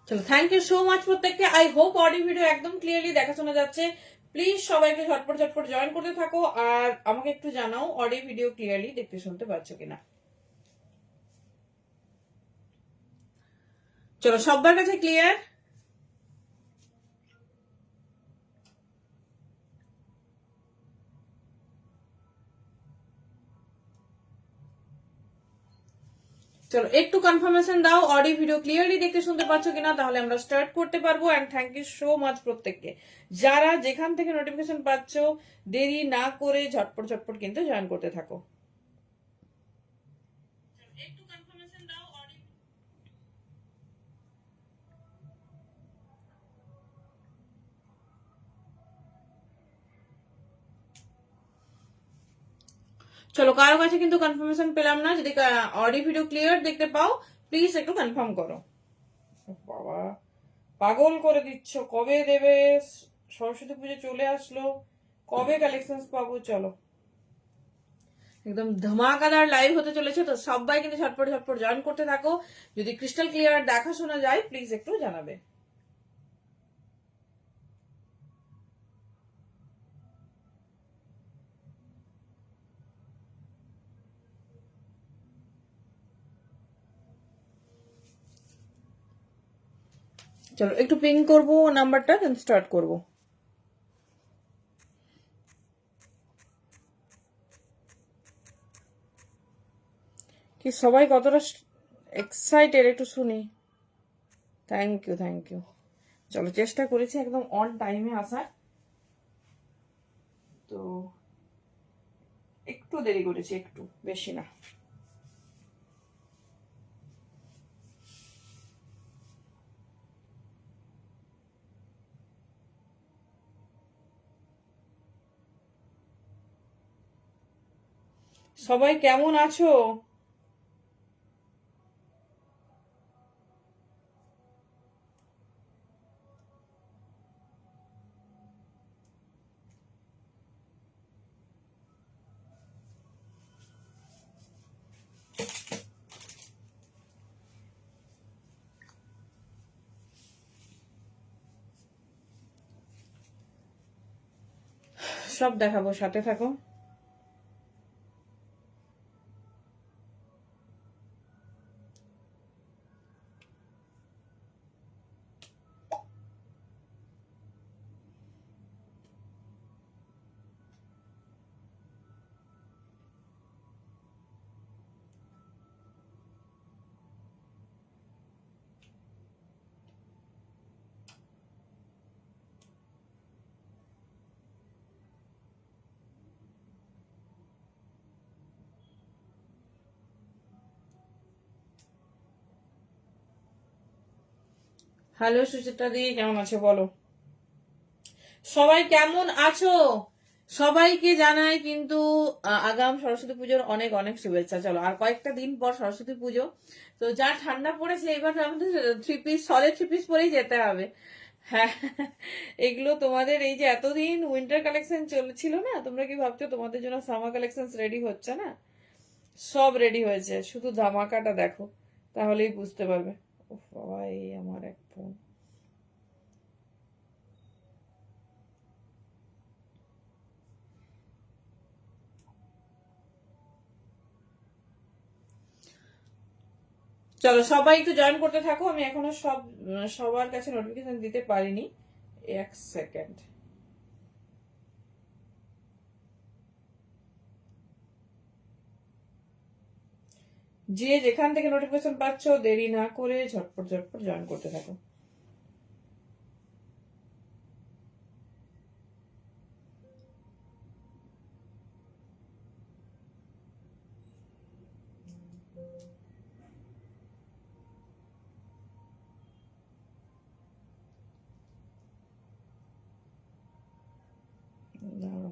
চলো, thank you so much প্রত্যেককে। I hope audio video একদম ক্লিয়ারলি দেখা শোনা যাচ্ছে। প্লিজ সবাইকে ঝটপট ঝটপট জয়েন করতে থাকো, আর আমাকে একটু জানাও অডিও ভিডিও ক্লিয়ারলি দেখতে শুনতে পাচ্ছ কিনা। চলো, সবার কাছে ক্লিয়ার? চলো, একটু কনফার্মেশন দাও অডিও ভিডিও ক্লিয়ারলি দেখতে শুনতে পাচ্ছ কিনা, তাহলে আমরা স্টার্ট করতে পারবো। And thank you so much প্রত্যেককে, যারা যেখান থেকে নোটিফিকেশন পাচ্ছ দেরি না করে ঝটপট ঝটপট কিন্তু জয়েন করতে থাকো। চলো, কারো কাছে কিন্তু কনফার্মেশন পেলাম না। যদি অডিও ভিডিও ক্লিয়ার দেখতে পাও প্লিজ একটু কনফার্ম করো। বাবা, পাগল করে দিচ্ছ, কবে দেবে? সরস্বতী পুজো চলে আসলো, কবে কালেকশন পাবো? চলো, একদম ধামাকাদার লাইভ হতে চলেছে, তো সবাই কিন্তু ঝটপট ঝটপট জয়েন করতে থাকো। যদি ক্রিস্টাল ক্লিয়ার দেখা শোনা যায় প্লিজ একটু জানাবে। চলো, একটু পিং করবো নাম্বারটা, দেন স্টার্ট করবো। কি সবাই কতটা এক্সাইটেড একটু শুনি। Thank you, thank you. চলো, চেষ্টা করেছি একদম অন টাইমে আসার, তো একটু দেরি করেছি, একটু বেশি না। সবাই কেমন আছো? সব দেখাবো, সাথে থাকো। হ্যালো সুচিত্রা দি, কেমন আছো বলো? সবাই কেমন আছো? সবাইকে জানাই কিন্তু আগাম সরস্বতী পুজোর অনেক অনেক শুভেচ্ছা। চলো, আর কয়েকটা দিন পর সরস্বতী পুজো, তো যা ঠান্ডা পড়েছে এবার আমাদের three piece, solid three piece পরেই যেতে হবে। হ্যাঁ, এগুলো তোমাদের এই যে এতদিন উইন্টার কালেকশন চলছিল না, তোমরা কি ভাবছো তোমাদের জন্য সামার কালেকশন রেডি হচ্ছে না? সব রেডি হয়েছে, শুধু ধামাকাটা দেখো, তাহলেই বুঝতে পারবে। উফ বাবা, এই আমার এক ফোন। চলো, সবাই একটু জয়েন করতে থাকো। আমি এখনো সবার কাছে নোটিফিকেশন দিতে পারিনি, এক সেকেন্ড। যে যেখান থেকে নোটিফিকেশন পাচ্ছ দেরি না করে ঝটপট ঝটপট জয়েন করতে থাকো। দাঁড়াও।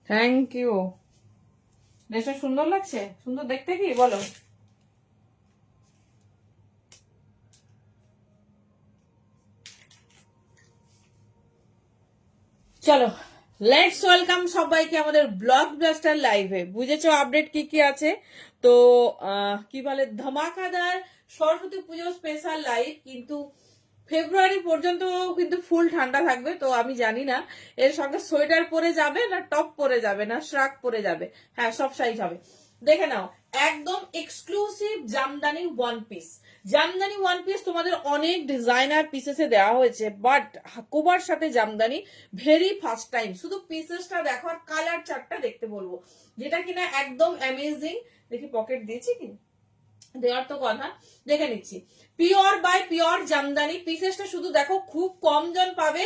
Thank you. ড্রেসটা সুন্দর লাগছে? সুন্দর দেখতে কি বলো? চলো লেটস ওয়েলকাম সবাইকে আমাদের ব্লকবাস্টার লাইভে। বুঝেছো আপডেট কি কি আছে? তো কি বলে, ধামাকাদার সরস্বতী পুজো স্পেশাল লাইভ। কিন্তু ফেব্রুয়ারি পর্যন্ত কিন্তু ফুল ঠান্ডা থাকবে। তো আমি জানি না এর সঙ্গে সোয়েটার পরে যাবে না টপ পরে যাবে না শ্রাক পরে যাবে। হ্যাঁ, সব সাইজ হবে। দেখে নাও, একদম exclusive Jamdani one piece. Jamdani one piece তোমাদের অনেক ডিজাইনার পিসেসে দেওয়া হয়েছে, বাট হাকোবার সাথে জামদানি ভেরি ফার্স্ট টাইম। শুধু পিসেসটা দেখো আর কালার চার্টটা দেখতে বলবো, যেটা কিনা একদম অ্যামেজিং। দেখি পকেট দিয়েছি কি, দেওয়ার তো কথা, দেখে নিচ্ছি। পিওর বাই পিওর জামদানি পিসেসটা শুধু দেখো, খুব কম জন পাবে,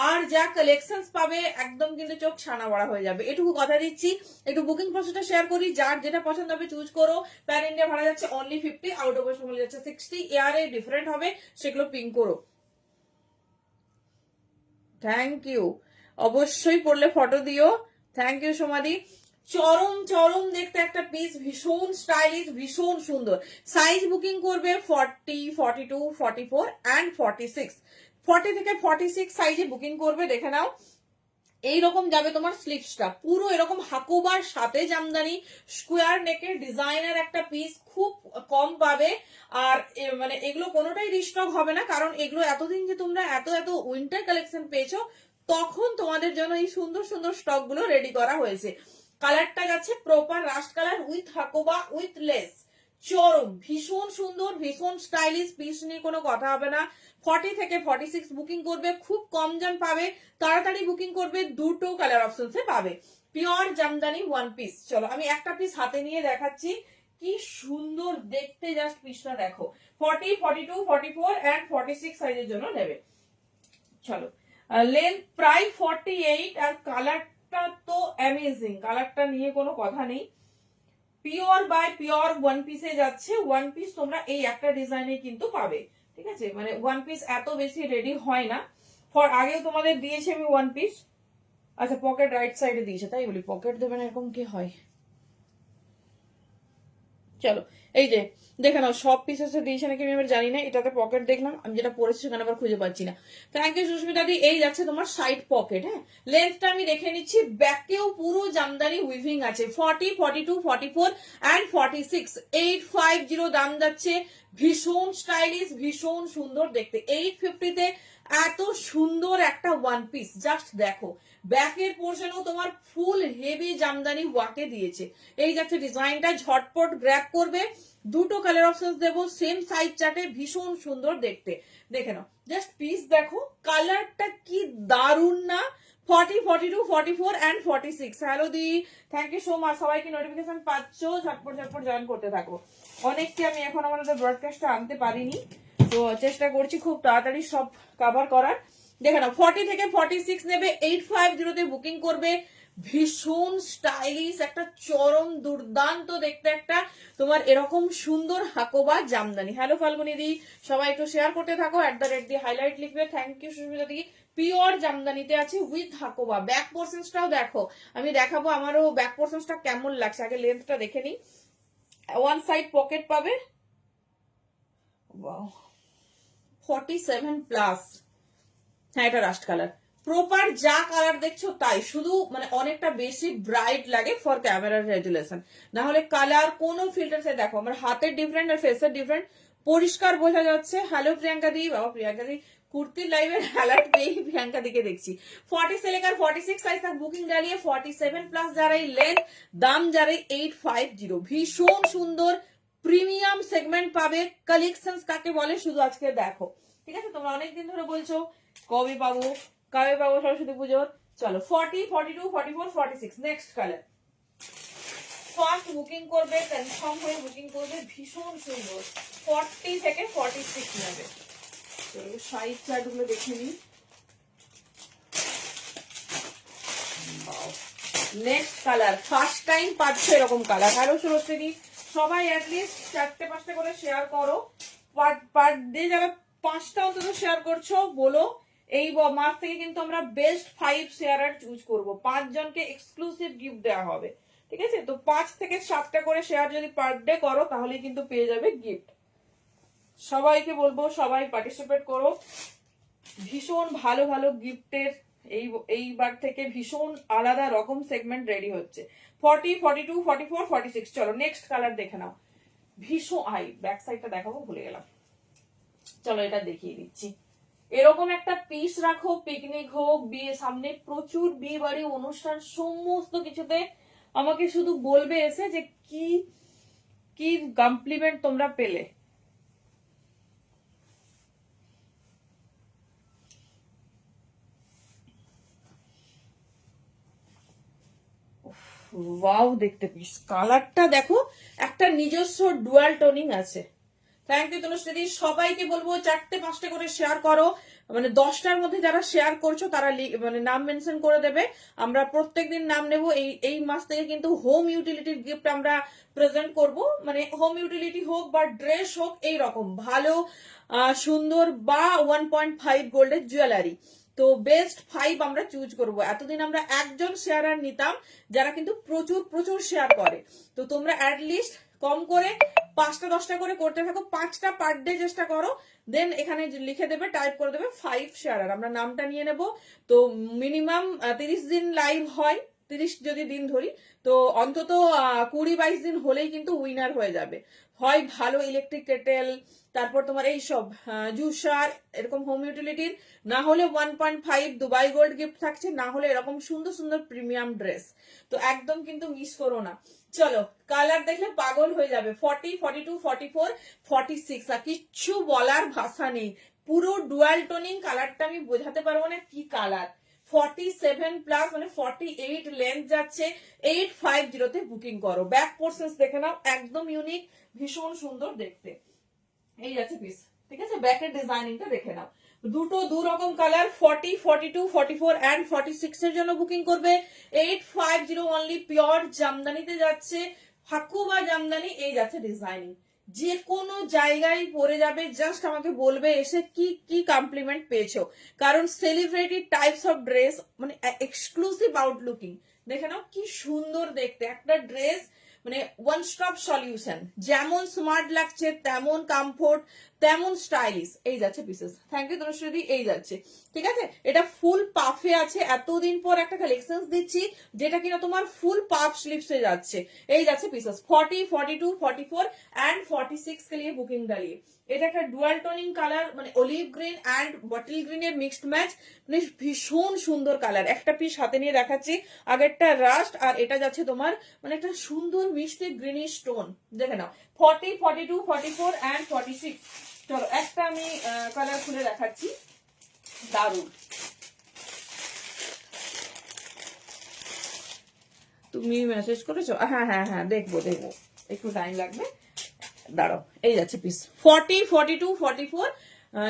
আর যা কালেকশনস পাবে একদম কিন্তু চোখ ছানা বড়া হয়ে যাবে, এটুকু কথা দিচ্ছি। একটু বুকিং প্রসেসটা শেয়ার করি, যার যেটা পছন্দ হবে চুজ করো। প্যান ইন্ডিয়া ভাড়া যাচ্ছে অনলি 50, আউট অফ ওয়েস্ট যাচ্ছে 60, এয়ারে ডিফারেন্ট হবে, সেগুলো পিং করো। থ্যাংক ইউ, অবশ্যই পড়লে ফটো দিও। থ্যাংক ইউ সোমাদি। চরম চরম দেখতে একটা পিস, ভীষণ স্টাইলিশ, ভীষণ সুন্দর। সাইজ বুকিং করবে 40, 42, 44 অ্যান্ড 46। 40 থেকে 46 সাইজে বুকিং করবে। দেখে নাও, এইরকম যাবে তোমার স্লিপসটা, পুরো এরকম হাকুবার সাথে জামদানি, স্কোয়ার নেকের ডিজাইনের একটা পিস, খুব কম পাবে। আর মানে এগুলো কোনোটাই রিস্টক হবে না, কারণ এগুলো এতদিন যে তোমরা এত এত উইন্টার কালেকশন পেয়েছো, তখন তোমাদের জন্য এই সুন্দর সুন্দর স্টক গুলো রেডি করা হয়েছে। কালারটা যাচ্ছে proper rushed colour with Hakoba with less, চরম ভীষণ সুন্দর, ভীষণ স্টাইলিশ পিস নিয়ে কোনো কথা হবে না। 40 থেকে 46 বুকিং করবে, খুব কম জন পাবে, তাড়াতাড়ি বুকিং করবে, দুটো কালার অপশনসে পাবে। Pure Jamdani one piece. চলো আমি একটা পিস হাতে নিয়ে দেখাচ্ছি, কি সুন্দর দেখতে, জাস্ট পিসটা দেখো। 40, 42, 44 এন্ড 46 সাইজের জন্য নেবে। চলো, লেন্থ প্রায় 48, আর কালারটা তো অ্যামেজিং, কালারটা নিয়ে কোনো কথা নেই। পিওর বাই পিওর ওয়ান পিসে যাচ্ছে। ওয়ান পিস তোমরা এই একটা ডিজাইনে কিন্তু পাবে, ঠিক আছে? মানে ওয়ান পিস এত বেশি রেডি হয় না। ফর আগেও তোমাদের দিয়েছি আমি ওয়ান পিস। আচ্ছা, পকেট রাইট সাইডে দিয়েছে, তাই বলি পকেট দেবে না, এরকম কি হয়? চলো, এই যে দেখে নাও, সব পিসেস দিয়েছে নাকি আমি এবার জানি না। এটাতে পকেট দেখলাম, আমি যেটা পরেছি সেখানে আবার খুঁজে পাচ্ছি না। থ্যাংক ইউ সুস্মিতা দি। এই যাচ্ছে তোমার সাইড পকেট। হ্যাঁ, লেন্থটা আমি দেখে নিচ্ছি, ব্যাকেও পুরো জামদানি উইভিং আছে। 40, 42, 44 অ্যান্ড 46, 850 দাম যাচ্ছে। ভীষণ স্টাইলিশ, ভীষণ সুন্দর দেখতে। 850-তে এত সুন্দর একটা ওয়ান পিস, জাস্ট দেখো। ব্যাকের পোর্শনও তোমার ফুল হেভি জামদানি ওয়াকে দিয়েছে। এই যাচ্ছে ডিজাইনটা, ঝটপট গ্র্যাব করবে। দুটো কালার অপশন দেবো, সেম সাইজ চার্টে, ভীষণ সুন্দর দেখতে। দেখে নাও, জাস্ট পিস দেখো, কালারটা কি দারুণ না? 40, 42, 44 অ্যান্ড 46। হ্যালো দি, থ্যাংক ইউ সো মাচ। সবাইকে নোটিফিকেশন পাচ্ছ, ঝটপট ঝটপট জয়েন করতে থাকো। অনেককে আমি এখন আমাদের ব্রডকাস্টটা আনতে পারিনি, তো চেষ্টা করছি খুব তাড়াতাড়ি সব কভার করার। দেখে নাও, 40 থেকে 46 নেবে, 850-তে বুকিং করবে। ভীষণ স্টাইলিশ একটা চরম দুর্দান্ত দেখতে একটা তোমার এরকম সুন্দর হাকোবা জামদানি। হ্যালো ফাল্গুনি দি, সবাই একটু শেয়ার করতে থাকো, @ দিয়ে হাইলাইট লিখবে। Thank you Susmita di. Pure জামদানিতে আছে উইথ হাকোবা। ব্যাক পোর্শনসটাও দেখো, আমি দেখাবো আমারও ব্যাক পোর্শনসটা কেমন লাগছে। আগে লেন্থটা দেখে নিই। ওয়ান সাইড পকেট পাবে, 47 প্লাস। হ্যাঁ, এটা রাস্ট কালার, প্রপার যা কালার দেখছো তাই, শুধু মানে অনেকটা বেশি ব্রাইট লাগে ফর ক্যামেরার রেজুলেশন, না হলে কালার কোনো ফিল্টার দেখো আমার হাতের ডিফারেন্ট আর ফেসের ডিফারেন্ট, পরিষ্কার বোঝা যাচ্ছে। হ্যালো প্রিয়াঙ্কা দি, বাবা প্রিয়াঙ্কা দি কুর্তির লাইভের অ্যালার্ট পেয়ে প্রিয়াঙ্কা দিকে দেখছি। 40 से लेकर 46 সাইজ तक বুকিং ডালিয়ে 47 প্লাস যারাই লেন্থ, দাম যারাই 850। ভীষণ সুন্দর প্রিমিয়াম সেগমেন্ট পাবে। কালেকশনস কাকে বলে শুধু আজকে দেখো, ঠিক আছে? তোমরা অনেকদিন ধরে বলছো কবে পাবো, কবে পাবো সরস্বতী পুজোর। চলো, 40, 42, 44, 46 নেক্সট কালার। ফার্স্ট বুকিং করবে, কনফার্ম হয়ে বুকিং করবে। ভীষণ সুন্দর, 40 থেকে 46 নেবে। চলো সাইড চার্ট গুলো দেখে নিই। নেক্সট কালার, ফার্স্ট টাইম পাচ্ছ এরকম কালার। হ্যালো সরস্বতী, সবাই অ্যাটলিস্ট 4টে-5টে করে শেয়ার করো। পার ডে যারা 5টা অন্তত শেয়ার করছো বলো। এই মাস থেকে কিন্তু আমরা বেস্ট 5 শেয়ারার চুজ করব, 5 জনকে এক্সক্লুসিভ গিফট দেওয়া হবে, ঠিক আছে? তো 5 থেকে 7টা করে শেয়ার যদি পার ডে করো, তাহলে কিন্তু পেয়ে যাবে গিফট। সবাইকে বলবো সবাই পার্টিসিপেট করো। ভীষণ ভালো ভালো গিফটের এইবার থেকে ভীষণ আলাদা রকম সেগমেন্ট রেডি হচ্ছে। 40, 42, 44, 46। চলো নেক্সট কালার দেখে নাও। ভীষণ ব্যাক সাইডটা দেখাবো ভুলে গেলাম, চলো এটা দেখিয়ে দিচ্ছি। এরকম একটা পিস রাখো, পিকনিক হোক, বিয়ে সামনে প্রচুর বিয়ে বাড়ি অনুষ্ঠান, সমস্ত কিছুতে আমাকে শুধু বলবে এসে যে কি কি কমপ্লিমেন্ট তোমরা পেলে। ওয়াও, দেখতে পিস কালারটা দেখো, একটা নিজস্ব ডুয়াল টোনিং আছে। Thank you Tanushree. সবাইকে বলবো 4-5টা করে শেয়ার করো, মানে 10টার মধ্যে যারা শেয়ার করছো তারা মানে নাম মেনশন করে দেবে, আমরা প্রত্যেকদিন নাম নেব। এই মাস থেকে কিন্তু হোম ইউটিলিটির গিফট আমরা প্রেজেন্ট করব, মানে হোম ইউটিলিটি হোক বা ড্রেস হোক, এই রকম ভালো সুন্দর বা 1.5 গোল্ডের জুয়েলারি। তো বেস্ট 5 আমরা চুজ করব। এতদিন আমরা একজন শেয়ারার নিতাম যারা কিন্তু প্রচুর প্রচুর শেয়ার করে, তো তোমরা অ্যাটলিস্ট কম করে 5টা-10টা করে করতে থাকো, 5টা পার ডে চেষ্টা করো। দেন এখানে লিখে দেবে, টাইপ করে দেবে 5 শেয়ারার, আমরা নামটা নিয়ে নেব। তো মিনিমাম 30 দিন লাইভ হয়, 30 যদি দিন ধরি তো অন্তত 20-22 দিন হলেই কিন্তু উইনার হয়ে যাবে। হয় ভালো ইলেকট্রিক কেটেল, তারপর তোমার এইসব জুসার, এরকম হোম ইউটিলিটির, না হলে 1.5 দুবাই গোল্ড গিফট থাকছে, না হলে এরকম সুন্দর সুন্দর প্রিমিয়াম ড্রেস। তো একদম কিন্তু মিস করো না। চলো কালার দেখলে পাগল হয়ে যাবে। 40, 42, 44, 46, আর কিচ্ছু বলার ভাষা নেই। পুরো ডুয়াল টোনিং কালারটা আমি বোঝাতে পারবো না কি কালার। 47 প্লাস মানে 48 লেন্থ যাচ্ছে। 850 তে বুকিং করো। ব্যাক পোর্শনস দেখে নাও, একদম ইউনিক, ভীষণ সুন্দর দেখতে। এই যাচ্ছে পিস, ঠিক আছে। ব্যাকের ডিজাইনিংটা দেখে নাও। দুটো দু রকম কালার, 40, 42, 44 এন্ড 46 এর জন্য বুকিং করবে। 850 অনলি। পিওর জামদানিতে যাচ্ছে, হাকুবা জামদানি। এই যাচ্ছে ডিজাইনিং, যে কোনো জায়গায় পরে যাবে। জাস্ট আমাকে বলবে এসে কি কি কমপ্লিমেন্ট পেয়েছো, কারণ সেলিব্রিটি টাইপস অফ ড্রেস, মানে এক্সক্লুসিভ আউটলুকিং। দেখে নাও কি সুন্দর দেখতে একটা ড্রেস, মানে ওয়ান স্টপ সলিউশন। যেমন স্মার্ট লাগছে তেমন কমফোর্ট তেমন স্টাইলিশ। এই যাচ্ছে পিসেস। Thank you Tanushree. এই যাচ্ছে, ঠিক আছে। এটা ফুল পাফে আছে, এতদিন পর একটা কালেকশন দিচ্ছি যেটা কিনা তোমার ফুল পাফ স্লিভসে যাচ্ছে। এই যাচ্ছে পিসেস। 40, 42, 44 एंड 46 के लिए बुकिंग डालिए। এটা একটা ডুয়াল টোনিং কালার, মানে অলিভ গ্রিন এন্ড বটল গ্রিনের মিক্সড ম্যাচ, মানে ভীষণ সুন্দর কালার। একটা পিস হাতে নিয়ে দেখাচ্ছি, আগেরটা রাস্ট আর এটা যাচ্ছে তোমার মানে একটা সুন্দর মিষ্টি গ্রিনিশ টোন। দেখে নাও 40, 42, 44 এন্ড 46। চলো একটা আমি কালার খুলে দেখাচ্ছি, দারুণ। তুমি মেসেজ করেছো? হ্যাঁ হ্যাঁ হ্যাঁ, দেখবো দেখবো, একটু টাইম লাগবে, দাঁড়াও। এই যাচ্ছে পিস 40, 42, 44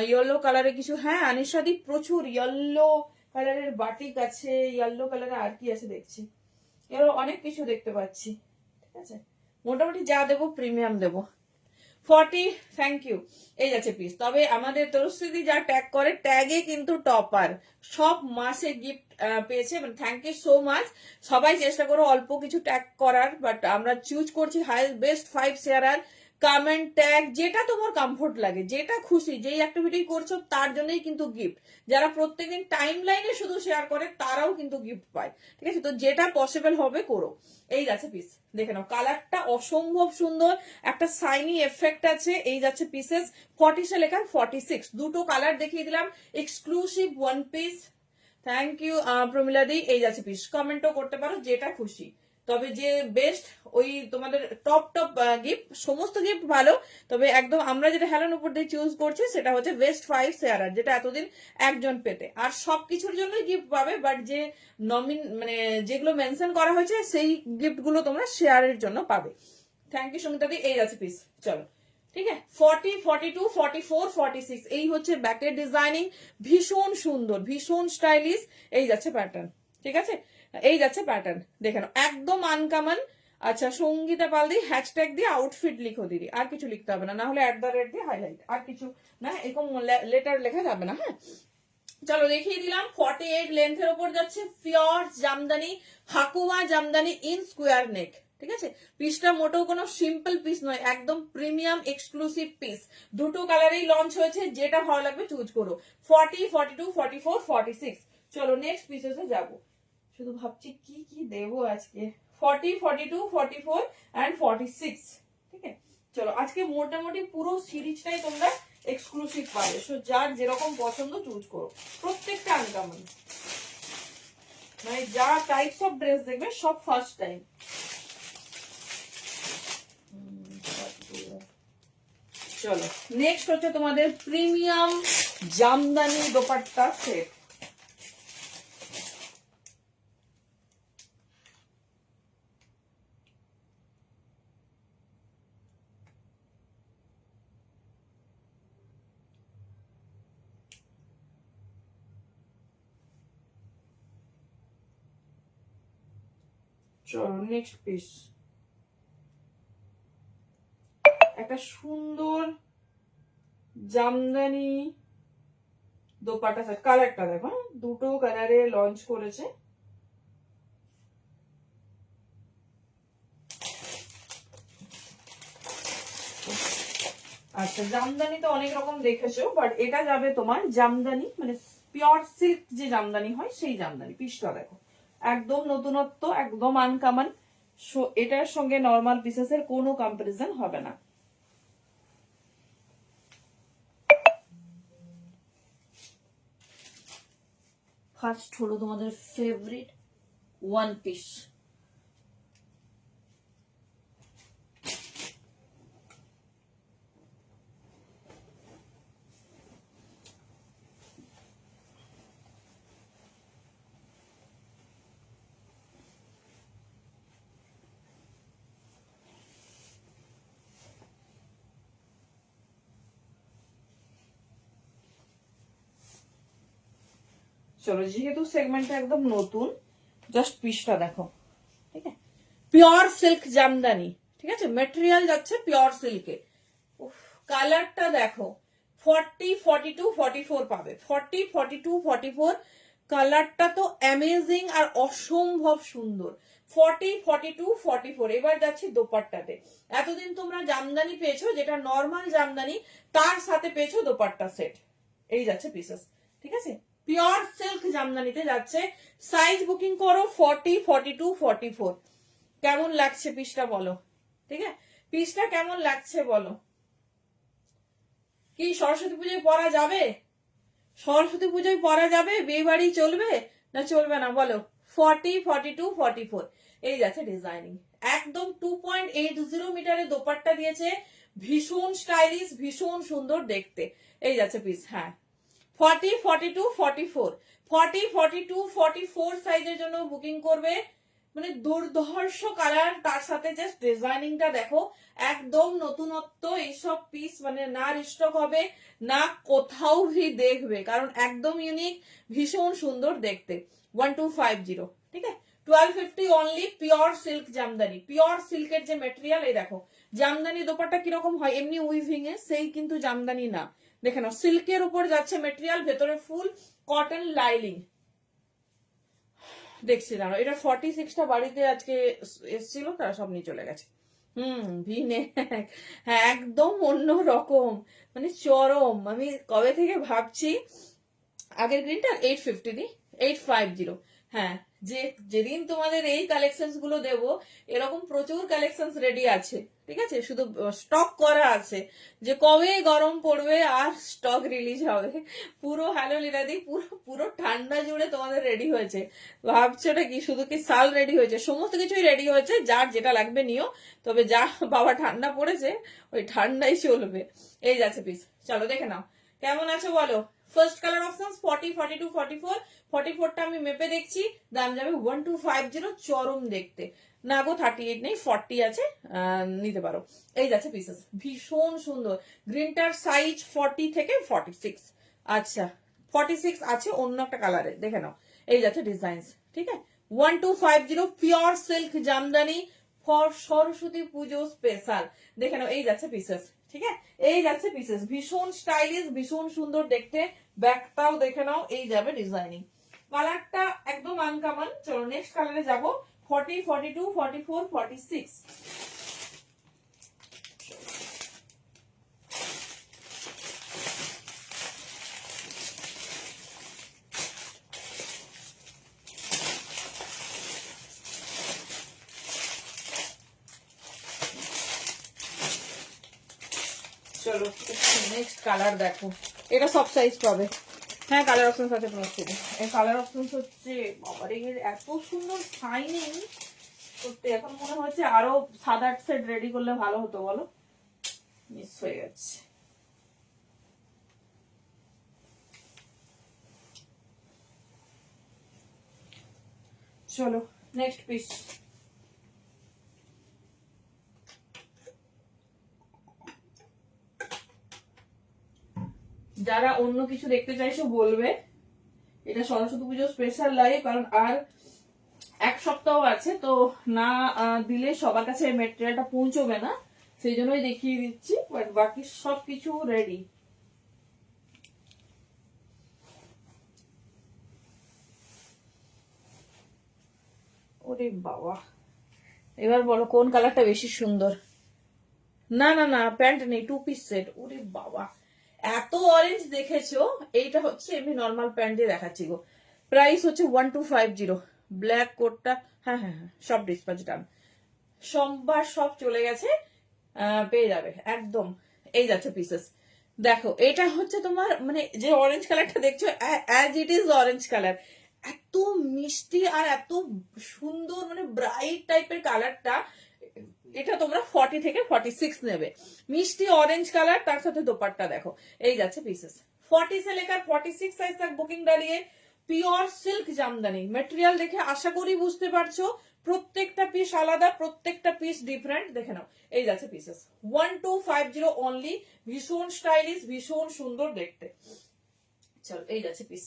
ইয়েলো কালারে কিছু। হ্যাঁ আনিশাদি, প্রচুর ইয়েলো কালারের বাটিক আছে, ইয়েলো কালারের আর কি আছে দেখছি, এর অনেক কিছু দেখতে পাচ্ছি, ঠিক আছে। মোটামুটি যা দেবো প্রিমিয়াম দেবো। 40, থ্যাংক ইউ। এই যাচ্ছে পিস। তবে আমাদের তরুশ্রী যা ট্যাগ করে, ট্যাগে কিন্তু টপার, সব মাসে গিফট পেয়েছে, মানে থ্যাংক ইউ সো মাচ। সবাই চেষ্টা করো অল্প কিছু ট্যাগ করার, বাট আমরা চুজ করছি হাইয়েস্ট বেস্ট 5 শেয়ারার। কমেন্ট ট্যাগ যেটা তোমার কমফোর্ট লাগে, যেটা খুশি, যেই অ্যাক্টিভিটি করছো তার জন্যই কিন্তু গিফট। যারা প্রত্যেকদিন টাইম লাইনে শুধু শেয়ার করে তারাও কিন্তু গিফট পায়, ঠিক আছে। তো যেটা পসিবল হবে করো। এই যাচ্ছে পিস, দেখে নাও কালারটা অসম্ভব সুন্দর, একটা সাইনি এফেক্ট আছে। এই যাচ্ছে পিসেস। 40 সে লেখা 46, দুটো কালার দেখিয়ে দিলাম, exclusive one piece. Thank you Pramila di. এই যাচ্ছে পিস, কমেন্টও করতে পারো যেটা খুশি। তবে যে বেস্ট ওই তোমাদের টপ টপ গিফট, সমস্ত গিফট ভালো, তবে একদম আমরা যেটা হেলান উপর দিয়ে চুজ করছি সেটা হচ্ছে বেস্ট 5 শেয়ারার, যেটা এতদিন একজন পেতে। আর সবকিছুর জন্যই গিফট পাবে, বাট যে মানে যেগুলো মেনশন করা হয়েছে সেই গিফট গুলো তোমরা শেয়ারের জন্য পাবে। থ্যাংক ইউ সুমিতা দি। এই যাচ্ছে পিস, চলো ঠিক আছে। 40, 42, 44, 46 এই হচ্ছে ব্যাকের ডিজাইনিং, ভীষণ সুন্দর, ভীষণ স্টাইলিশ। এই যাচ্ছে প্যাটার্ন, ঠিক আছে। এই যাচ্ছে প্যাটার্ন, দেখে নাও একদম আনকমন। আচ্ছা সঙ্গীতা পাল দি হ্যাশট্যাগ দিয়ে আউটফিট লিখো দিদি, আর কিছু লিখতে হবে না, হলে @ দিয়ে হাইলাইট, আর কিছু না, এরকম লেটার লেখা যাবে না। হ্যাঁ চলো দেখিয়ে দিলাম। 48 লেন্থের ওপর যাচ্ছে, pure Jamdani, Hakoba Jamdani in square neck, ঠিক আছে। পিসটা মোটেও কোনো সিম্পল পিস নয়, একদম প্রিমিয়াম এক্সক্লুসিভ পিস। দুটো কালারেই লঞ্চ হয়েছে, যেটা ভালো লাগবে চুজ করো। 40, 42, 44, 46। চলো নেক্সট পিসেসে যাব। শুধু ভাবছি কি কি দেবো আজকে। 40, 42, 44 অ্যান্ড 46। ঠিক আছে, চলো আজকে মোটামুটি পুরো সিরিজটাই তোমরা এক্সক্লুসিভ পাবে। সো যার যেরকম পছন্দ চুজ করো, প্রত্যেকটা আনকমন, মানে যা টাইপস অফ ড্রেস দেখবে সব ফার্স্ট টাইম। চলো নেক্সট হচ্ছে তোমাদের প্রিমিয়াম জামদানি দোপাট্টা সেট। চলো নেক্সট পিস, একটা সুন্দর জামদানি দোপাট্টা সেট। কালারটা দেখো, দুটো কালারে লঞ্চ করেছে। আচ্ছা, জামদানি তো অনেক রকম দেখেছো, বাট এটা যাবে তোমার জামদানি, মানে পিওর সিল্ক যে জামদানি হয় সেই জামদানি। পিসটা দেখো, একদম নতুনত্ব, একদম আনকমন। এটার সঙ্গে নর্মাল পিসেসের কোনো কম্পারিজন হবে না। ফার্স্ট হলো তোমাদের ফেভারিট ওয়ান পিস। চলো, যেহেতু সেগমেন্টটা একদম নতুন, জাস্ট পিসটা দেখো। ঠিক আছে, পিওর সিল্ক জামদানি। ঠিক আছে, মেটেরিয়াল যাচ্ছে পিওর সিল্কে। কালারটা দেখো, 40, 42, 44 পাবে। 40, 42, 44 কালারটা তো অ্যামেজিং আর অসম্ভব সুন্দর। 40, 42, 44। এবার যাচ্ছি দোপাট্টাতে। এতদিন তোমরা জামদানি পেয়েছো, যেটা নর্মাল জামদানি, তার সাথে পেয়েছো দোপাট্টা সেট। এই যাচ্ছে পিসেস। ঠিক আছে, পিওর সিল্ক জামদানিতে যাচ্ছে। সাইজ বুকিং করো 40, 42, 44। কেমন লাগছে পিসটা বলো? ঠিক আছে, পিসটা কেমন লাগছে বলো? কি সরস্বতী পুজোয় পরা যাবে? সরস্বতী পুজোয় পরা যাবে? বিয়ে বাড়ি চলবে না চলবে না বলো? 40, 42, 44। এই যাচ্ছে ডিজাইনিং। একদম 2.80 মিটারের দোপাট্টা দিয়েছে, ভীষণ স্টাইলিশ, ভীষণ সুন্দর দেখতে। এই যাচ্ছে পিস। হ্যাঁ, 40, 42, 44। 40, 42, 44 সাইজের জন্য বুকিং করবে। মানে দুর্ধর্ষ কালার, তার সাথে জাস্ট ডিজাইনিংটা দেখো, একদম নতুনত্ব। এইসব পিস মানে না রিস্টক হবে না কোথাও ভি দেখবে, কারণ একদম ইউনিক, ভীষণ সুন্দর দেখতে। 1250। ঠিক আছে, 1250 only. Pure silk Jamdani, pure সিল্কের যে মেটেরিয়াল, এই দেখো জামদানি দোপাট্টা কিরকম হয়, এমনি উইভিং এ, সেই কিন্তু জামদানি না। দেখে নাও, সিল্কের উপর যাচ্ছে মেটেরিয়াল, ভেতরে ফুল কটন লাইলিং। দেখছি দাঁড়ো, এটা 46টা বাড়িতে আজকে এসছিল, তারা সব নিয়ে চলে গেছে। ভিনে, হ্যাঁ একদম অন্য রকম, মানে চরম। আমি কবে থেকে ভাবছি আগের গ্রিনটা 850 দি, 850। হ্যাঁ, যেদিন তোমাদের এই কালেকশনস গুলো দেবো, এরকম প্রচুর কালেকশনস রেডি আছে। ঠিক আছে, শুধু স্টক করা আছে, যে কবে গরম পড়বে আর স্টক রিলিজ হবে। পুরো হ্যালো লীলাদি, পুরো পুরো ঠান্ডা জুড়ে তোমাদের রেডি হয়েছে। ভাবছো না কি শুধু কি সাল রেডি হয়েছে? সমস্ত কিছুই রেডি হয়েছে, যার যেটা লাগবে নিও। তবে যা বাবা ঠান্ডা পড়েছে, ওই ঠান্ডাই চলবে। এই যাচ্ছে পিস, চলো দেখে নাও কেমন আছে বলো। First colour option 40, 42, 44। 44টা আমি মেপে দেখছি, দাম যাবে 1250। চরম দেখতে। না গো 38 নেই, 40 আছে, নিতে পারো। এই যাচ্ছে পিসেস, ভীষণ সুন্দর। গ্রিনটার সাইজ 40 থেকে 46। আচ্ছা, 46 আছে অন্য একটা কালারে, দেখে নাও। এই যাচ্ছে ডিজাইনস। ঠিক আছে, 1250 pure silk Jamdani for Saraswati Puja special. দেখে নাও, এই যাচ্ছে পিসেস। ঠিক আছে, এই যাচ্ছে পিসেস, ভীষণ স্টাইলিশ, ভীষণ সুন্দর দেখতে। ব্যাকটাও দেখে নাও, এই যাবে ডিজাইনিং। কালারটা একদম আনকমন। চলো নেক্সট কালারে যাবো। 40, 42, 44, 46। চলো নেক্সট কালার দেখো, এটা সব সাইজ পাবে। হ্যাঁ কালার অপশন আছে তোমার সাথে। এই কালার অপশন হচ্ছে বাবারে এত সুন্দর শাইনিং করতে, এখন মনে হচ্ছে আরো 7-8 সেট রেডি করলে ভালো হতো, বলো মিস হয়ে গেছে। চলো নেক্সট পিস। যারা অন্য কিছু দেখতে চাইছো বলবে, এটা সরস্বতী পুজো স্পেশাল লাইভ, কারণ আর এক সপ্তাহ আছে তো, না দিলে সবার কাছে মেটেরিয়ালটা পৌঁছবে না, সেই জন্যই দেখিয়ে দিচ্ছি, বাট বাকি সবকিছু রেডি। ওরে বাবা, এবার বলো কোন কালারটা বেশি সুন্দর। না না না প্যান্ট নেই, 2 পিস সেট। ওরে বাবা এত অরেঞ্জ দেখেছো, এইটা হচ্ছে এমনি নর্মাল প্যান্ট দিয়ে দেখাচ্ছি গো। প্রাইস হচ্ছে 1250। ব্ল্যাক কোটটা, হ্যাঁ হ্যাঁ হ্যাঁ সব ডিসপ্যাচ ডান, সোমবার সব চলে গেছে, পেয়ে যাবে একদম। এই যাচ্ছে পিসেস, দেখো এটা হচ্ছে তোমার মানে যে অরেঞ্জ কালারটা দেখছো as it is orange colour, এত মিষ্টি আর এত সুন্দর মানে ব্রাইট টাইপের কালারটা। এটা তোমরা 40 থেকে 46 নেবে, মিষ্টি অরেঞ্জ কালার, তার সাথে দোপাট্টা দেখো। এই যাচ্ছে পিসেস, 40 से लेकर 46 साइज तक बुकिंग डालिए। পিওর সিল্ক জামদানি মেটেরিয়াল দেখে আশা করি বুঝতে পারছো, প্রত্যেকটা পিস আলাদা, প্রত্যেকটা পিস ডিফারেন্ট, দেখে নাও। এই যাচ্ছে পিসেস 1250 অনলি, ভীষণ স্টাইলিশ, ভীষণ সুন্দর দেখতে। চলো এই যাচ্ছে পিস,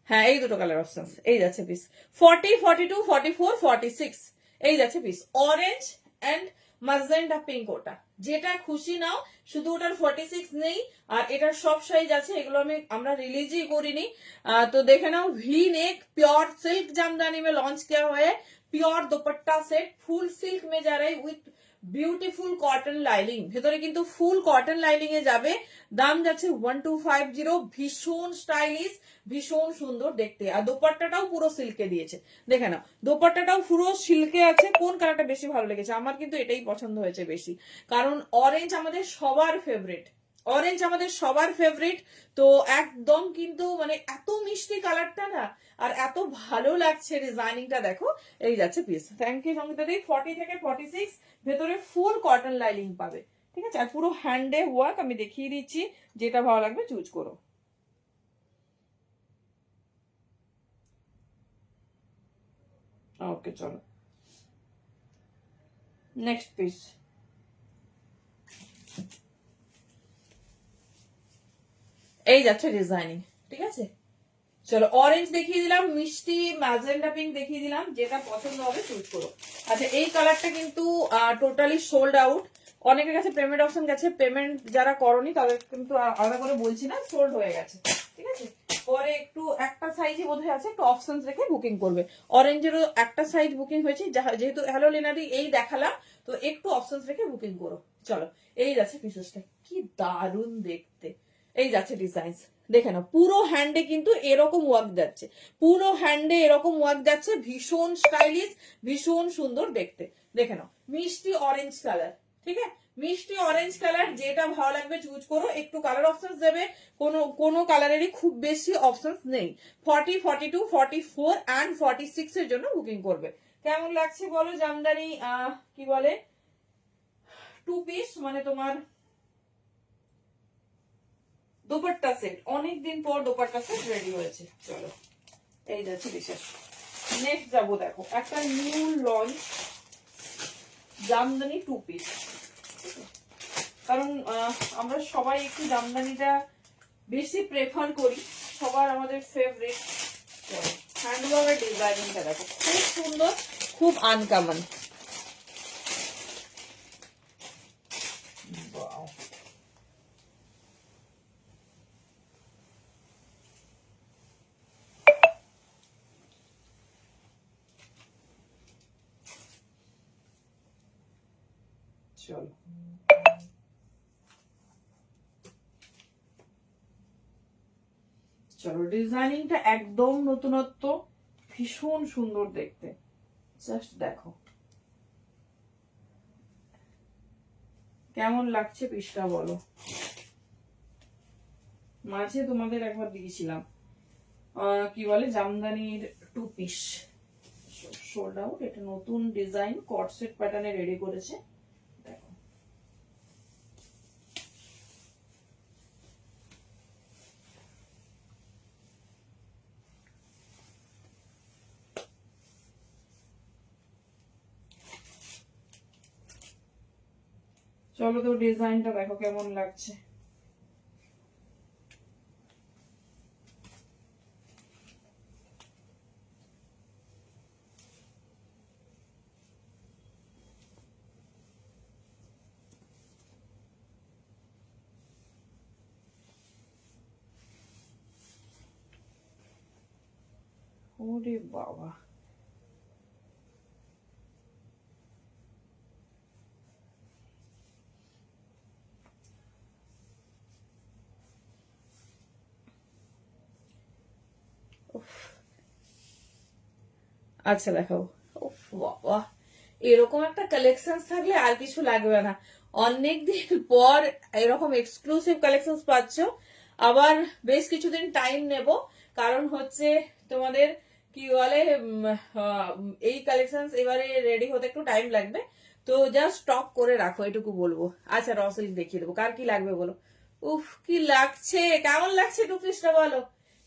হ্যাঁ এই দুটো কালার অপশন। এই যাচ্ছে পিস 40, 42, 44, 46। এই যাচ্ছে piece orange and magenta pink, ওটা যেটা খুশি নাও, শুধু ওটার 46 নেই, আর এটার সব সাইজ আছে, এগুলো আমরা रिलीज করিনি। तो देखे now V neck pure silk jamdani में लॉन्च किया हुआ है, प्योर दुपट्टा सेट फुल सिल्क में जा रहा है उइथ বিউটিফুল কটন লাইনিং, ভেতরে কিন্তু ফুল কটন লাইনিং এ যাবে। দাম যাচ্ছে 1250, ভীষণ স্টাইলিশ, ভীষণ সুন্দর দেখতে, আর দোপাট্টাটাও পুরো সিল্কে দিয়েছে। দেখে নাও দোপাট্টাটাও পুরো সিল্কে আছে। কোন কালারটা বেশি ভালো লেগেছে? আমার কিন্তু এটাই পছন্দ হয়েছে বেশি, কারণ অরেঞ্জ আমাদের সবার ফেভারিট, অরেঞ্জ আমাদের সবার ফেভারিট। তো একদম কিন্তু মানে এত মিষ্টি কালারটা না, আর এত ভালো লাগছে ডিজাইনিংটা দেখো। এই যাচ্ছে পিস, থ্যাংক ইউ সঙ্গীতা দি। 40 থেকে 46, ভেতরে ফুল কটন লাইনিং পাবে, ঠিক আছে, আর পুরো হ্যান্ডে ওয়ার্ক। আমি দেখিয়ে দিচ্ছি, যেটা ভালো লাগবে চুজ করো। ওকে চলো নেক্সট পিস। এই যাচ্ছে ডিজাইনিং, ঠিক আছে। চলো অরেঞ্জ দেখিয়ে দিলাম, মিষ্টি ম্যাজেন্ডা পিঙ্ক দেখিয়ে দিলাম, যেটা পছন্দ হবে চুজ করো। আচ্ছা এই কালারটা কিন্তু টোটালি সোল্ড আউট, অনেকের কাছে পেমেন্ট অপশন গেছে, পেমেন্ট যারা করনি তাদের কিন্তু আলাদা করে বলছি না, সোল্ড হয়ে গেছে, ঠিক আছে। পরে একটু একটা সাইজই বোধহয় আছে, একটু অপশন রেখে বুকিং করবে। অরেঞ্জেরও একটা সাইজ বুকিং হয়েছে, যেহেতু হ্যালো লিনাদি এই দেখালাম, তো একটু অপশন রেখে বুকিং করো। চলো এই যাচ্ছে পিসেসটা, কি দারুণ দেখতে। এই যাচ্ছে ডিজাইন, দেখে নাও পুরো হ্যান্ডে কিন্তু এরকম ওয়ার্ক যাচ্ছে, পুরো হ্যান্ডে এরকম ওয়ার্ক যাচ্ছে, ভীষণ স্টাইলিশ, ভীষণ সুন্দর দেখতে। দেখে নাও মিষ্টি অরেঞ্জ কালার, ঠিক আছে, মিষ্টি অরেঞ্জ কালার, যেটা ভালো লাগবে চুজ করো। একটু কালার অপশন দেবে, কোনো কালারেরই খুব বেশি অপশন নেই। 40, 42, 44 অ্যান্ড 46 এর জন্য বুকিং করবে। কেমন লাগছে বলো জামদানি, কি বলে 2 পিস মানে তোমার দোপাট্টা সেট, অনেকদিন পর দোপাট্টা সেট রেডি হয়েছে। চলো এই যাচ্ছে বিশেষ। নেক্সট যাবো, দেখো একটা নিউ লঞ্চ জামদানি 2 পিস, কারণ আমরা সবাই একটু জামদানিটা বেশি প্রেফার করি, সবার আমাদের ফেভারিট। হ্যান্ডওয়ার্কের ডিজাইনিংটা দেখো, খুব সুন্দর, খুব আনকমন। চলো চলো ডিজাইনিংটা একদম নতুনত্ব, ভীষণ সুন্দর দেখতে, জাস্ট দেখো। কেমন লাগছে পিসটা বলো। মাঝে তোমাদের একবার দিয়েছিলাম কি বলে জামদানির 2 পিস সোল্ড আউট। এটা নতুন ডিজাইন কট সেট প্যাটার্নে রেডি করেছে, দেখো। চলো তো ডিজাইনটা দেখো কেমন লাগছে। ওরে বাবা, আচ্ছা দেখো। উফ বাবা, এরকম একটা কালেকশন থাকলে আর কিছু লাগবে না। অনেকদিন পর এরকম এক্সক্লুসিভ কালেকশন পাচ্ছ। আবার বেশ কিছুদিন টাইম নেব, কারণ হচ্ছে তোমাদের কি বলে এই কালেকশন এবারে রেডি হতে একটু টাইম লাগবে। তো জাস্ট স্টক করে রাখো, এটুকু বলবো। আচ্ছা র সিল্ক দেখিয়ে দেবো, কার কি লাগবে বলো। উফ কি লাগছে, কেমন লাগছে টু পিসটা বলো।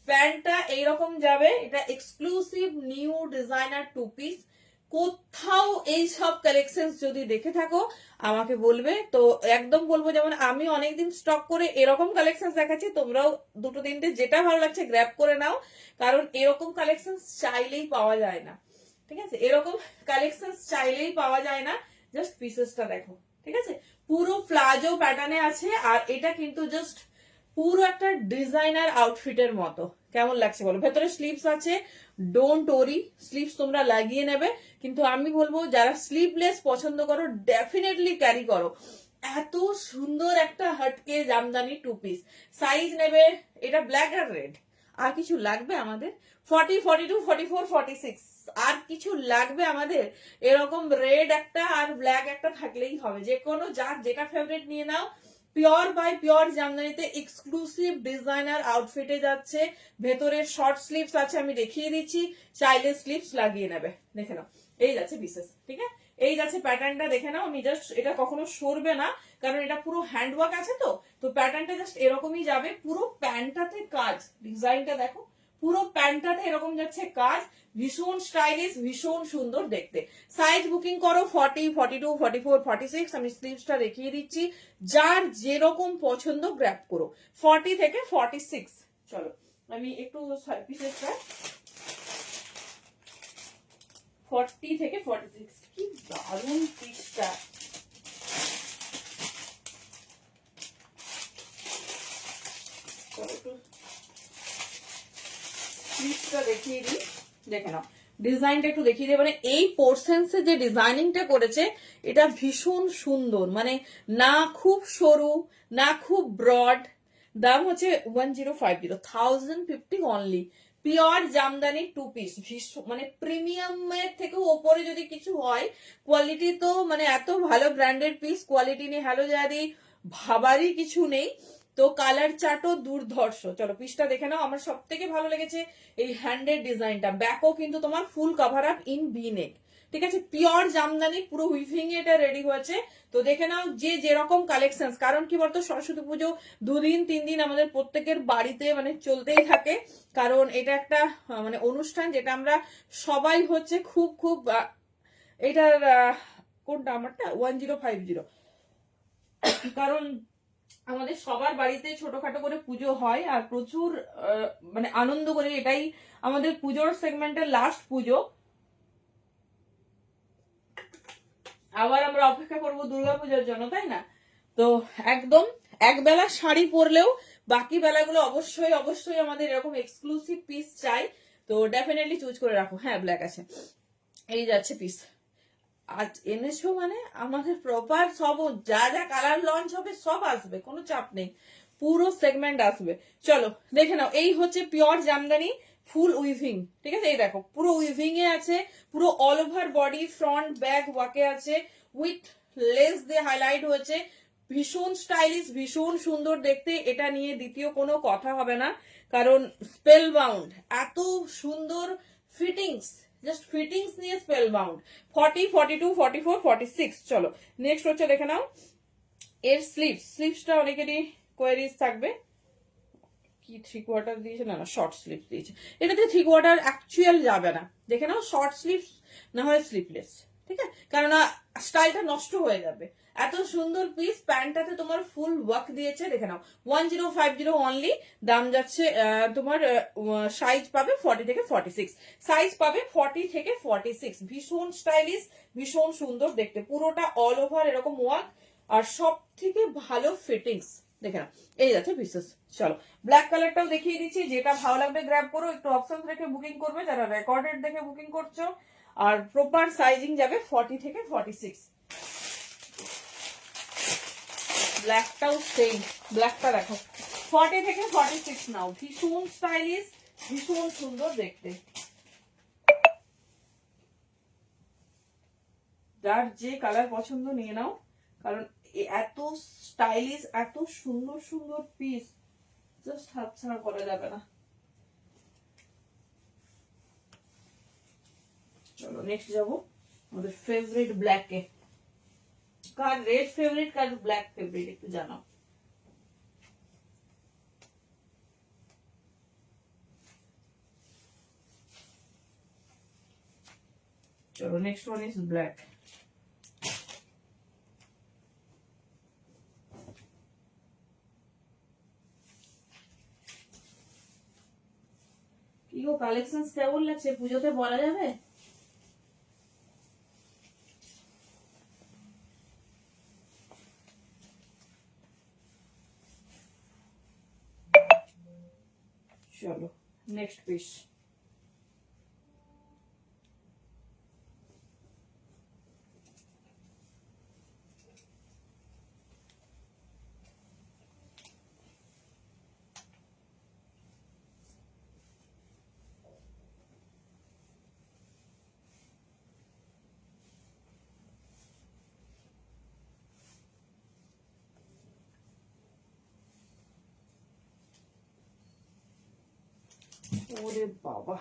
প্যান্টটা এইরকম যাবে, এটা এক্সক্লুসিভ নিউ ডিজাইনার 2 পিস। কোথাও এই সব কালেকশন যদি দেখে থাকো আমাকে বলবে। তো একদম বলবো, যেমন আমি অনেকদিন স্টক করে এরকম কালেকশন দেখাচ্ছি, তোমরাও দুটো তিনটে যেটা ভালো লাগছে গ্র্যাব করে নাও, কারণ এরকম কালেকশন চাইলেই পাওয়া যায় না। ঠিক আছে, এরকম কালেকশন চাইলেই পাওয়া যায় না। জাস্ট পিসেসটা দেখো, ঠিক আছে। পুরো প্লাজো প্যাটার্নে আছে, আর এটা কিন্তু জাস্ট পুরো একটা ডিজাইনার আউটফিটের মতো। কেমন লাগছে বলো। ভেতরে স্লিভস আছে, ডোন্ট ওরি, স্লিভস তোমরা লাগিয়ে নেবে। কিন্তু আমি বলবো যারা স্লিভলেস পছন্দ করো ডেফিনেটলি ক্যারি করো। এত সুন্দর একটা হটকে জামদানি 2 পিস। সাইজ নেবে, এটা ব্ল্যাক আর রেড। আর কিছু লাগবে আমাদের? 40, 42, 44, 46 আর কিছু লাগবে আমাদের? এরকম রেড একটা আর ব্ল্যাক একটা থাকলেই হবে। যে কোনো যার যেটা ফেভারিট নিয়ে নাও। পিওর বাই পিওর জামদানিতে এক্সক্লুসিভ ডিজাইনার আউটফিটে যাচ্ছে। ভেতরে শর্ট স্লিভস আছে, আমি দেখিয়ে দিচ্ছি, চাইলে স্লিভস লাগিয়ে নেবে। দেখে নাও, এই যাচ্ছে পিসেস, ঠিক আছে। এই যাচ্ছে প্যাটার্নটা, দেখে নাও। জাস্ট এটা কখনো সরবে না, কারণ এটা পুরো হ্যান্ডওয়ার্ক আছে। তো প্যাটার্নটা জাস্ট এরকমই যাবে। পুরো প্যান্টটাতে কাজ, ডিজাইনটা দেখো, পুরো প্যান্টটাতে এরকম যাচ্ছে কাজ। ভীষণ স্টাইলিশ, ভীষণ সুন্দর দেখতে। সাইজ বুকিং করো 40, 42, 44, 46। আমি স্লিভসটা দেখিয়ে দিচ্ছি, যার যেরকম পছন্দ গ্র্যাব করো। 40 থেকে 46। চলো আমি একটু পিসেসটা 40 থেকে 46। কি দারুণ পিসটা, দেখিয়ে দিই, দেখে নাও। ডিজাইনটা একটু দেখিয়ে দিই, মানে এই পোর্শনসে যে ডিজাইনিংটা করেছে এটা ভীষণ সুন্দর। মানে না খুব সরু, না খুব ব্রড। দাম হচ্ছে 1050 অনলি। পিওর জামদানি 2 পিস, মানে প্রিমিয়ামের থেকেও ওপরে যদি কিছু হয় কোয়ালিটি, তো মানে এত ভালো ব্র্যান্ডেড পিস, কোয়ালিটি নিয়ে হ্যালো জাদি ভাবারই কিছু নেই। তো কালার চার্টও দুর্ধর্ষ। চলো পিসটা দেখে নাও। আমার সব থেকে ভালো লেগেছে এই হ্যান্ডের ডিজাইনটা। ব্যাকও কিন্তু তোমার full cover up in V নেক, ঠিক আছে। পিওর জামদানি, পুরো উইভিং এটা রেডি হয়েছে। তো দেখে নাও যে যেরকম কালেকশন। কারণ কি বলতো, সরস্বতী পুজো 2 দিন 3 দিন আমাদের প্রত্যেকের বাড়িতে মানে চলতেই থাকে। কারণ এটা একটা মানে অনুষ্ঠান, যেটা আমরা সবাই হচ্ছে খুব খুব এটার কোনটা আমারটা 1050। কারণ আমাদের সবার বাড়িতে ছোটখাটো করে পুজো হয়, আর প্রচুর মানে আনন্দ করে। এটাই আমাদের পুজোর সেগমেন্টের লাস্ট পুজো। আবার আমরা অপেক্ষা করবো দুর্গাপূজার জন্য, তাই না? তো একদম একবেলা শাড়ি পরলেও বাকি বেলাগুলো অবশ্যই অবশ্যই আমাদের এরকম এক্সক্লুসিভ পিস চাই। তো ডেফিনেটলি চুজ করে রাখো। হ্যাঁ ব্ল্যাক আছে, এই যাচ্ছে পিস। আজ এনেছো মানে আমাদের প্রপার সব, যা যা কালার লঞ্চ হবে সব আসবে, কোনো চাপ নেই, পুরো সেগমেন্ট আসবে। চলো দেখে নাও, এই হচ্ছে পিওর জামদানি ফুল উইভিং, ঠিক আছে। এই দেখো পুরো উইভিং এ আছে, পুরো all over body front back ওয়াকে আছে, উইথ লেস দিয়ে হাইলাইট হয়েছে। ভীষণ স্টাইলিশ, ভীষণ সুন্দর দেখতে, এটা নিয়ে দ্বিতীয় কোনো কথা হবে না, কারণ স্পেল বাউন্ড, এত সুন্দর ফিটিংস, জাস্ট ফিটিংস নিয়ে স্পেল বাউন্ড। 40, 42, 44, 46। চলো নেক্সট হচ্ছে দেখে নাও এর স্লিভসটা অনেকেরই কোয়ারিজ থাকবে, কি 3/4 দিয়েছে, না না শর্ট স্লিভস দিয়েছে, এটাতে 3/4 অ্যাকচুয়াল যাবে না, দেখে নাও শর্ট স্লিভস না হয় স্লিভলেস, ঠিক আছে, কেননা স্টাইলটা নষ্ট হয়ে যাবে। এত সুন্দর পিস, প্যান্টটাতে তোমার ফুল ওয়ার্ক দিয়েছে, দেখে নাও 1050 অনলি, দাম যাচ্ছে তোমার, সাইজ পাবে 40 থেকে 46, সাইজ পাবে 40 থেকে 46, ভীষণ স্টাইলিশ, ভীষণ সুন্দর দেখতে, পুরোটা অল ওভার এরকম ওয়ার্ক, আর সব থেকে ভালো ফিটিংস, দেখে নাও এই যাচ্ছে পিসেস। চলো ব্ল্যাক কালারটাও দেখিয়ে দিচ্ছি, যেটা ভালো লাগবে গ্র্যাব করো, একটু অপশন রেখে বুকিং করবে যারা রেকর্ডেড দেখে বুকিং করছো, আর প্রপার সাইজিং যাবে 40 থেকে 46। ব্ল্যাকটাও সেম, ব্ল্যাকটা দেখো 40 থেকে 46 নাও, ভীষণ স্টাইলিশ, ভীষণ সুন্দর দেখতে, যার যে কালার পছন্দ নিয়ে নাও, কারণ এত স্টাইলিশ, এত সুন্দর সুন্দর পিস, জাস্ট হাতছাড়া করা যাবে না। চলো নেক্সট যাবো আমাদের ফেভারিট ব্ল্যাকে, কার রেড ফেভারিট কার ব্ল্যাক ফেভারিট একটু জানাও। চলো নেক্সট ওয়ান ইজ ব্ল্যাক। কি গো কালেকশন কেমন লাগছে, পুজোতে বলা যাবে? চলো নেক্সট পিস, ওরে বাবা,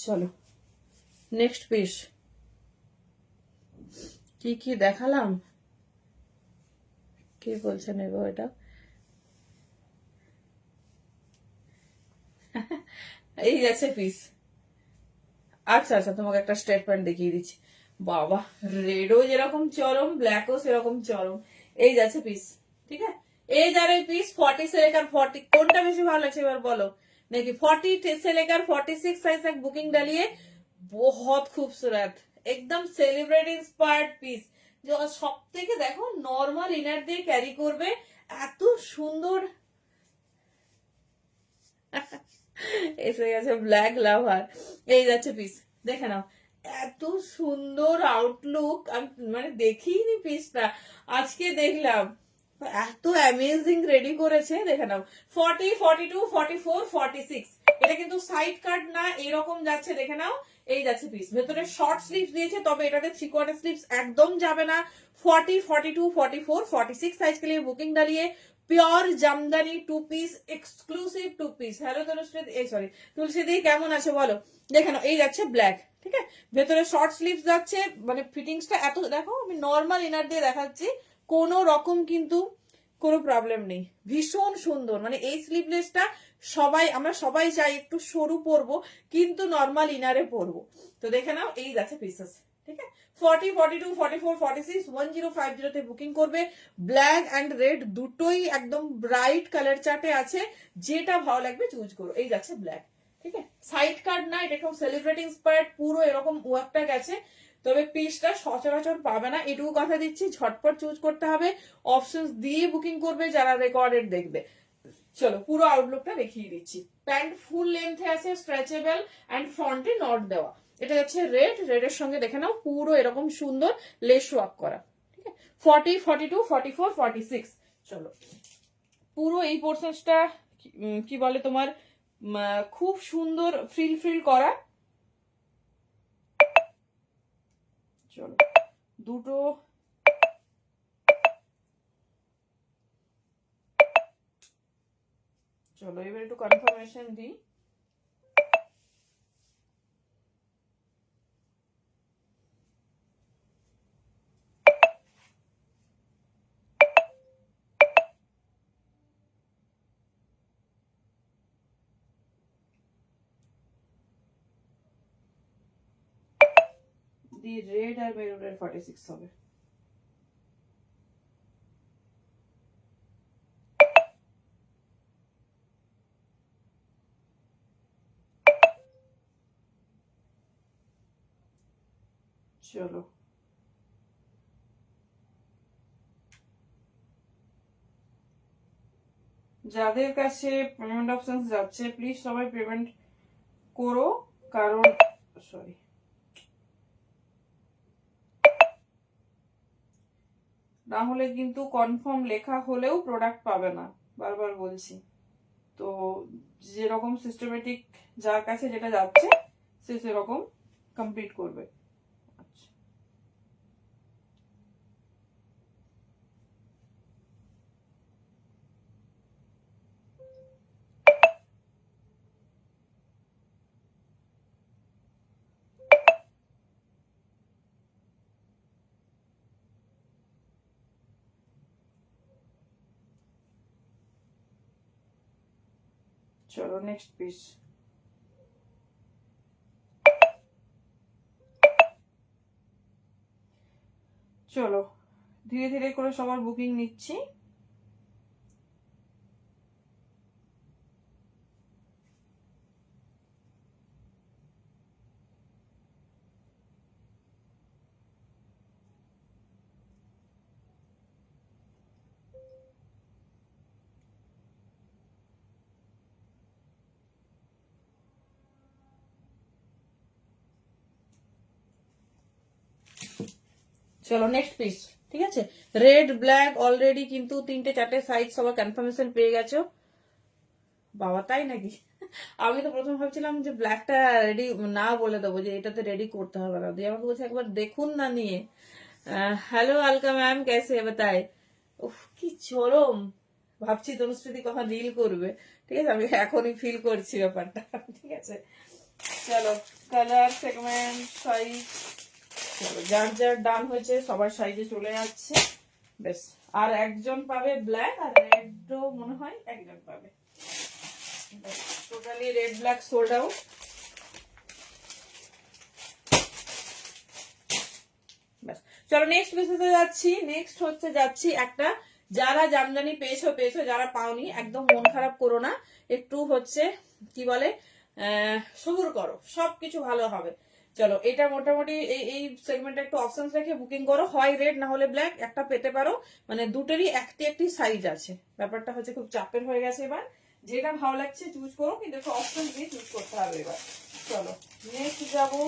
চলো নেক্সট পিস। কি কি দেখালাম, কি বলছে নেবো এটা, এই যাচ্ছে পিস। আচ্ছা আচ্ছা, তোমাকে একটা স্টেটমেন্ট দেখিয়ে দিচ্ছি, বাবা রেডও যেরকম চরম, ব্ল্যাকও সেরকম চরম, এই যাচ্ছে পিস, ঠিক আছে, এই যার এই পিস 40 से लेकर 40, কোনটা বেশি ভালো লাগছে এবার বলো, নাকি 40 से लेकर 46 साइज तक बुकिंग डालिए, बहुत खूबसूरत, एकदम সেলিব্রিটি ইন্সপায়ার্ড পিস, যে সব থেকে দেখো নর্মাল ইনার দিয়ে ক্যারি করবে, এত সুন্দর এসে গেছে ব্ল্যাক লাভার, এই যাচ্ছে পিস, দেখে নাও এত সুন্দর আউটলুক, আমি মানে দেখিনি পিসটা, আজকে দেখলাম, এত অ্যামেজিং রেডি করেছে, দেখে নাও 40, 42, 44, 46, এটা কিন্তু সাইড কাট না, এরকম যাচ্ছে, দেখে নাও এই যাচ্ছে পিস, ভেতরে শর্ট স্লিভস দিয়েছে, তবে এটাতে 3/4 স্লিভস একদম যাবে না, 40, 42, 44, 46 साइज के लिए बुकिंग डालिए, pure Jamdani 2 piece, exclusive 2 piece. Hello sorry Tulsi di কেমন আছে বলো, দেখে নাও এই যাচ্ছে ব্ল্যাক, ঠিক আছে, ভেতরে শর্ট স্লিভস যাচ্ছে, মানে ফিটিংসটা এত, দেখো আমি নর্মাল ইনার দিয়ে দেখাচ্ছি, কোনো রকম কিন্তু কোনো প্রবলেম নেই, ভীষণ সুন্দর, মানে এই স্লিভলেসটা সবাই, আমরা সবাই চাই একটু সরু পরবো, কিন্তু নর্মাল ইনারে পরবো, তো দেখে নাও এই যাচ্ছে পিসেস, ঠিক আছে, 40, 42, 44, 46, 1050 তে বুকিং করবে, ব্ল্যাক অ্যান্ড রেড দুটোই একদম ব্রাইট কালার চার্টে আছে, যেটা ভালো লাগবে চুজ করো, এই যাচ্ছে ব্ল্যাক, ঠিক আছে, সাইড কাট না, এটা একদম সেলিব্রেটিং ইন্সপায়ার্ড, পুরো এরকম ওয়ার্কটা গেছে, তবে পিসটা সচরাচর পাবে না, এটুকু কথা দিচ্ছি। ঝটপট চুজ করতে হবে, অপশনস দিয়ে বুকিং করবে যারা রেকর্ডেড দেখবে। চলো পুরো আউটলুকটা দেখিয়ে দিচ্ছি। প্যান্ট ফুল লেন্থে আছে, স্ট্রেচেবল অ্যান্ড ফ্রন্টে নট দেওয়া। এটা যাচ্ছে রেড, রেডের সঙ্গে দেখে নাও পুরো এরকম সুন্দর লেস ওয়ার্ক করা। ঠিক আছে, 40, 42, 44, 46। চলো পুরো এই পোর্শনসটা কি বলে তোমার খুব সুন্দর ফ্রিল ফ্রিল করা। চলো দুটো চলো এবার একটু কনফার্মেশন দিই। দি রেড আর মেরুনের 46 হবে। চলো যাদের কাছে পেমেন্ট অপশন যাচ্ছে প্লিজ সবাই পেমেন্ট করো, কারণ সরি না হলে কিন্তু কনফার্ম লেখা হলেও প্রোডাক্ট পাবে না, বারবার বলছি। তো যেরকম সিস্টেমেটিক যার কাছে যেটা যাচ্ছে সে সেরকম কমপ্লিট করবে। আচ্ছা চলো নেক্সট পিস। চলো ধীরে ধীরে করে সবার বুকিং নিচ্ছি। চলো নেক্সট পিস। ঠিক আছে, রেড ব্ল্যাক অলরেডি কিন্তু 3-4টে সাইজ সবার কনফার্মেশন পেয়ে গেছো। বাবা তাই নাকি? আমি তো প্রথম ভাবছিলাম যে ব্ল্যাকটা রেডি না বলে দেবো, যে এটাতে রেডি করতে হবে না, দিয়ে আমাকে বলছে একবার দেখুন না নিয়ে। হ্যালো আলকা ম্যাম কেসে বাতায়। উফ কি চরম, ভাবছি তনুশ্রুতি কখন রিল করবে। ঠিক আছে, আমি এখনই ফিল করছি ব্যাপারটা। ঠিক আছে চলো কালার সেগমেন্ট সাইজ, চলো যার যার ডান হয়েছে সবার সাইজে চলে যাচ্ছে। বেশ, আর একজন পাবে ব্ল্যাক, আর রেডও মনে হয় একজন পাবে। Totally red black sold out. চলো নেক্সট পিসে যাচ্ছি। নেক্সট হচ্ছে যাচ্ছি একটা, যারা জামদানি পেয়েছো পেয়েছো, যারা পাওনি একদম মন খারাপ করো না, একটু হচ্ছে কি বলে সবুর করো, সবকিছু ভালো হবে। চলো এটা মোটামুটি এই সেগমেন্টে একটু অপশন রেখে বুকিং করো, হয় রেড না হলে ব্ল্যাক, একটা পেতে পারো। মানে দুটোরই একটি একটি সাইজ আছে। ব্যাপারটা হচ্ছে খুব চাপের হয়ে গেছে, এবার যেটা ভালো লাগছে চুজ করো, কিন্তু একটু অপশন দিয়ে চুজ করতে হবে এবার। চলো নেক্সট যাবো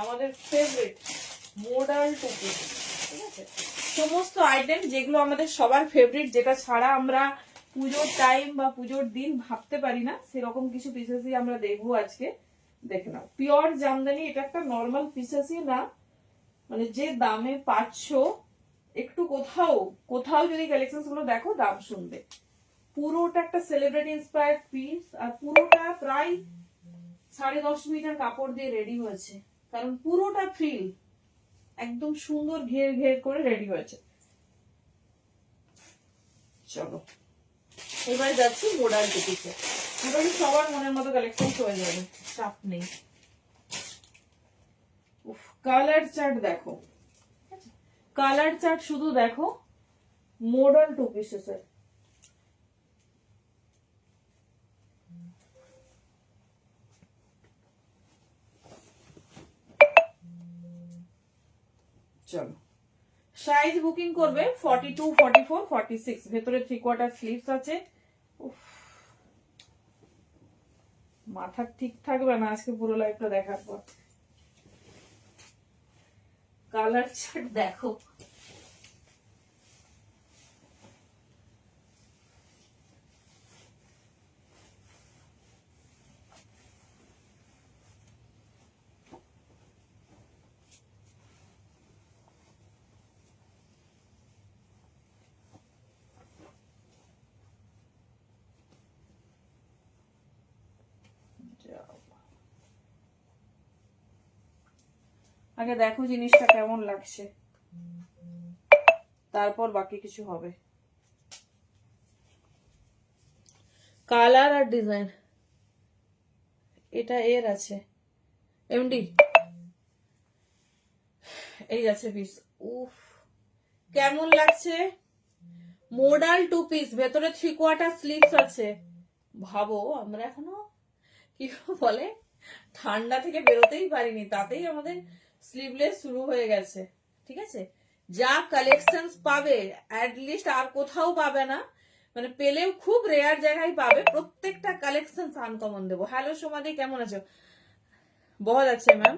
আমাদের ফেভারিট মডার্ন টুপি। ঠিক আছে, সমস্ত আইটেম যেগুলো আমাদের সবার ফেভারিট, যেটা ছাড়া আমরা পুজোর টাইম বা পুজোর দিন ভাবতে পারি না, সেরকম কিছু পিসেসই আমরা দেখবো আজকে। দেখে নাও পিওর জামদানি, এটা একটা নর্মাল পিসেসই না, মানে যে দামে পাচ্ছ, একটু কোথাও কোথাও যদি কালেকশন গুলো দেখো দাম শুনবে। পুরোটা একটা সেলিব্রিটি ইন্সপায়ার্ড পিস, আর পুরোটা প্রায় 10.5 মিটার কাপড় দিয়ে রেডি হয়েছে, কারণ পুরোটা ফ্রিল একদম সুন্দর ঘের ঘের করে রেডি হয়েছে। চলো এবার যাচ্ছি মডার্ন টুপিতে, মোটামুটি সবার মনের মতো কালেকশন হয়ে যাবে, চাপ নেই। উফ কালার চার্ট দেখো, কালার চার্ট শুধু দেখো, মডার্ন টু পিসেসের। চলো সাইজ বুকিং করবে 42, 44, 46, ভেতরে 3/4 স্লিভস আছে। উফ, মাথা ঠিক থাকবে না আজকে পুরো লাইফটা দেখার পর। কালার চার্ট দেখো, আগে দেখো জিনিসটা কেমন লাগছে, তারপর বাকি কিছু হবে। কালার আর ডিজাইন, এটা এর আছে এমডি, এই আছে পিস। উফ কেমন লাগছে, মোডাল 2 পিস, ভেতরে 3/4 স্লিভস আছে। ভাবো আমরা এখনো কি বলে ঠান্ডা থেকে বেরোতেই পারিনি, তাতেই আমাদের স্লিভলেস শুরু হয়ে গেছে। ঠিক আছে, যা কালেকশনস পাবে অ্যাটলিস্ট আর কোথাও পাবে না, মানে পেলেও খুব রেয়ার জায়গায় পাবে। প্রত্যেকটা কালেকশন আনকমন দেবো। হ্যালো সোমাদি, কেমন আছো? বহুত আছে ma'am,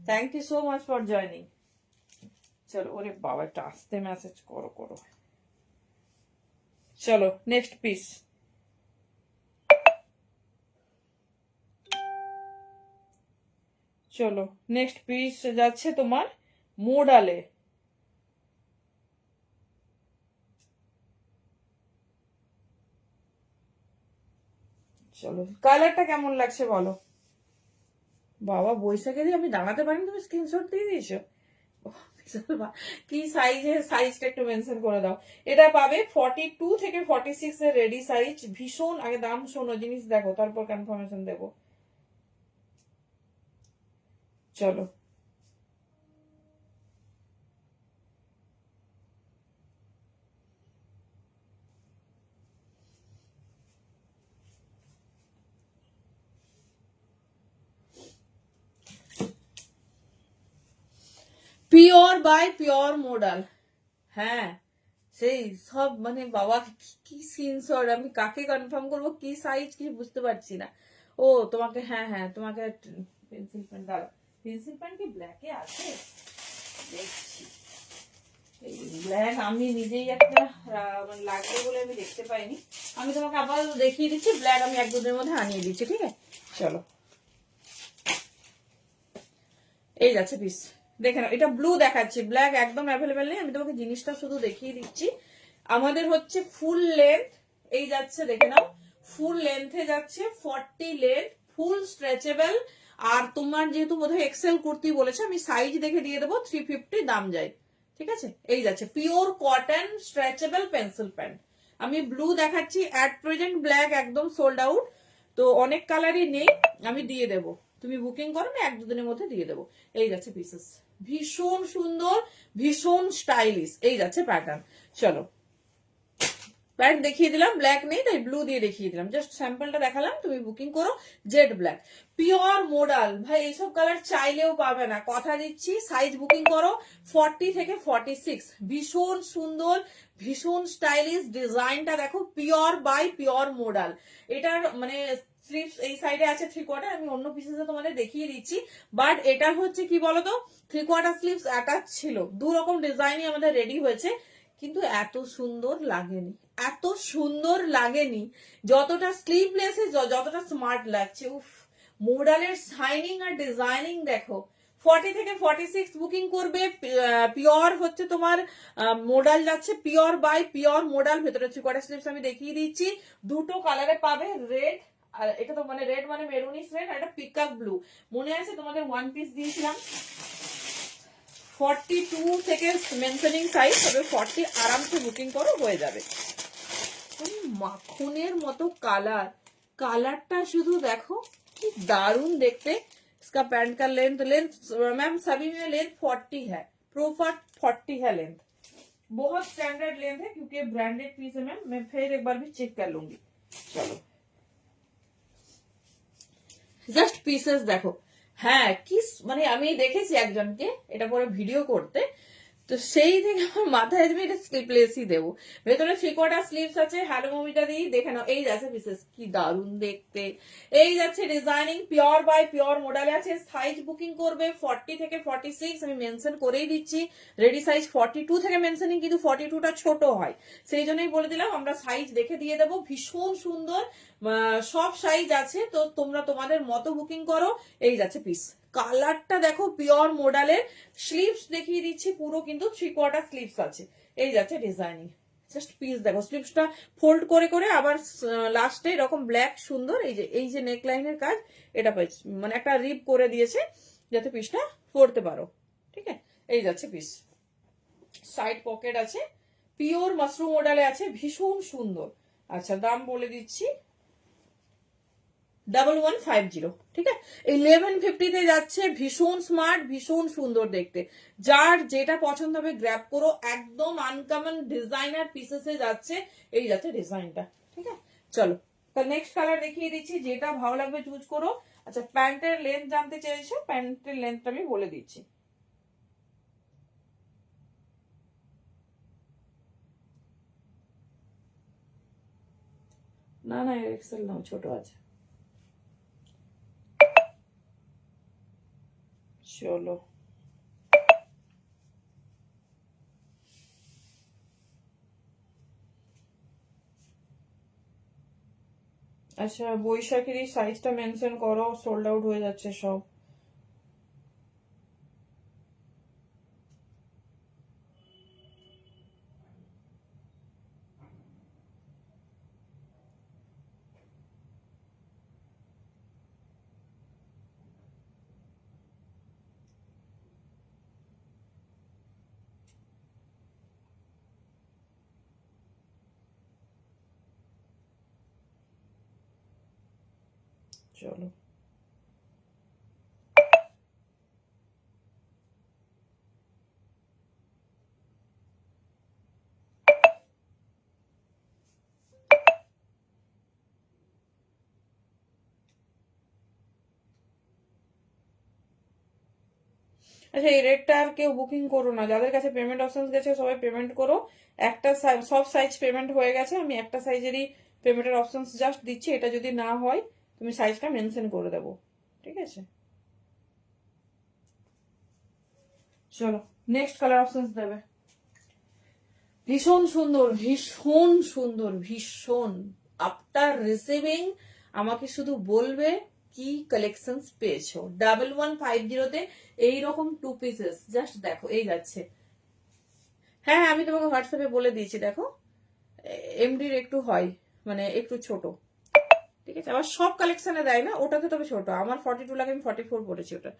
thank you so much for joining. চলো, ওরে বাবা একটা আস্তে মেসেজ করো করো। চলো নেক্সট পিস, চলো নেক্সট পিস যাচ্ছে তোমার মোডালে। চলো কালারটা কেমন লাগছে বলো। বাবা বৈশাখে দিয়ে আমি দাঁড়াতে পারিনি, তুমি স্ক্রিনশট দিয়ে দিয়েছো। কি সাইজে, সাইজটা একটু মেনশন করে দাও। এটা পাবে 42 থেকে 46 এর রেডি সাইজ। ভীষণ, আগে দাম শোনো, জিনিস দেখো, তারপর কনফার্মেশন দেবো। চলো পিওর বাই পিওর মোডাল। হ্যাঁ সেই সব, মানে বাবা কি স্ক্রিনশট, আমি কাকে কনফার্ম করবো কি সাইজ কি বুঝতে পারছি না। ও তোমাকে, হ্যাঁ হ্যাঁ তোমাকে পেন্সিল পেন, দাঁড়া পেন্সিল পেন কি ব্ল্যাকে আছে দেখছি। ব্ল্যাক আমি নিজেই একটা মানে লাগবে বলে আমি দেখতে পাইনি, আমি তোমাকে আবার দেখিয়ে দিচ্ছি। ব্ল্যাক আমি 1-2 দিনের মধ্যে আনিয়ে দিচ্ছি, ঠিক আছে? চলো এই যাচ্ছে পিস, দেখে নাও। এটা ব্লু দেখাচ্ছি, ব্ল্যাক একদম অ্যাভেলেবেল নেই, আমি তোমাকে জিনিসটা শুধু দেখিয়ে দিচ্ছি। আমাদের হচ্ছে ফুল লেন্থ, এই যাচ্ছে দেখে নাও, ফুল লেন্থে যাচ্ছে 40 লেন্থ, ফুল স্ট্রেচেবল। আর তোমার যেহেতু বোধহয় এক্সেল কুর্তি বলেছে, আমি সাইজ দেখে দিয়ে দেবো, 350 দাম যায়। ঠিক আছে, এই যাচ্ছে pure cotton stretchable pencil pant. আমি ব্লু দেখাচ্ছি, অ্যাট প্রেজেন্ট ব্ল্যাক একদম সোল্ড আউট, তো অনেক কালারই নেই, আমি দিয়ে দেবো। তুমি বুকিং করো না, 1-2 দিনের মধ্যে দিয়ে দেবো। এই যাচ্ছে পিসেস, ভীষণ সুন্দর, ভীষণ স্টাইলিশ। এই যাচ্ছে প্যাটার্ন। চলো প্যান্ট দেখিয়ে দিলাম, ব্ল্যাক নেই তাই ব্লু দিয়ে দেখিয়ে দিলাম, জাস্ট স্যাম্পলটা দেখালাম। তুমি বুকিং করো, জেড ব্ল্যাক পিওর মোডাল। ভাই এইসব কালার চাইলেও পাবে না, কথা দিচ্ছি। সাইজ বুকিং করো 40 থেকে 46, ভীষণ সুন্দর, ভীষণ স্টাইলিশ। ডিজাইনটা দেখো, পিওর বাই পিওর মোডাল। এটার মানে স্লিভস এই সাইডে আছে 3/4, আমি অন্য পিসেসে তোমাদের দেখিয়ে দিচ্ছি। বাট এটা হচ্ছে কি বলতো, 3/4 স্লিভস অ্যাটাচ ছিল। 2 রকম ডিজাইনই আমাদের রেডি হয়েছে, কিন্তু এত সুন্দর লাগেনি, এত সুন্দর লাগেনি যতটা স্লিভলেসে যতটা স্মার্ট লাগছে। উফ, মোডালের শাইনিং আর ডিজাইনিং দেখো। 40 থেকে 46 বুকিং করবে। পিওর হচ্ছে তোমার মোডাল যাচ্ছে, পিওর বাই পিওর মোডাল। ভেতরে 3/4 স্লিভস আমি দেখিয়ে দিচ্ছি, দুটো কালারে পাবে, রেড আর এটা তো মানে রেড মানে মেরুনিশ রেড, আর এটা পিকক ব্লু। মনে আছে তোমাদের 1 পিস দিয়েছিলাম 42 থেকে মেনশনিং সাইজ, তবে 40 আরামসে বুকিং করো, হয়ে যাবে। মাখনের মতো কালার, কালারটা শুধু দেখো কি दारुण देखते। इसका पैंट का लेंथ मैम सभी में लेंथ 40 है, प्रॉपर 40 है लेंथ, बहुत स्टैंडर्ड लेंथ है क्योंकि ब्रांडेड पीस है मैम। मैं फिर एक बार भी चेक कर लूंगी। चलो জাস্ট পিসেস দেখো। হ্যাঁ কি মানে আমি দেখেছি একজনকে এটা পরে ভিডিও করতে, তো সেই থেকে আমার মাথায় আমি এটা স্লিপলেসই দেবো। ভেতরে 3/4 স্লিভস আছে, হ্যালো মুভিটা দিই দেখে নাও। এই যাচ্ছে পিসেস, কি দারুণ দেখতে। এই যাচ্ছে ডিজাইনিং, পিওর বাই পিওর মডেলে আছে। সাইজ বুকিং করবে 40 থেকে 46, আমি মেনশন করেই দিচ্ছি। রেডি সাইজ 42 থেকে মেনশনিং, কিন্তু 42টা ছোট হয়, সেই জন্যই বলে দিলাম আমরা সাইজ দেখে দিয়ে দেবো। ভীষণ সুন্দর, সব সাইজ আছে, তো তোমরা তোমাদের মতো বুকিং করো। এই যাচ্ছে পিস, কালারটা দেখো পিওর মডেলের। স্লিভস দেখিয়ে দিচ্ছি, পুরো কিন্তু 3/4 স্লিভস আছে। এই যাচ্ছে ডিজাইনিং, জাস্ট পিস দেখো, স্লিভসটা ফোল্ড করে করে আবার লাস্টে এরকম ব্ল্যাক সুন্দর এই যে নেক লাইনের কাজ, এটা মানে একটা রিপ করে দিয়েছে যাতে পিসটা পরতে পারো। ঠিক আছে, এই যাচ্ছে পিস। সাইড পকেট আছে, পিওর মাশরুম মডেলে আছে, ভীষণ সুন্দর। আচ্ছা, দাম বলে দিচ্ছি 1150। ঠিক আছে, 1150 যাচ্ছে। ভীষণ স্মার্ট, ভীষণ সুন্দর দেখতে। যার যেটা পছন্দ হবে গ্র্যাব করো, একদম আনকমন ডিজাইনার পিসেসে যাচ্ছে। এই যাচ্ছে ডিজাইনটা। ঠিক আছে, চলো তার নেক্সট কালার দেখিয়ে দিচ্ছি, যেটা ভালো লাগবে চুজ করো। আচ্ছা, প্যান্টের লেন্থ জানতে চাইছো, প্যান্টের লেন্থটা আমি বলে দিচ্ছি। না না, এক্সেল নাও, ছোট আছে। চলো, আচ্ছা বৈশাখীর এই সাইজটা মেনশন করো, সোল্ড আউট হয়ে যাচ্ছে সব। চলো, আচ্ছা এই রেটটা আর কেউ বুকিং করো না, যাদের কাছে পেমেন্ট অপশন গেছে সবাই পেমেন্ট করো। একটা সব সাইজ পেমেন্ট হয়ে গেছে, আমি একটা সাইজেরই পেমেন্টের অপশন জাস্ট দিচ্ছি। এটা যদি না হয় তুমি সাইজটা মেনশন করে দেবো। ঠিক আছে, চলো নেক্সট কালার অপশন দেবে। ভীষণ সুন্দর, ভীষণ সুন্দর, ভীষণ। আফটার রিসিভিং আমাকে শুধু বলবে কি কালেকশনস পেয়েছো। 1150 এইরকম 2 পিসেস, জাস্ট দেখো। এই যাচ্ছে, হ্যাঁ হ্যাঁ, আমি তোমাকে হোয়াটসঅ্যাপে বলে দিয়েছি। দেখো, এমডির একটু হয়, মানে একটু ছোট। ঠিক আছে, আবার সব কালেকশনে দেয় না, ওটাতে তবে ছোট। আমার 42 লাগে, আমি 44 পড়েছি ওটা।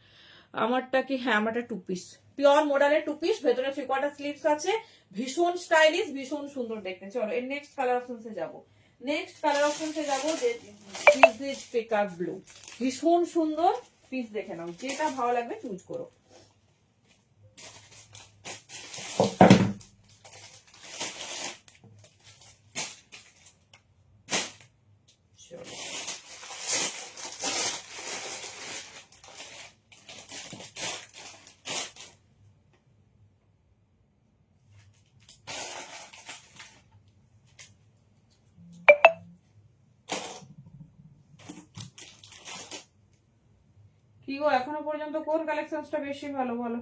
আমারটা কি, হ্যাঁ আমারটা 2 পিস, পিওর মডেলের 2 পিস, ভেতরে 3/4 স্লিভস আছে। ভীষণ স্টাইলিশ, ভীষণ সুন্দর দেখতে। চলো এর নেক্সট কালার অপশনসে যাবো। নেক্সট কালার অপশনসে যাবো, যে দিস পিকাক ব্লু। ভীষণ সুন্দর পিস, দেখে নাও, যেটা ভালো লাগবে চুজ করো। চলো, কি গো, এখনো পর্যন্ত কোন কালেকশনসটা বেশি ভালো বলো?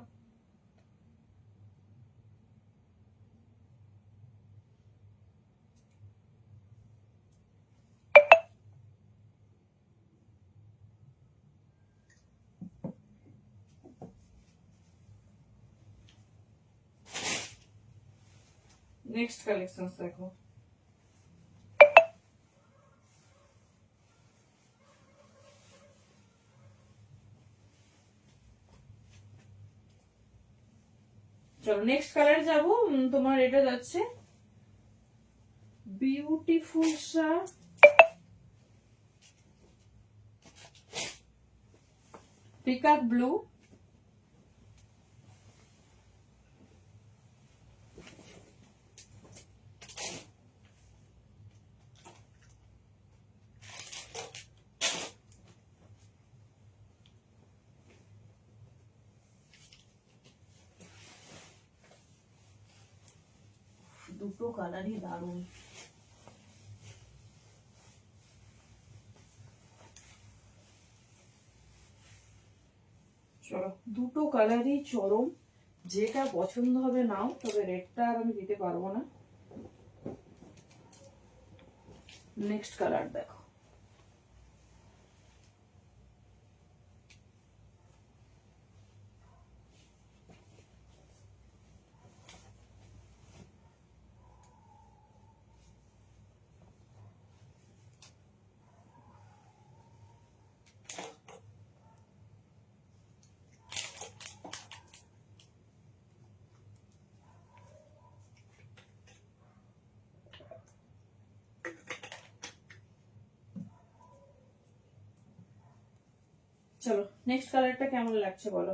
নেক্সট কালেকশনস দেখো। চলো নেক্সট কালার যাবো। তোমার এটা যাচ্ছে বিউটিফুল সা পিকাক ব্লু। দুটো কালারই দারুণ। চলো দুটো কালারই চরম, যেটা পছন্দ হবে নাও, তবে রেডটা আর আমি দিতে পারবো না। নেক্সট কালার দেখো, চলো নেক্সট কালারটা কেমন লাগছে বলো।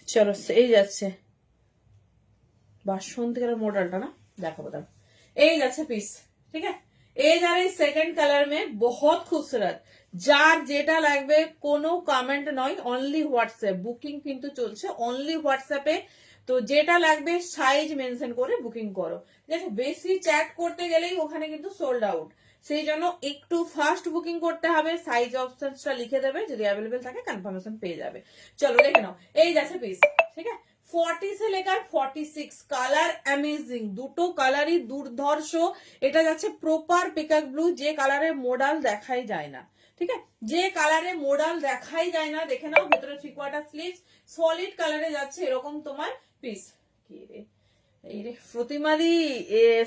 चलो এই যাচ্ছে বাসন্তী কালার मॉडलটা না, देखो बताओ এই যাচ্ছে পিস। ঠিক আছে, এই जा रही सेकंड कलर में बहुत खूबसूरत। যার যেটা লাগবে কোনো কমেন্ট নয়, অনলি হোয়াটসঅ্যাপ বুকিং কিন্তু চলছে, অনলি হোয়াটসঅ্যাপে। তো যেটা লাগবে সাইজ মেনশন করে বুকিং করো, ঠিক আছে। বেশি চ্যাট করতে গেলেই ওখানে কিন্তু সোল্ড আউট, সেই জন্য একটু ফাস্ট বুকিং করতে হবে। সাইজ অপশনসটা লিখে দেবে, যদি অ্যাভেলেবেল থাকে কনফার্মেশন পেয়ে যাবে। চলো দেখে নাও, এই যাচ্ছে পিস। ঠিক আছে, 40 से लेकर 46 কালার অ্যামেজিং, দুটো কালারই দুর্ধর্ষ। এটা যাচ্ছে প্রপার পিকক ব্লু, যে কালারের মডেল দেখাই যায় না। ঠিক আছে, যে কালারে মডেল দেখাই যায় না, দেখে নাও। ভেতরে 3/4 স্লিভস, সলিড কালারে যাচ্ছে এরকম তোমার পিস। কি রে এই রে প্রতিমা দি,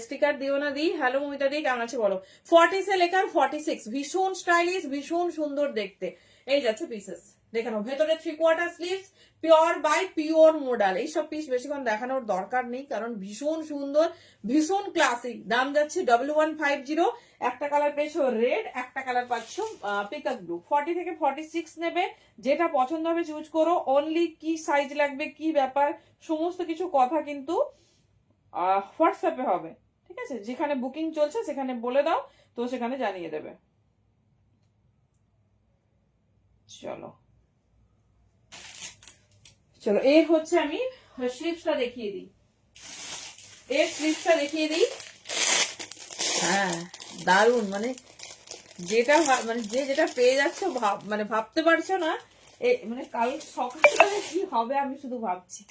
স্টিকার দিও না দি। হ্যালো মমিতা দি, কেমন আছে বলো। 40 से लेकर 46, ভীষণ স্টাইলিশ, ভীষণ সুন্দর দেখতে। এই যাচ্ছে পিসেস, দেখে নাও। ভেতরে 3/4 sleeves, pure by pure model. এইসব পিস বেশিক্ষণ দেখানোর দরকার নেই, কারণ ভীষণ সুন্দর, ভীষণ ক্লাসিক। দাম যাচ্ছে 1150। একটা কালার পেয়েছো রেড, একটা কালার পাচ্ছ পিকক ব্লু। 40 থেকে 46 নেবে, যেটা পছন্দ হবে চুজ করো। অনলি কি সাইজ লাগবে, কি ব্যাপার, সমস্ত কিছু কথা কিন্তু হোয়াটসঅ্যাপে হবে। ঠিক আছে, যেখানে বুকিং চলছে সেখানে বলে দাও, তো সেখানে জানিয়ে দেবে। চলো চলো এর হচ্ছে আমি স্লিভসটা দেখিয়ে দিই, এর স্লিভসটা দেখিয়ে দিই। হ্যাঁ দারুন, মানে যেটা মানে যে যেটা পেয়ে যাচ্ছে মানে ভাবতে পারছো না। মানে কাল সকালবেলায় কি হবে আমি শুধু ভাবছি,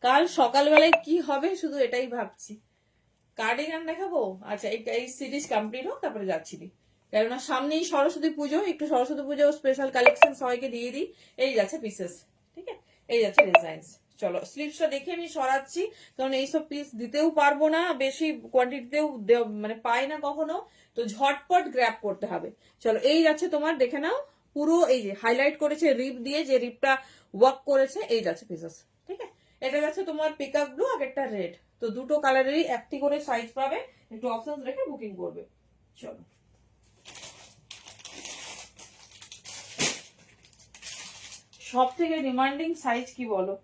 কাল সকালবেলায় কি হবে শুধু এটাই ভাবছি। কার্ডিগান দেখাবো, আচ্ছা এই সিরিজ কমপ্লিট হোক তারপরে যাচ্ছি। কেননা সামনেই সরস্বতী পুজো, একটু সরস্বতী পুজো স্পেশাল কালেকশন সবাইকে দিয়ে দিই। এই যাচ্ছে পিসেস, ঠিক আছে, এই যাচ্ছে ডিজাইনস। চলো স্লিভসটা দেখে আমি সরাচ্ছি, কারণ এইসব পিস দিতেও পারবো না, বেশি কোয়ান্টিটিতেও মানে পাই না কখনো, তো ঝটপট গ্র্যাব করতে হবে। চলো এই যাচ্ছে তোমার, দেখে নাও। পুরো এই যে হাইলাইট করেছে রিপ দিয়ে, যে রিপটা ওয়ার্ক করেছে, এই যাচ্ছে পিসেস। ঠিক আছে, এটা যাচ্ছে তোমার পিকক ব্লু আর একটা রেড। তো দুটো কালারেরই একটি করে সাইজ পাবে, একটু অপশন রেখে বুকিং করবে। চলো সব থেকে ডিমান্ডিং সাইজ কি বলো।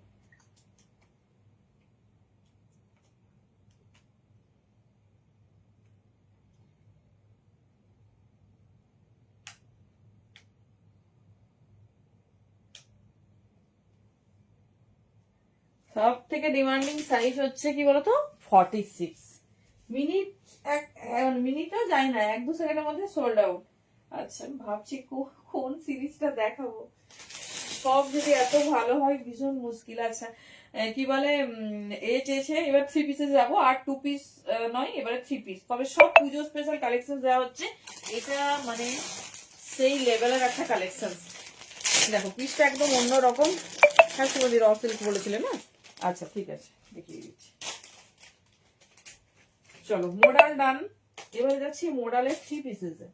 সব থেকে ডিমান্ডিং সাইজ হচ্ছে কি বলতো 46। মিনিট মিনিটও যায় না, 1-2 সেকেন্ডের মধ্যে সোল্ড আউট। আচ্ছা আমি ভাবছি কোন সিরিজটা দেখাবো, সব যদি এত ভালো হয় ভীষণ মুশকিল। আচ্ছা কি বলে, এ চেয়েছে এবার 3 পিসে যাবো, আর 2 পিস নয়, এবারে 3 পিস। তবে সব পুজো স্পেশাল কালেকশন দেওয়া হচ্ছে, এটা মানে সেই লেভেলের একটা কালেকশন। দেখো পিসটা একদম অন্যরকম। হ্যাঁ সুমদি র সিল্ক বলেছিলে না, আচ্ছা ঠিক আছে দেখিয়ে দিচ্ছি। চলো মোডাল ডান, এবারে যাচ্ছি মোডালের 3 পিসেসে।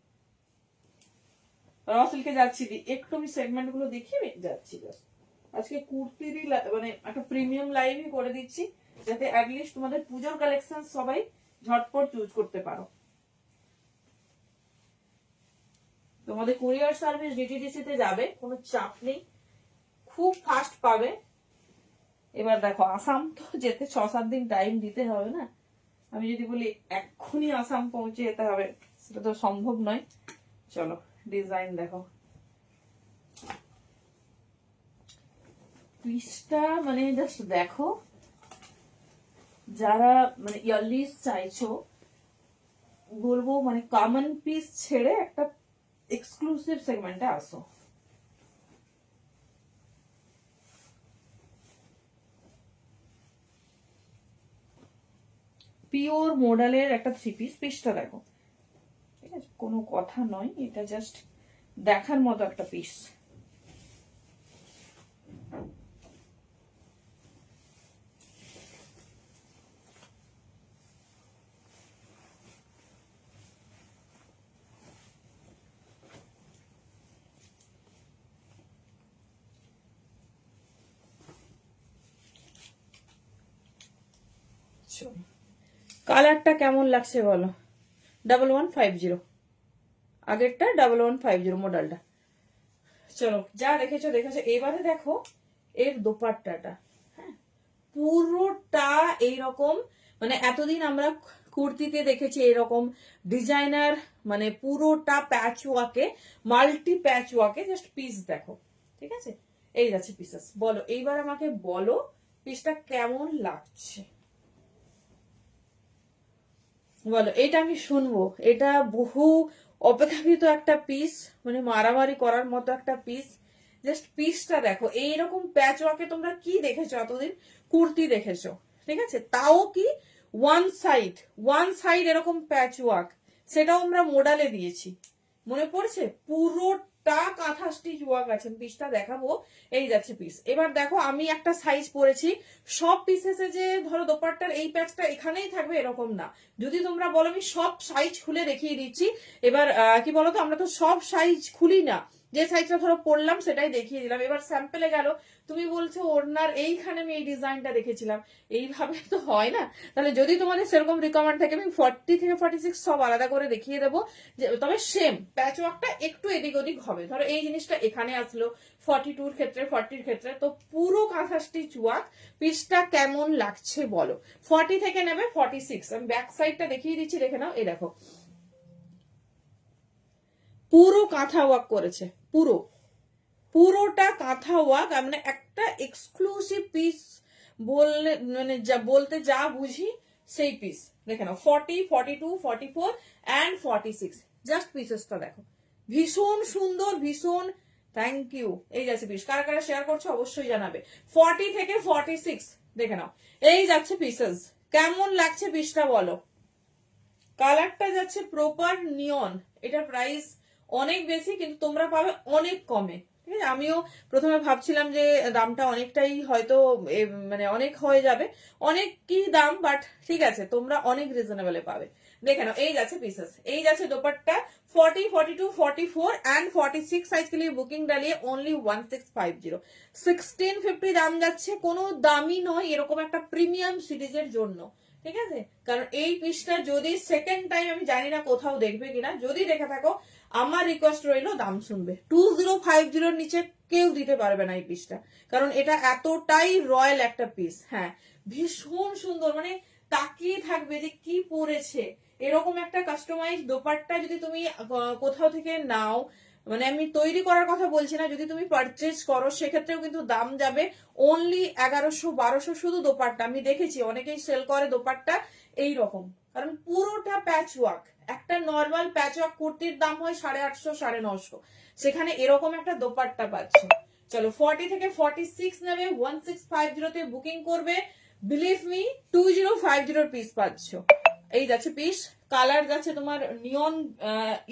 র সিল্কে যাচ্ছি, একটু আমি সেগমেন্ট গুলো দেখিয়ে যাচ্ছি। আজকে কুর্তিরই মানে একটা প্রিমিয়াম লাইভই করে দিচ্ছি, যাতে অ্যাটলিস্ট তোমাদের পুজোর কালেকশন সবাই ঝটপট চুজ করতে পারো। তোমাদের কুরিয়ার সার্ভিস ডিটিডিসি তে যাবে, কোনো চাপ নেই, খুব ফাস্ট পাবে। এবার দেখো আসাম তো যেতে 6-7 দিন টাইম দিতে হবে না, আমি যদি বলি এক্ষুনি আসাম পৌঁছে যেতে হবে সেটা তো সম্ভব নয়। চলো ডিজাইন দেখো, পিসটা মানে জাস্ট দেখো, যারা মানে ইয়ারলিস চাইছো বলবো মানে কমন পিস ছেড়ে একটা এক্সক্লুসিভ সেগমেন্টে আসো। পিওর মডেলের একটা 3 পিস, পিসটা দেখো, ঠিক আছে, কোনো কথা নয়, এটা জাস্ট দেখার মতো একটা পিস। কালারটা কেমন লাগছে বলো? 1150, আগেরটা 1150 মডেলটা। চলো যা দেখেছো দেখেছো, এবারে দেখো এর দোপাট্টাটা। হ্যাঁ, পুরোটা এইরকম, মানে এতদিন আমরা কুর্তিতে দেখেছি এরকম ডিজাইনার, মানে পুরোটা প্যাচ ওয়ার্কে, মাল্টি প্যাচ ওয়ার্কে, জাস্ট পিস দেখো, ঠিক আছে, এই যাচ্ছে পিসেস। বলো এইবার আমাকে বলো পিসটা কেমন লাগছে, বলো, এটা আমি শুনবো। এটা বহু অপেক্ষাকৃত একটা পিস, মানে মারামারি করার মতো একটা পিস। জাস্ট পিসটা দেখো, এইরকম প্যাচ ওয়ার্কে তোমরা কি দেখেছো এতদিন? কুর্তি দেখেছো, ঠিক আছে, তাও কি ওয়ান সাইড এরকম প্যাচ ওয়ার্ক, সেটাও আমরা মোডালে দিয়েছি, মনে পড়ছে? পুরোটা কাঁথা স্টিচ ওয়ার্ক আছে। পিসটা দেখাবো, এই যাচ্ছে পিস। এবার দেখো আমি একটা সাইজ পরেছি, সব পিসেসে যে ধরো দোপাট্টার এই প্যাচটা এখানেই থাকবে এরকম না। যদি তোমরা বলো আমি সব সাইজ খুলে দেখিয়ে দিচ্ছি, এবার কি বলতো, আমরা তো সব সাইজ খুলি না, যে সাইজটা ধরো পড়লাম সেটাই দেখিয়ে দিলাম। এবার স্যাম্পলে গেল, তুমি বলছো ওড়নার এইখানে আমি এই ডিজাইনটা দেখেছিলাম, এইভাবে তো হয় না। তাহলে যদি তোমাদের সেরকম রিকমেন্ড থাকে, আমি 40 থেকে 46 সব আলাদা করে দেখিয়ে দেবো, তবে সেম প্যাচ ওয়ার্কটা একটু এদিক ওদিক হবে। ধরো এই জিনিসটা এখানে আসলো 42 ক্ষেত্রে, 40 ক্ষেত্রে, তো পুরো কাঁথা স্টিচ ওয়ার্ক। পিসটা কেমন লাগছে বলো? 40 থেকে নেবে 46, আমি ব্যাক সাইডটা দেখিয়ে দিচ্ছি, দেখে নাও। এই দেখো পুরো কাঁথা ওয়ার্ক করেছে, পুরোটা কাঁথা ওয়ার্ক, মানে একটা এক্সক্লুসিভ পিস বললে, মানে যা বলতে যা বুঝি সেই পিস। দেখে নাও 40, 42, 44 অ্যান্ড 46, জাস্ট পিসেসটা দেখো, ভীষণ সুন্দর, ভীষণ। Thank you. এই যাচ্ছে পিস, কারা কারা শেয়ার করছো অবশ্যই জানাবে। 40 থেকে 46 দেখে নাও, এই যাচ্ছে পিসেস। কেমন লাগছে পিসটা বলো? কালারটা যাচ্ছে প্রপার নিয়ন, এটার প্রাইস অনেক বেশি কিন্তু তোমরা পাবে অনেক কমে, ঠিক আছে। আমিও প্রথমে ভাবছিলাম যে দামটা অনেকটাই হয়তো মানে অনেক হয়ে যাবে, অনেক কি দাম, বাট ঠিক আছে, তোমরা অনেক রিজনেবলে পাবে। দেখে নাও, এই যাচ্ছে পিসেস, এই যাচ্ছে দোপাট্টা। 40, 42, 44 एंड 46 साइज के लिए बुकिंग डालिए ओनली 1650। 1650 দাম যাচ্ছে, কোনো দামই নয় এরকম একটা প্রিমিয়াম সিরিজের জন্য, ঠিক আছে। কারণ এই পিসটা যদি সেকেন্ড টাইম, আমি জানি না কোথাও দেখবে কিনা, যদি দেখে থাকো আমার রিকোয়েস্ট রইলো দাম শুনবে। 2050 নিচে কেউ দিতে পারবে না এই পিসটা, কারণ এটা এতটাই রয়্যাল একটা পিস। হ্যাঁ, ভীষণ সুন্দর, মানে তাকিয়ে থাকবে যে কি পরেছে। এরকম একটা কাস্টমাইজ দোপাট্টা যদি তুমি কোথাও থেকে নাও, মানে আমি তৈরি করার কথা বলছি না, যদি তুমি পারচেজ করো সেক্ষেত্রেও কিন্তু দাম যাবে অনলি 1100-1200 শুধু দোপাট্টা। আমি দেখেছি অনেকেই সেল করে দোপাট্টা এই রকম, কারণ পুরোটা প্যাচ ওয়ার্ক। একটা নর্মাল প্যাচ ওয়ার্ক কুর্তির দাম হয় 850-950, সেখানে এরকম একটা দোপাট্টা পাচ্ছ। চলো 40 থেকে 46 নেবে, 1650 তে বুকিং করবে, বিলিভ মি 2050 পিস পাচ্ছ। এই যাচ্ছে পিস, কালার যাচ্ছে তোমার নিয়ন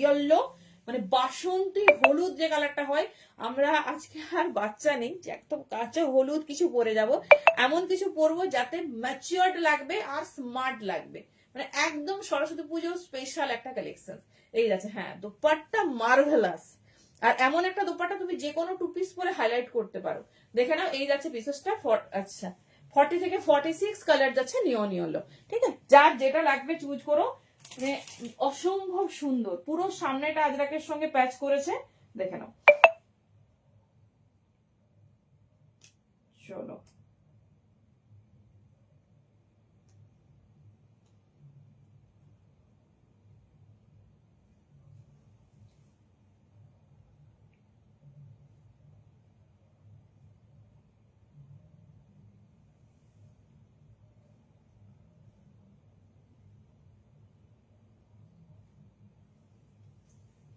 ইয়েলো, মানে বাসন্তী হলুদ যে কালারটা হয়। আমরা আজকে আর বাচ্চা নেই যে একদম কাঁচা হলুদ কিছু পরে যাব, এমন কিছু পরবো যাতে ম্যাচিওর্ড লাগবে আর স্মার্ট লাগবে, মানে একদম সরস্বতী পুজোর স্পেশাল একটা কালেকশন। এই যাচ্ছে, হ্যাঁ দোপাট্টা মার্ভেলাস, আর এমন একটা দোপাট্টা তুমি যে কোনো 2 পিস পরে হাইলাইট করতে পারো। দেখে নাও, এই যাচ্ছে পিসেসটা। আচ্ছা 40 থেকে 46 কালার যাচ্ছে নিয়ন ইয়েলো, ঠিক আছে। যার যেটা লাগবে চুজ করো, মানে অসম্ভব সুন্দর। পুরো সামনেটা আজরাকের সঙ্গে প্যাচ করেছে, দেখে নাও। চলো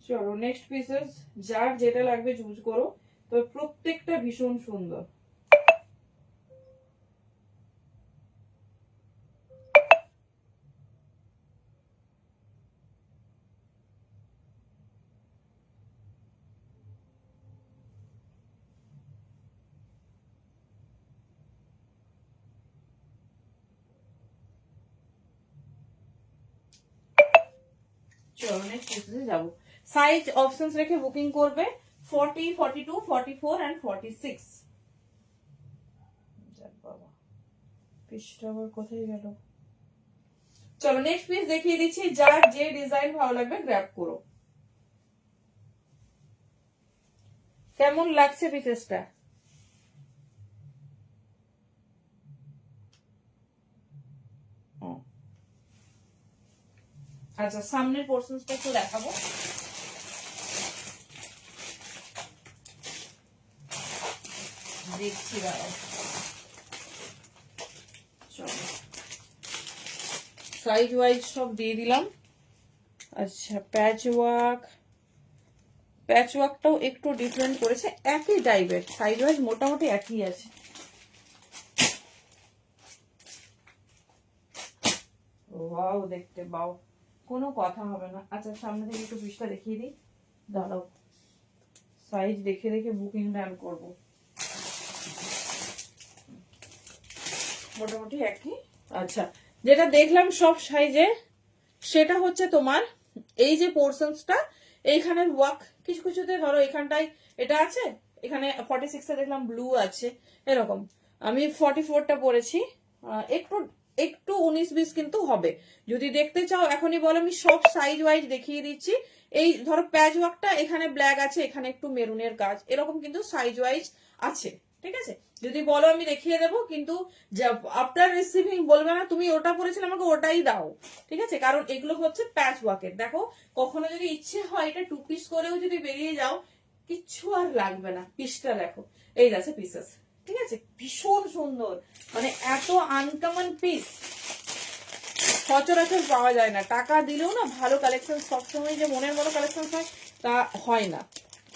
চলো নেক্সট পিসেস, যার যেটা লাগবে চুজ করো, তো প্রত্যেকটা ভীষণ সুন্দর। চলো নেক্সট পিসে যাবো। সাইজ অপশনস রেখে বুকিং করবে 40, 42, 44 এন্ড 46। বাবা পিসটা আবার কোথায় গেল? চলো নেক্সট পিস দেখিয়ে দিচ্ছি, যার যে ডিজাইন ভালো লাগবে গ্র্যাব করো। কেমন লাগছে পিসেসটা? আচ্ছা সামনের পোর্শনসটা একটু দেখাবো। দেখছি দাঁড়াও। চলো সাইজ ওয়াইজ সব দিয়ে দিলাম। আচ্ছা প্যাচওয়ার্কটাও একটু ডিফারেন্ট করেছে, একই টাইপের, সাইজ ওয়াইজ মোটামুটি একই আছে। ওয়াও দেখতে বাও, কোনো কথা হবে না। আচ্ছা সামনে থেকে একটু পিসটা দেখিয়ে দিই, দাঁড়াও সাইজ দেখে দেখে বুকিং ডান করব। মোটামুটি একই। আচ্ছা যেটা দেখলাম সব সাইজে, সেটা হচ্ছে তোমার এই যে পোর্শনসটা, এইখানের ওয়ার্ক কিছু কিছুতে ধরো এখানটায় এটা আছে, এখানে 46 এ দেখলাম ব্লু আছে, এরকম। আমি 44টা পরেছি, একটু একটু 19-20 কিন্তু হবে। যদি দেখতে চাও এখনই বলো, আমি সব সাইজ ওয়াইজ দেখিয়ে দিচ্ছি। এই ধরো প্যাচ ওয়ার্কটা এখানে ব্ল্যাক আছে, এখানে একটু মেরুনের কাজ, এরকম কিন্তু সাইজ ওয়াইজ আছে, ঠিক আছে? যদি বলো আমি দেখিয়ে দেবো, কিন্তু আফটার রিসিভিং বলবে না তুমি ওটা পরেছিলে আমাকে ওটাই দাও, ঠিক আছে? কারণ এগুলো হচ্ছে প্যাচ ওয়ার্কের। দেখো কখনো যদি ইচ্ছে হয় এটা 2 পিস করেও যদি বেরিয়ে যাও, কিচ্ছু আর লাগবে না। পিসটা দেখো, এই যাচ্ছে পিসেস, ঠিক আছে? ভীষণ সুন্দর, মানে এত আনকমন পিস সচরাচর পাওয়া যায় না। টাকা দিলেও না ভালো কালেকশন সবসময় যে মনের মতো কালেকশন হয় তা হয় না।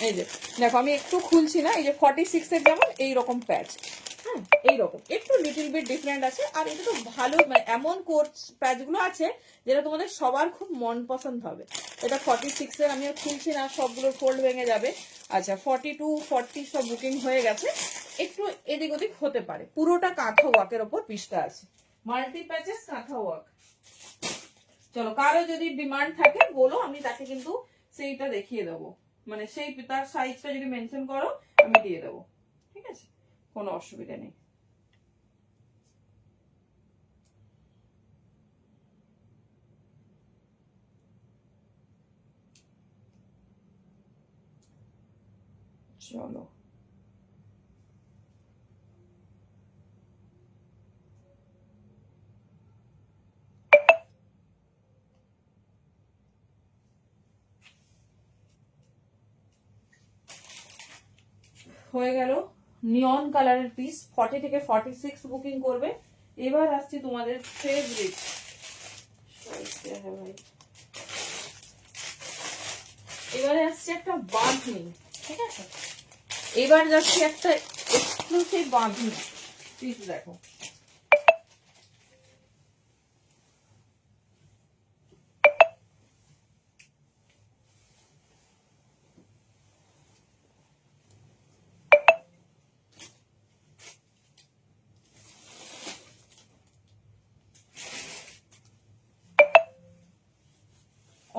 এই যে দেখো আমি একটু খুলছি না, এই যে 46 এর যেমন এইরকম প্যাচ, হ্যাঁ এইরকম একটু লিটিল বিট ডিফারেন্ট আছে। আর এটা তো ভালো, মানে এমন কোর্স প্যাচগুলো আছে যেটা তোমাদের সবার খুব মন পছন্দ হবে। এটা 46 এর, আমি আর খুলছি না, সবগুলো ফোল্ড ভেঙে যাবে। আচ্ছা 42, 40 সব বুকিং হয়ে গেছে, একটু এদিক ওদিক হতে পারে। পুরোটা কাঁথা ওয়ার্কের ওপর পিসটা আছে, মাল্টি প্যাচেস কাঁথা ওয়ার্ক। চলো কারো যদি ডিমান্ড থাকে বলো, আমি তাকে কিন্তু সেইটা দেখিয়ে দেবো, মানে সেই তার সাইজটা যদি মেনশন করো আমি দিয়ে দেবো, ঠিক আছে? কোনো অসুবিধা নেই। চলো হয়ে গেল নিয়ন কালারের পিস। 40 থেকে 46 বুকিং করবে। এবার আসছি তোমাদের ফেভারিট, এবারে আসছে একটা বাঁধনি, ঠিক আছে? এবার যাচ্ছি একটা এক্সক্লুসিভ বাঁধনি পিস। দেখো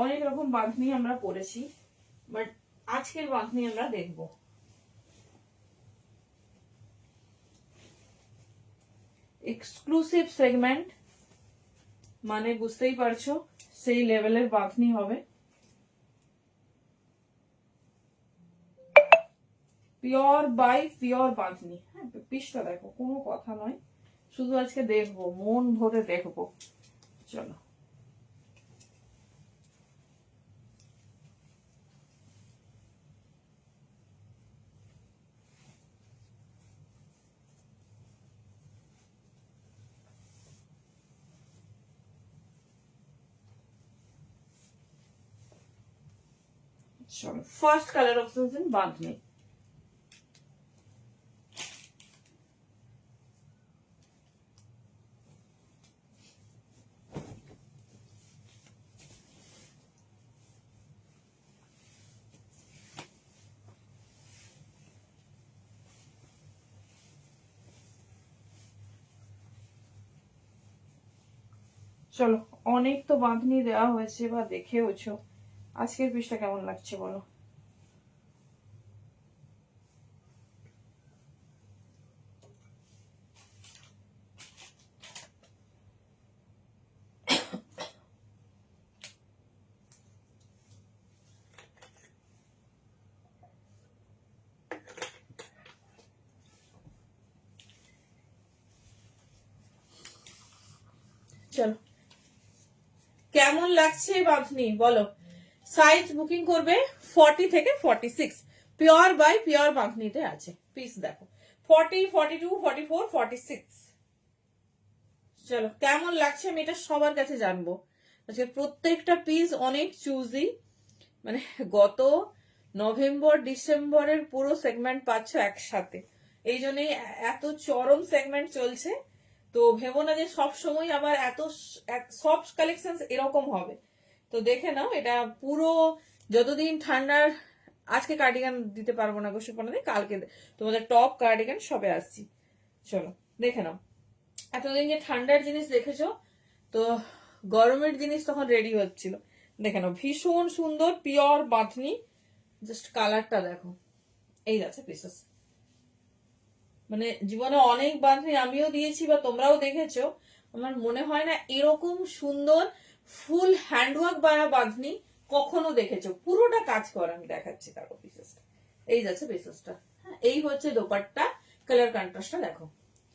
অনেক রকম বাঁধনি আমরা পরেছি, বাট আজকের বাঁধনি আমরা দেখব। এক্সক্লুসিভ সেগমেন্ট, মানে বুঝতেই পারছো সেই লেভেলের বাঁধনি হবে। Pure by pure bandhani. হ্যাঁ পিসটা দেখো, কোনো কথা নয়, শুধু আজকে দেখবো, মন ভরে দেখবো। চলো চলো ফার্স্ট কালার অপশন বাঁধনি। চলো অনেক তো বাঁধনি দেওয়া হয়েছে বা দেখেওছো, আজকের পিসটা কেমন লাগছে বলো। চলো কেমন লাগছে বাঁধনি বলো। সাইজ বুকিং করবে 40 থেকে 46, পিওর বাই পিওর বাঁধনিতে আছে। পিস দেখো 40, 42, 44, 46। চলো কেমন লাগছে আমি এটা সবার কাছে জানবো। আজকে প্রত্যেকটা পিস অনেক চুজি, মানে গত নভেম্বর ডিসেম্বরের পুরো সেগমেন্ট পাচ্ছ একসাথে, এই জন্যই এত চরম সেগমেন্ট চলছে। তো ভেবো না যে সব সময় আবার এত সব কালেকশন এরকম হবে। তো দেখে নাও এটা পুরো যতদিন ঠান্ডার, আজকে কার্ডিগান দিতে পারবো না গোসু দিন, কালকে তোমাদের টপ কার্ডিগান সবে আসছি। চলো দেখে নাও, এতদিন যে ঠান্ডার জিনিস দেখেছো, তো গরমের জিনিস তখন রেডি হচ্ছিল। দেখে নাও ভীষণ সুন্দর পিওর বাঁধনি, জাস্ট কালারটা দেখো। এই যাচ্ছে পিসেস, মানে জীবনে অনেক বাঁধনি আমিও দিয়েছি বা তোমরাও দেখেছো, আমার মনে হয় না এরকম সুন্দর ফুল হ্যান্ডওয়ার্ক বানা বাঁধনি কখনো দেখেছো। পুরোটা কাজ করা আমি দেখাচ্ছি তারপর পিসেসটা। এই যাচ্ছে পিসেসটা, হ্যাঁ এই হচ্ছে দোপাট্টা। কালার কন্ট্রাস্টটা দেখো,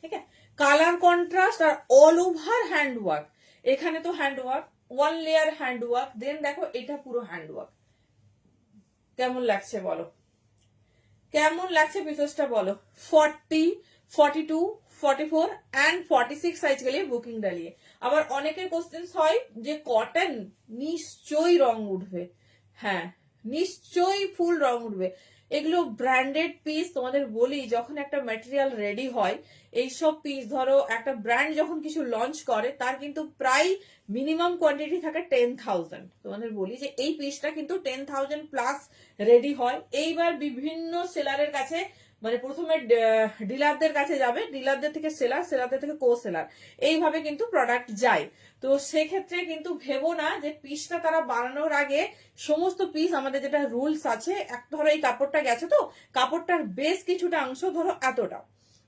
ঠিক আছে, কালার কন্ট্রাস্ট আর অল ওভার হ্যান্ডওয়ার্ক। এখানে তো হ্যান্ডওয়ার্ক, ওয়ান লেয়ার হ্যান্ডওয়ার্ক, দেন দেখো এটা পুরো হ্যান্ডওয়ার্ক। কেমন লাগছে বলো, কেমন লাগছে পিসেসটা বলো। 40, 42, 44 एंड 46 সাইজ के लिए বুকিং ডালিয়ে। আবার অনেকের কোশ্চেন হয় যে কটন নিশ্চয়ই রং উঠবে, হ্যাঁ নিশ্চয়ই ফুল রং উঠবে। এগুলো ব্র্যান্ডেড পিস, তোমাদের বলি যখন একটা ম্যাটেরিয়াল রেডি হয়, এইসব পিস ধরো একটা ব্র্যান্ড যখন কিছু লঞ্চ করে তার কিন্তু প্রায় মিনিমাম কোয়ান্টিটি থাকে 10,000। তোমাদের বলি যে এই পিসটা কিন্তু 10,000 প্লাস রেডি হয়। এইবার বিভিন্ন সেলারের কাছে, মানে প্রথমে ডিলারদের কাছে যাবে, ডিলারদের থেকে সেলার, সেলারদের থেকে কো সেলার, এইভাবে কিন্তু প্রোডাক্ট যায়। তো সেক্ষেত্রে কিন্তু ভেবো না যে পিসটা তারা বানানোর আগে সমস্ত পিস, আমাদের যেটা রুলস আছে, এক ধরো এই কাপড়টা গেছে, তো কাপড়টার বেশ কিছুটা অংশ ধরো এতটা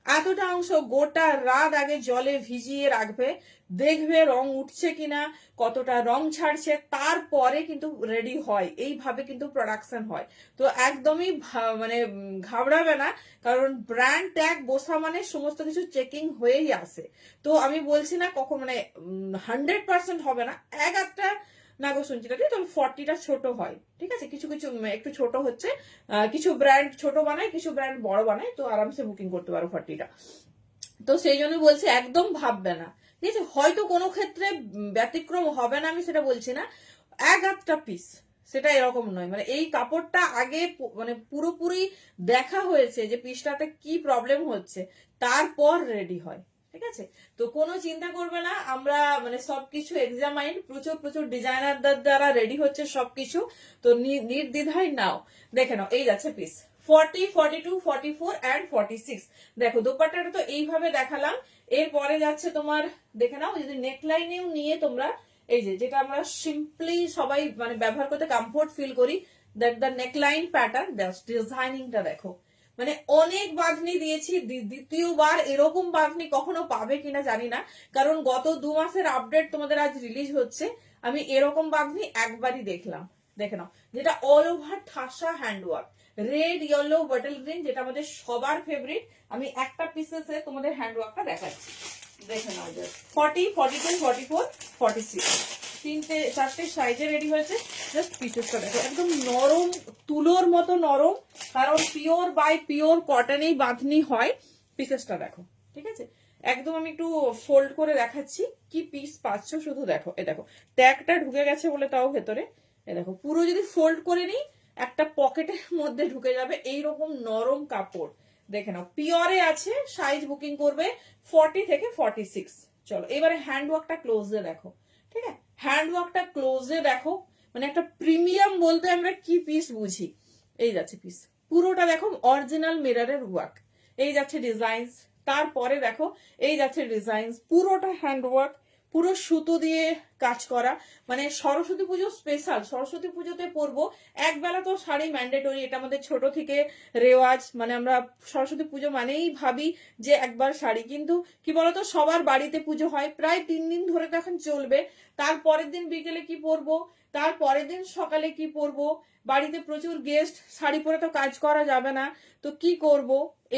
এতটা অংশ গোটা রাত আগে জলে ভিজিয়ে রাখবে, দেখবে রং উঠছে কিনা, কতটা রং ছাড়ছে, তারপরে কিন্তু রেডি হয়। এইভাবে কিন্তু প্রোডাকশন হয়। তো একদমই মানে ঘাবড়াবে না, কারণ ব্র্যান্ড ট্যাগ বসা মানে সমস্ত কিছু চেকিং হয়েই আসে। তো আমি বলছি না কখন মানে 100% হবে না, এক একটা না গো শুনছি তবে 40টা ছোট হয়, ঠিক আছে, কিছু কিছু একটু ছোট হচ্ছে, কিছু ব্র্যান্ড ছোট বানায়, কিছু ব্র্যান্ড বড় বানায়, তো আরামসে বুকিং করতে পারো 40টা। তো সেই জন্য বলছি একদম ভাববে না, ঠিক আছে, হয়তো কোনো ক্ষেত্রে ব্যতিক্রম হবে না, আমি সেটা বলছি না, এক আধটা পিস, সেটা এরকম নয়। মানে এই কাপড়টা আগে মানে পুরোপুরি দেখা হয়েছে যে পিসটাতে কি প্রবলেম হচ্ছে, তারপর রেডি হয়, ঠিক আছে। তো কোনো চিন্তা করবে না, আমরা মানে সবকিছু এক্সামাইন, প্রচুর প্রচুর ডিজাইনারদের দ্বারা রেডি হচ্ছে সবকিছু। তো নির্দ্বিধায় নাও, দেখে নাও। এই যাচ্ছে পিস 40, 42, 44 and 46। দেখো দোপাট্টাটা তো এইভাবে দেখালাম, এরপরে যাচ্ছে তোমার, দেখে নাও যদি নেকলাইনেও নিয়ে তোমরা, এই যে যেটা আমরা সিম্পলি সবাই মানে ব্যবহার করতে কমফোর্ট ফিল করি, দ্যাট দ্য নেকলাইন প্যাটার্ন, ডিজাইনিংটা দেখো। মানে অনেক বাঁধনি দিয়েছি, দ্বিতীয়বার এরকম বাঁধনি কখনো পাবে কিনা জানি না, কারণ গত 2 মাসের আপডেট তোমাদের আজ রিলিজ হচ্ছে। আমি এরকম বাঁধনি একবারই দেখলাম, দেখে নাও, যেটা অল ওভার ঠাসা handwork, red yellow bottle green, যেটা আমাদের সবার ফেভারিট। আমি একটা পিসেসে তোমাদের হ্যান্ডওয়ার্কটা দেখাচ্ছি, দেখে নাও। 40, 42, 44, 46 তিনটে চারটে সাইজে রেডি হয়েছে। জাস্ট পিসেসটা দেখো, একদম নরম, তুলোর মতো নরম, কারণ পিওর বাই পিওর কটনেই বাঁধনি হয়। পিসেসটা দেখো, ঠিক আছে, একদম আমি একটু ফোল্ড করে দেখাচ্ছি কি পিস পাচ্ছ, শুধু দেখো। এ দেখো ট্যাগটা ঢুকে গেছে বলে তাও ভেতরে, এ দেখো পুরো যদি ফোল্ড করে নিই একটা পকেটের মধ্যে ঢুকে যাবে, এইরকম নরম কাপড়। দেখে নাও, পিওরে আছে, সাইজ বুকিং করবে 40 থেকে 46। চলো এবারে হ্যান্ডওয়ার্কটা ক্লোজে দেখো, ঠিক আছে, হ্যান্ডওয়ার্কটা ক্লোজে দেখো, মানে একটা প্রিমিয়াম বলতে আমরা কি পিস বুঝি। এই যাচ্ছে পিস, পুরোটা দেখো অরিজিনাল মিররের ওয়ার্ক, এই যাচ্ছে ডিজাইনস, তারপরে দেখো এই যাচ্ছে ডিজাইনস, পুরোটা হ্যান্ডওয়ার্ক, পুরো সুতো দিয়ে কাজ করা। মানে সরস্বতী পুজো স্পেশাল, সরস্বতী পুজোতে পরবো, একবেলা তো শাড়ি ম্যান্ডেটরি, এটা আমাদের ছোট থেকে রেওয়াজ। মানে আমরা সরস্বতী পুজো মানেই ভাবি যে একবার শাড়ি, কিন্তু কি বলতো সবার বাড়িতে পুজো হয়, প্রায় 3 দিন ধরে তো এখন চলবে। তারপরের দিন বিকেলে কি পরবো, তারপরের দিন সকালে কি পরবো, বাড়িতে প্রচুর গেস্ট, শাড়ি পরে তো কাজ করা যাবে না, তো কি করব,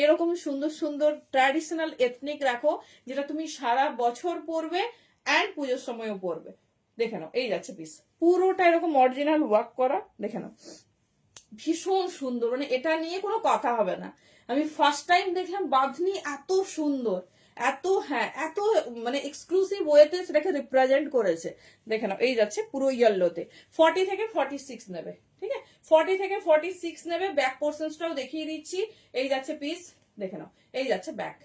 এরকম সুন্দর সুন্দর ট্র্যাডিশনাল এথনিক রাখো, যেটা তুমি সারা বছর পরবে অ্যান্ড পুজোর সময়ও পরবে। দেখে নাও, এই যাচ্ছে পিস, পুরোটা এরকম অরিজিনাল ওয়ার্ক করা, দেখে নাও ভীষণ সুন্দর, মানে এটা নিয়ে কোনো কথা হবে না। আমি ফার্স্ট টাইম দেখলাম বাঁধনি এত সুন্দর, এত, হ্যাঁ এত মানে এক্সক্লুসিভ ওয়েতে সেটাকে রিপ্রেজেন্ট করেছে। দেখে নাও, এই যাচ্ছে পুরো ইয়েলোতে, 40 থেকে 46 নেবে, ঠিক আছে, 40 থেকে 46 নেবে। ব্যাক পোর্শনসটাও দেখিয়ে দিচ্ছি, এই যাচ্ছে পিস, দেখে নাও, এই যাচ্ছে ব্যাক,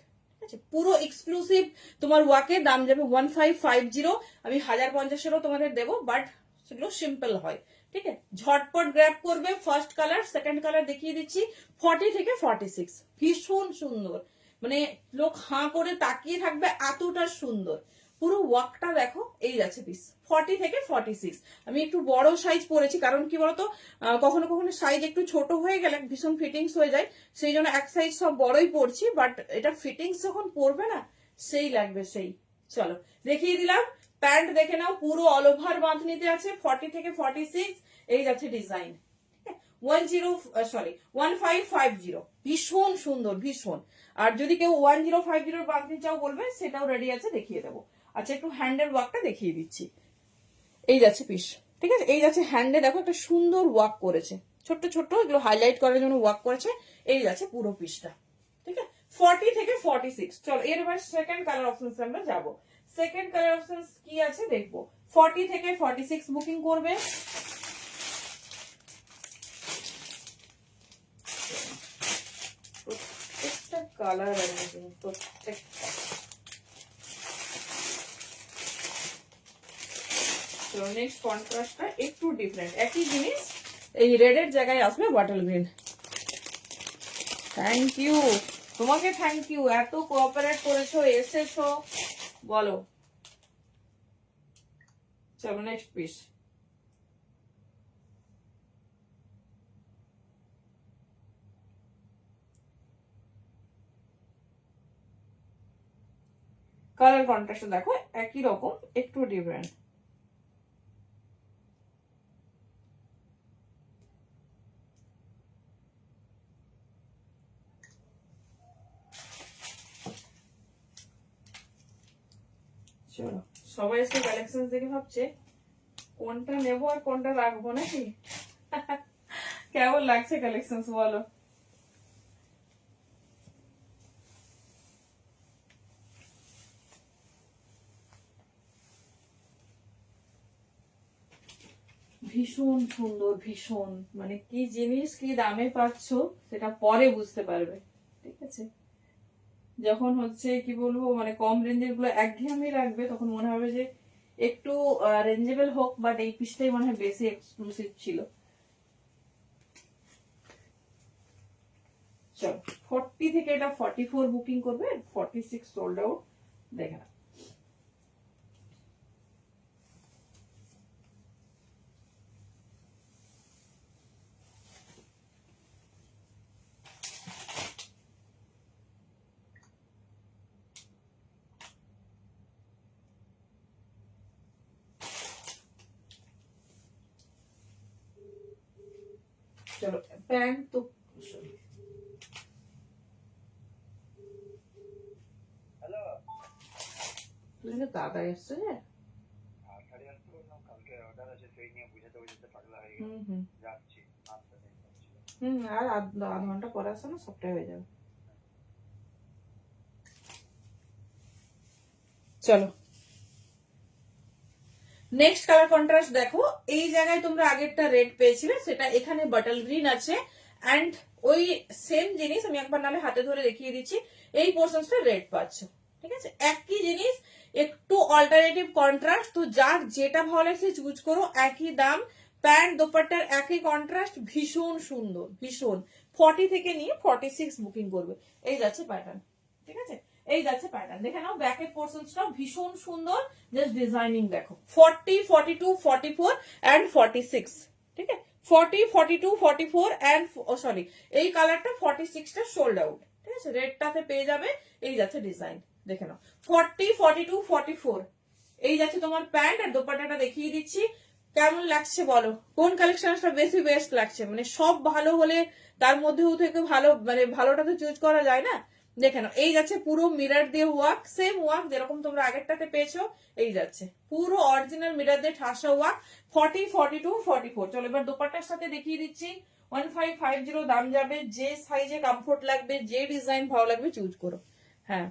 পুরো এক্সক্লুসিভ। তোমার ওয়াকের দাম যাবে 1550, আমি 1050-এরও তোমাদের দেবো, বাট সেগুলো সিম্পল হয়, ঠিক আছে। ঝটপট গ্র্যাব করবে। ফার্স্ট কালার, সেকেন্ড কালার দেখিয়ে দিচ্ছি, 40 থেকে 46, ভীষণ সুন্দর, মানে লোক হাঁ করে তাকিয়ে থাকবে, এতটা সুন্দর। পুরো ওয়ার্কটা দেখো, এই যাচ্ছে পিস, 40 থেকে 46। আমি একটু বড় সাইজ পরেছি, কারণ কি বলতো কখনো কখনো সাইজ একটু ছোট হয়ে গেলে ভীষণ ফিটিংস হয়ে যায়, সেই জন্য এক সাইজ সব বড়ই পরছি, বাট এটা ফিটিংস যখন পরবে না সেই লাগবে সেই। চলো দেখিয়ে দিলাম। প্যান্ট দেখে নাও, পুরো অল ওভার বাঁধনিতে আছে, 40 থেকে 46, এই যাচ্ছে ডিজাইন, 1550, ভীষণ সুন্দর ভীষণ। আর যদি কেউ 1050 বাঁধনি চাও বলবে, সেটাও রেডি আছে, দেখিয়ে দেবো। আচ্ছা একটু হ্যান্ডের ওয়ার্কটা দেখিয়ে দিচ্ছি, এই যাচ্ছে পিস, ঠিক আছে, এই যাচ্ছে হ্যান্ডে, দেখো একটা সুন্দর ওয়ার্ক করেছে, ছোট্ট ছোট্ট এগুলো হাইলাইট করার জন্য ওয়ার্ক করেছে, এই যাচ্ছে পুরো পিসটা, ঠিক আছে, 40 থেকে 46। চলো এবার সেকেন্ড কালার অপশন আমরা যাবো। সেকেন্ড কালার অপশন কি আছে দেখবো। 40 থেকে 46 বুকিং করবে। প্রত্যেকটা কালার আছে, প্রত্যেকটা। নেক্সট কন্ট্রাস্টটা একটু ডিফারেন্ট, একই জিনিস, এই রেডের জায়গায় আসবে বটল গ্রিন। থ্যাংক ইউ, তোমাকে থ্যাংক ইউ, এত কোঅপারেট করেছো, এসেছো, বলো। চলো নেক্সট পিস। কালার কন্ট্রাস্ট দেখো একই রকম, একটু ডিফারেন্ট। চলো, সবাই এসে কালেকশন দেখে ভাবছে কোনটা নেবো আর কোনটা রাখবো নাকি। কেমন লাগছে কালেকশন বলো। ভীষণ সুন্দর, ভীষণ, মানে কি জিনিস কি দামে পাচ্ছ সেটা পরে বুঝতে পারবে, ঠিক আছে। যখন হচ্ছে কি বলবো, মানে কম রেঞ্জের গুলো একঘেয়েমি লাগবে, তখন মনে হবে যে একটু রেঞ্জেবল হোক, বাট এই পিসটাই মনে হয় বেশি এক্সক্লুসিভ ছিল। চলো 40 থেকে এটা 44 বুকিং করবে, 46 সোল্ড আউট, দেখে না। চলো প্যান্ট তো দাদা এসছে যে, আর আধ ঘন্টা পরে আসছে না, সবটাই হয়ে যাবে। চলো নেক্সট কালার কন্ট্রাস্ট দেখো, এই জায়গায় তোমরা আগেরটা রেড পেয়েছিলে, সেটা এখানে বাটল গ্রিন আছে, অ্যান্ড ওই সেম জিনিস আমি একবার নালে হাতে ধরে দেখিয়ে দিচ্ছি, এই পোর্শনসটা রেড পাচ্ছ। ঠিক আছে, একই জিনিস, একটু অল্টারনেটিভ কন্ট্রাস্ট, তো যার যেটা ভালো লাগছে চুজ করো, একই দাম, প্যান্ট দোপাট্টার একই কন্ট্রাস্ট, ভীষণ সুন্দর, ভীষণ। 40 থেকে নিয়ে 46 বুকিং করবে। এই যাচ্ছে প্যাটার্ন। ঠিক আছে, এই যাচ্ছে প্যাটার্ন, দেখে নাও ব্যাকের পোর্শনসটাও ভীষণ সুন্দর, জাস্ট ডিজাইনিং দেখো। 40, 42, 44 এন্ড 46। ঠিক আছে, 40, 42, 44 এন্ড সরি, এই কালারটা 46টা সোল্ড আউট। ঠিক আছে, রেডটাতে পেয়ে যাবে। এই যাচ্ছে ডিজাইন, দেখে নাও। 40, 42, 44 এই যাচ্ছে তোমার প্যান্ট, আর দোপাট্টাটা দেখিয়ে দিচ্ছি। কেমন লাগছে বলো, কোন কালেকশনটা বেশি বেস্ট লাগছে? মানে সব ভালো হলে তার মধ্যেও থেকে ভালো, মানে ভালোটা তো চুজ করা যায় না। দেখে নাও, এই যাচ্ছে পুরো মিরর দিয়ে ওয়ার্ক, সেম ওয়ার্ক যেরকম তোমরা আগেরটাতে পেয়েছো। এই যাচ্ছে পুরো অরিজিনাল মিরর দিয়ে ঠাসা ওয়ার্ক। 40, 42, 44। চলো এবার দোপাট্টার সাথে দেখিয়ে দিচ্ছি। 1550 দাম যাবে। যে সাইজে কমফোর্ট লাগবে, যে ডিজাইন ভালো লাগবে চুজ করো। হ্যাঁ,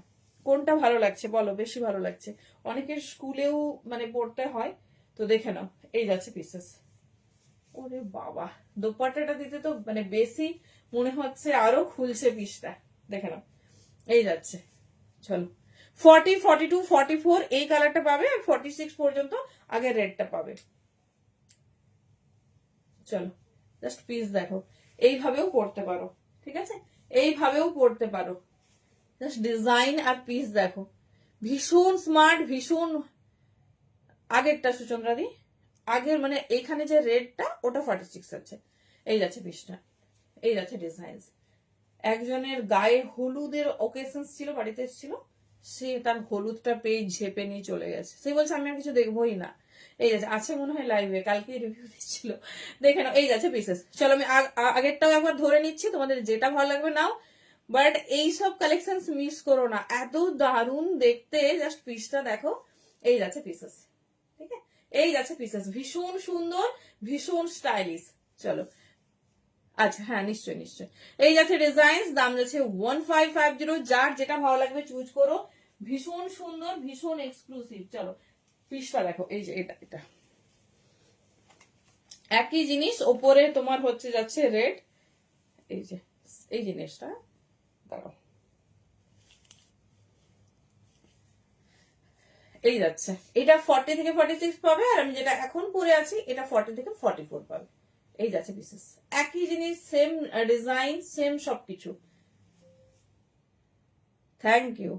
কোনটা ভালো লাগছে বলো, বেশি ভালো লাগছে? অনেকের স্কুলেও মানে পড়তে হয়, তো দেখে নাও। এই যাচ্ছে পিসেস। ওরে বাবা, দোপাট্টাটা দিতে তো মানে বেশি মনে হচ্ছে আরো খুলছে পিসটা, দেখে নাও। এই যাচ্ছে, চলো। 40, 42, 44 এই কালারটা পাবে, আর 46 পর্যন্ত আগে রেডটা পাবে। চলো জাস্ট পিস দেখো, এইভাবেও পড়তে পারো। ঠিক আছে, এইভাবেও পড়তে পারো। জাস্ট ডিজাইন আর পিস দেখো, ভীষণ স্মার্ট, ভীষণ। আগেরটা সুচন্দ্রা দি, আগের মানে এখানে যে রেডটা ওটা 46 আছে। এই যাচ্ছে পিসটা, এই যাচ্ছে ডিজাইন। একজনের গায়ে হলুদের ওকেশন ছিল, বাড়িতে এসেছিল, সে তার হলুদটা পেয়ে ঝেপে নিয়ে চলে গেছে। সে বলছে আমি আর কিছু দেখবোই না। এই যাচ্ছে, আছে মনে হয় লাইভে, কালকে রিভিউ দিচ্ছিল, দেখে নাও। এই যাচ্ছে পিসেস। চলো আমি আগেরটাও একবার ধরে নিচ্ছি, তোমাদের যেটা ভালো লাগবে নাও, বাট এইসব কালেকশন মিস করো না, এত দারুণ দেখতে। জাস্ট পিসটা দেখো। এই যাচ্ছে পিসেস। ঠিক আছে, এই যাচ্ছে পিসেস, ভীষণ সুন্দর, ভীষণ স্টাইলিশ। চলো, আচ্ছা হ্যাঁ, নিশ্চয়ই নিশ্চয়ই। এই যাচ্ছে ডিজাইন, দাম যাচ্ছে 1550। যার যেটা ভালো লাগবে চুজ করো, ভীষণ সুন্দর, ভীষণ এক্সক্লুসিভ। চলো পিসটা দেখো, এই যে এটা এটা একই জিনিস, ওপরে তোমার হচ্ছে যাচ্ছে রেড। এই যে এই জিনিসটা দাঁড়াও, এই যাচ্ছে, এটা 40 থেকে 46 পাবে, আর আমি যেটা এখন পরে আছি এটা 40 থেকে 44 পাবে। এই যাচ্ছে পিসেস, একই জিনিস, সেম ডিজাইন, সেম সবকিছু। Thank you.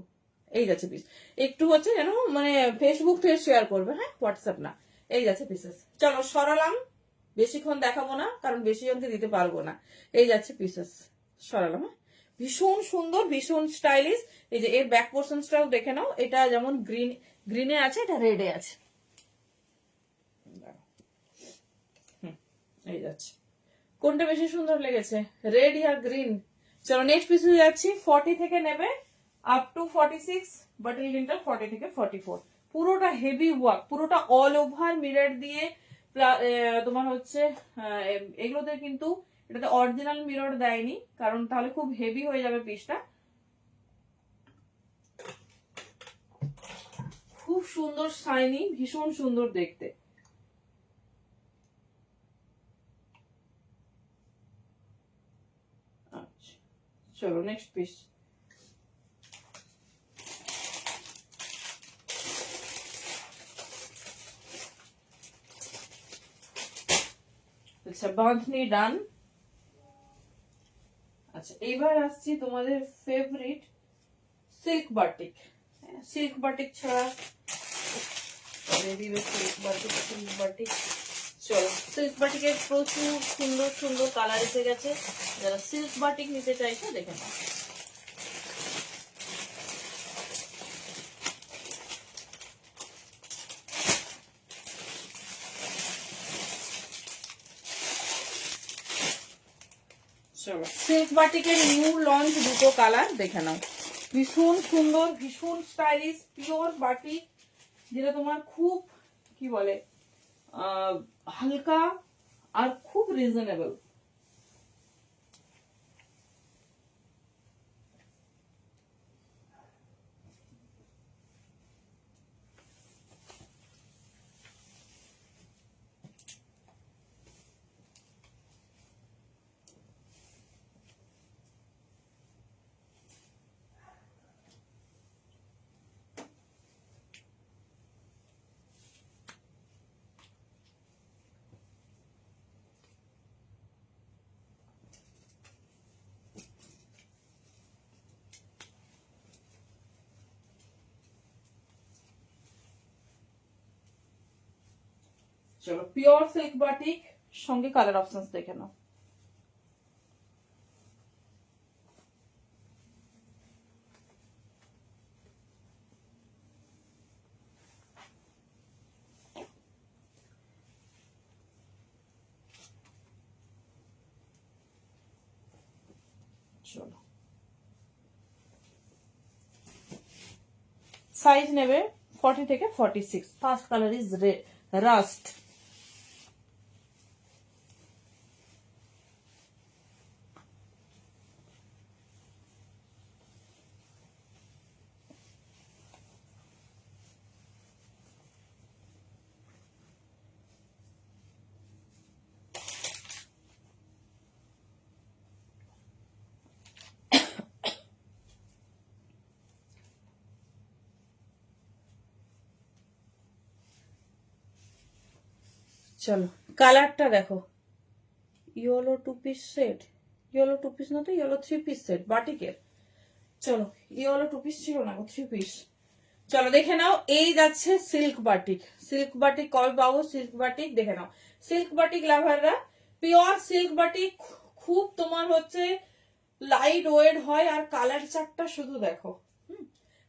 এই যাচ্ছে পিস, একটু হচ্ছে যেন মানে ফেসবুক থেকে শেয়ার করবে, হ্যাঁ, হোয়াটসঅ্যাপ না। এই যাচ্ছে পিসেস। চলো সরালাম, বেশিক্ষণ দেখাবো না, কারণ বেশি জনকে দিতে পারবো না। এই যাচ্ছে পিসেস, সরালাম। হ্যাঁ, ভীষণ সুন্দর, ভীষণ স্টাইলিশ। এই যে এর ব্যাক পোর্শনসটাও দেখে নাও, এটা যেমন গ্রিনে আছে, এটা রেডে আছে। এই যাচ্ছে, কোনটা বেশি সুন্দর লেগেছে, রেড আর গ্রিন? চলো নেক্সট পিসে যাচ্ছি। 40 থেকে নেবে আপ টু 46, বাটন গ্রিনটা 40 থেকে 44। পুরোটা হেভি ওয়ার্ক, পুরোটা অল ওভার মিরর দিয়ে। তোমার হচ্ছে এগুলোতে কিন্তু এটাতে অরিজিনাল মিরর দেয়নি, কারণ তাহলে খুব হেভি হয়ে যাবে পিসটা। খুব সুন্দর শাইনি, ভীষণ সুন্দর দেখতে। আচ্ছা, চলো নেক্সট পিস। আচ্ছা, বাঁধনি ডান। আচ্ছা, এইবার আসছি তোমাদের favourite silk batik. Silk batik ছাড়া সিল্ক বাটিক, সিল্ক বাটিক। চলো, সিল্ক বাটিকের প্রচুর সুন্দর সুন্দর কালার এসে গেছে। যারা সিল্ক বাটিক নিতে চাইছো দেখে নাও। চলো, সিল্ক বাটিকের নিউ লঞ্চ দুটো কালার দেখে নাও, ভীষণ সুন্দর, ভীষণ স্টাইলিশ, পিওর বাটিক, যেটা তোমার খুব কি বলে হালকা আর খুব রিজনেবল। চলো পিওর সিল্ক বাটিক, সঙ্গে কালার অপশনস দেখে নাও। চলো সাইজ নেবে 40 থেকে 46। First colour is rust. চলো কালারটা দেখো, yellow 2 piece set, yellow 2 piece না তো ইয়েলো 3 পিস সেট বাটিকের। চলো ইয়েলো 2 পিস ছিল না, 3 পিস। চলো দেখে নাও, এই যাচ্ছে সিল্ক বাটিক। সিল্ক বাটিক কবে পাবো? সিল্ক বাটিক দেখে নাও। সিল্ক বাটিক লাভাররা, পিওর সিল্ক বাটিক, খুব তোমার হচ্ছে লাইট ওয়েট হয়, আর কালার চারটা শুধু দেখো,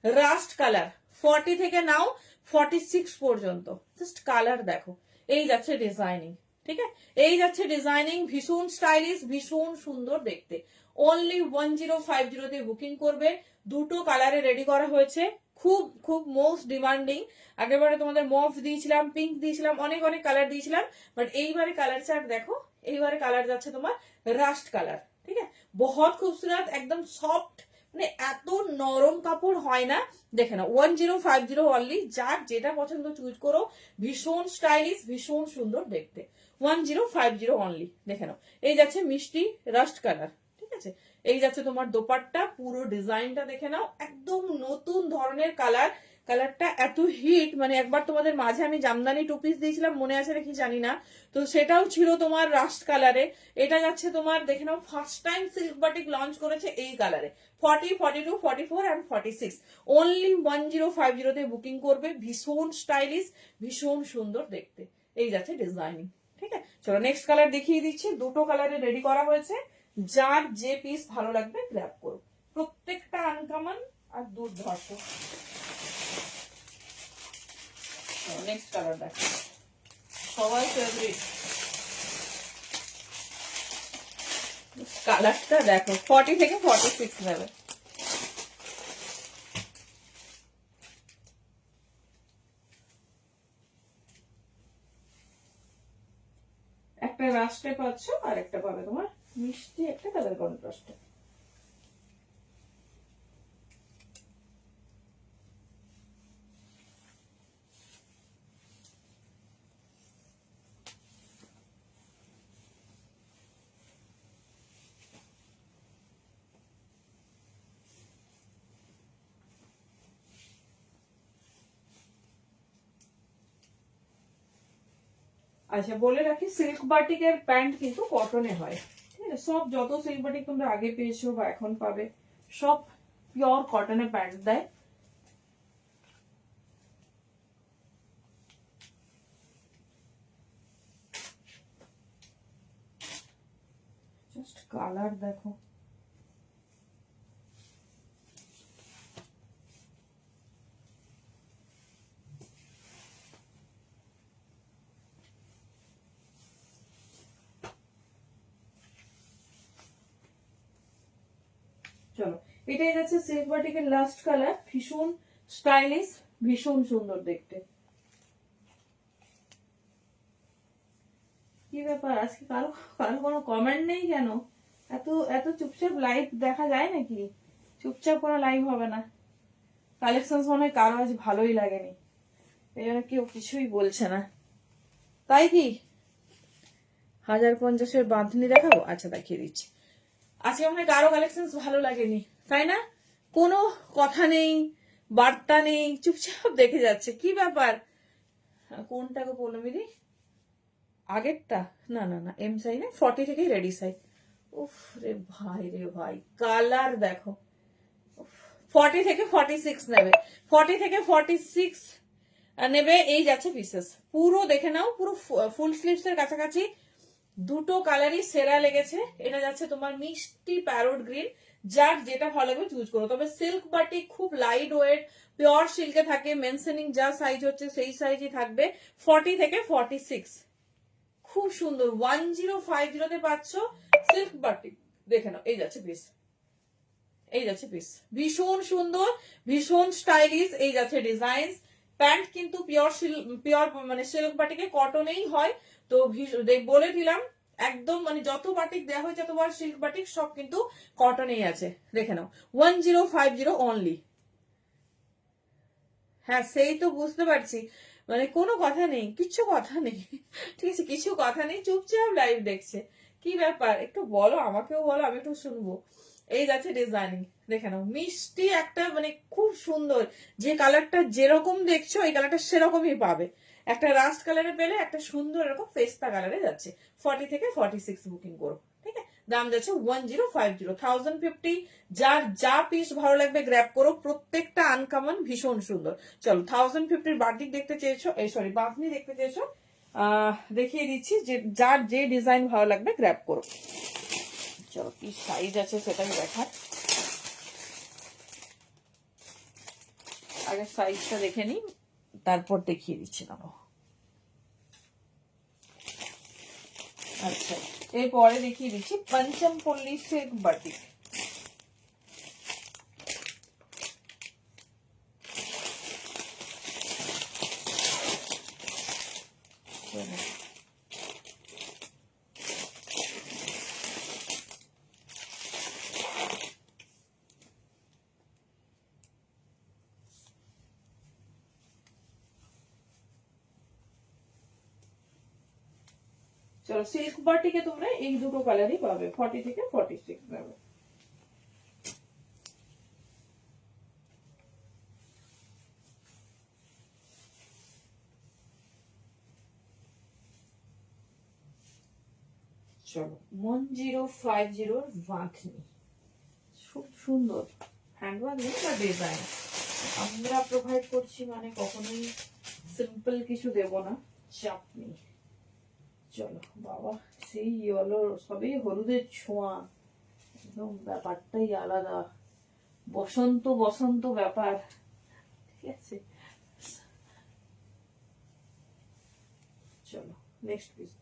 রাস্ট কালার। 40 থেকে নাও 46 পর্যন্ত, জাস্ট কালার দেখো। এই যাচ্ছে ডিজাইনিং, ঠিক আছে, এই যাচ্ছে ডিজাইনিং, ভীষণ স্টাইলিশ, ভীষণ সুন্দর দেখতে। অনলি 1050 তে বুকিং করবে। দুটো কালারে রেডি করা হয়েছে, খুব খুব মোস্ট ডিমান্ডিং। আগেরবারে তোমাদের মফ দিয়েছিলাম, পিঙ্ক দিয়েছিলাম, অনেক অনেক কালার দিয়েছিলাম, বাট এইবারে কালার চার্ট দেখো। এইবারে কালার যাচ্ছে তোমার রাস্ট কালার, ঠিক আছে, বহুত খুবসুরত, একদম সফট, মানে এত নরম কাপড় হয় না। দেখে নাও 1050 অনলি, যার যেটা পছন্দ চুজ করো। ভীষণ স্টাইলিশ, ভীষণ সুন্দর দেখতে। 1050 অনলি, দেখে নাও। এই যাচ্ছে মিষ্টি রাস্ট কালার, ঠিক আছে। এই যাচ্ছে তোমার দোপাট্টা, পুরো ডিজাইনটা দেখে নাও, একদম নতুন ধরনের কালার। কালারটা এত হিট, মানে একবার তোমাদের মাঝে আমি জামদানি 2 পিস দিয়েছিলাম, মনে আছে নাকি জানি না, তো সেটাও ছিল তোমার রাস্ট কালারে। এটা যাচ্ছে তোমার, দেখে নাও, first time silk batik launch করেছে এই কালারে। 40, 42, 44 and 46 অনলি 1050 তে বুকিং করবে। ভীষণ স্টাইলিশ, ভীষণ সুন্দর দেখতে। এই যাচ্ছে ডিজাইনিং, ঠিক আছে। চলো নেক্সট কালার দেখিয়ে দিচ্ছি। দুটো কালারে রেডি করা হয়েছে, যার যে পিস ভালো লাগবে গ্র্যাব করো। প্রত্যেকটা আনকমন আর দুর্ধর্ষ। নেক্সট কালার দেখো, সবাই ফেভারিট কালারটা দেখো। 40 থেকে 46 নেবে। একটা রাস্টে পাচ্ছ, আর একটা পাবে তোমার মিষ্টি একটা কালার কন্ট্রাস্টে। আচ্ছা বলে রাখি, সিল্ক বাটিকের প্যান্ট কিন্তু কটনে হয়, ঠিক আছে। সব যত সিল্ক বাটিক তোমরা আগে পেয়েছো বা এখন পাবে, সব পিওর কটনে প্যান্ট দেয়। জাস্ট কালার দেখো, চলো এটাই যাচ্ছে সিল্ক বাটিকের লাস্ট কালার। ভীষণ স্টাইলিশ, ভীষণ সুন্দর দেখতে। কি ব্যাপার আজকে কারো কারো কোনো কমেন্ট নেই কেন? এত এত চুপচাপ লাইভ দেখা যায় নাকি? চুপচাপ কোনো লাইভ হবে না। কালেকশন মনে হয় কারো আজ ভালোই লাগেনি, এই জন্য কেউ কিছুই বলছে না, তাই কি? 1050 বাঁধনি দেখাবো? আচ্ছা দেখিয়ে দিচ্ছি। আজকে মনে হয় কারো কালেকশন ভালো লাগেনি, তাই না? কোনো কথা নেই, বার্তা নেই, চুপচাপ দেখে যাচ্ছে। কি ব্যাপার? কোনটাকে বললাম দিদি? আগেরটা? না না না, এম সাইজ না, 40 থেকেই রেডি সাইজ। উফ রে ভাই, রে ভাই, কালার দেখো। 40 থেকে 46 নেবে। 40 থেকে 46 নেবে। এই যাচ্ছে পিসেস, পুরো দেখে নাও, পুরো ফুল স্লিভস এর কাছাকাছি, দুটো কালারই সেরা লেগেছে। এটা যাচ্ছে তোমার মিষ্টি প্যারোট গ্রিন, যার যেটা ভালো লাগবে চুজ করো। তবে সিল্ক বাটিক খুব লাইট ওয়েট, পিওর সিল্কে থাকে, মেনশনিং যা সাইজ হচ্ছে সেই সাইজই থাকবে, 40 থেকে 46। খুব সুন্দর, 1050 তে পাচ্ছ সিল্ক বাটিক। দেখে নাও, এই যাচ্ছে পিস, এই যাচ্ছে পিস, ভীষণ সুন্দর, ভীষণ স্টাইলিশ। এই যাচ্ছে ডিজাইন। প্যান্ট কিন্তু পিওর মানে সিল্ক বাটিকে কটনেই হয়। তো বলে দিলাম একদম, মানে যত বাটিক দেওয়া হয়েছে তোমার সিল্ক বাটিক সব কিন্তু কটনেই আছে। দেখে নাও, 1050 অনলি। হ্যাঁ সেই তো বুঝতে পারছি, মানে কোনো কথা নেই, কিচ্ছু কথা নেই, ঠিক আছে, কিছু কথা নেই, চুপচাপ লাইভ দেখছে। কি ব্যাপার একটু বলো, আমাকেও বলো, আমি একটু শুনবো। এই যাচ্ছে ডিজাইনিং, দেখে নাও, মিষ্টি একটা, মানে খুব সুন্দর। যে কালারটা যেরকম দেখছো এই কালারটা সেরকমই পাবে। একটা রাস্ট কালারে পেলে, একটা সুন্দর এরকম পেস্তা কালারে যাচ্ছে। 40 থেকে 46 বুকিং করো, ঠিক আছে। দাম যাচ্ছে 1050, 1050। যার যা পিস ভালো লাগবে গ্র্যাব করো, প্রত্যেকটা আনকমন, ভীষণ সুন্দর। চলো, 1050 বাটিক দেখতে চেয়েছো, এই সরি বাঁধনি দেখতে চেয়েছো, দেখিয়ে দিচ্ছি, যে যার যে ডিজাইন ভালো লাগবে গ্র্যাব করো। চলো, কি সাইজ আছে সেটাই দেখার, আগে সাইজটা দেখে নিই, তারপর দেখিয়ে দিচ্ছি না। আচ্ছা, এরপরে দেখিয়ে দিচ্ছি পঞ্চম পল্লী সিল্ক বাটিক। চলো, সিল্ক বাটিকে তোমরা এই দুটো কালারই পাবে, 40 থেকে 46 নেবে। চলো, 1050 বাঁধনি, খুব সুন্দর হ্যান্ড বাঁধনি বা ডিজাইন আমরা প্রোভাইড করছি, মানে কখনোই সিম্পল কিছু দেব না, চাপ নেই। চলো বাবা, সেই ইয়েলো, সবই হলুদের ছোঁয়া, একদম ব্যাপারটাই আলাদা, বসন্ত বসন্ত ব্যাপার, ঠিক আছে। চলো নেক্সট পিস।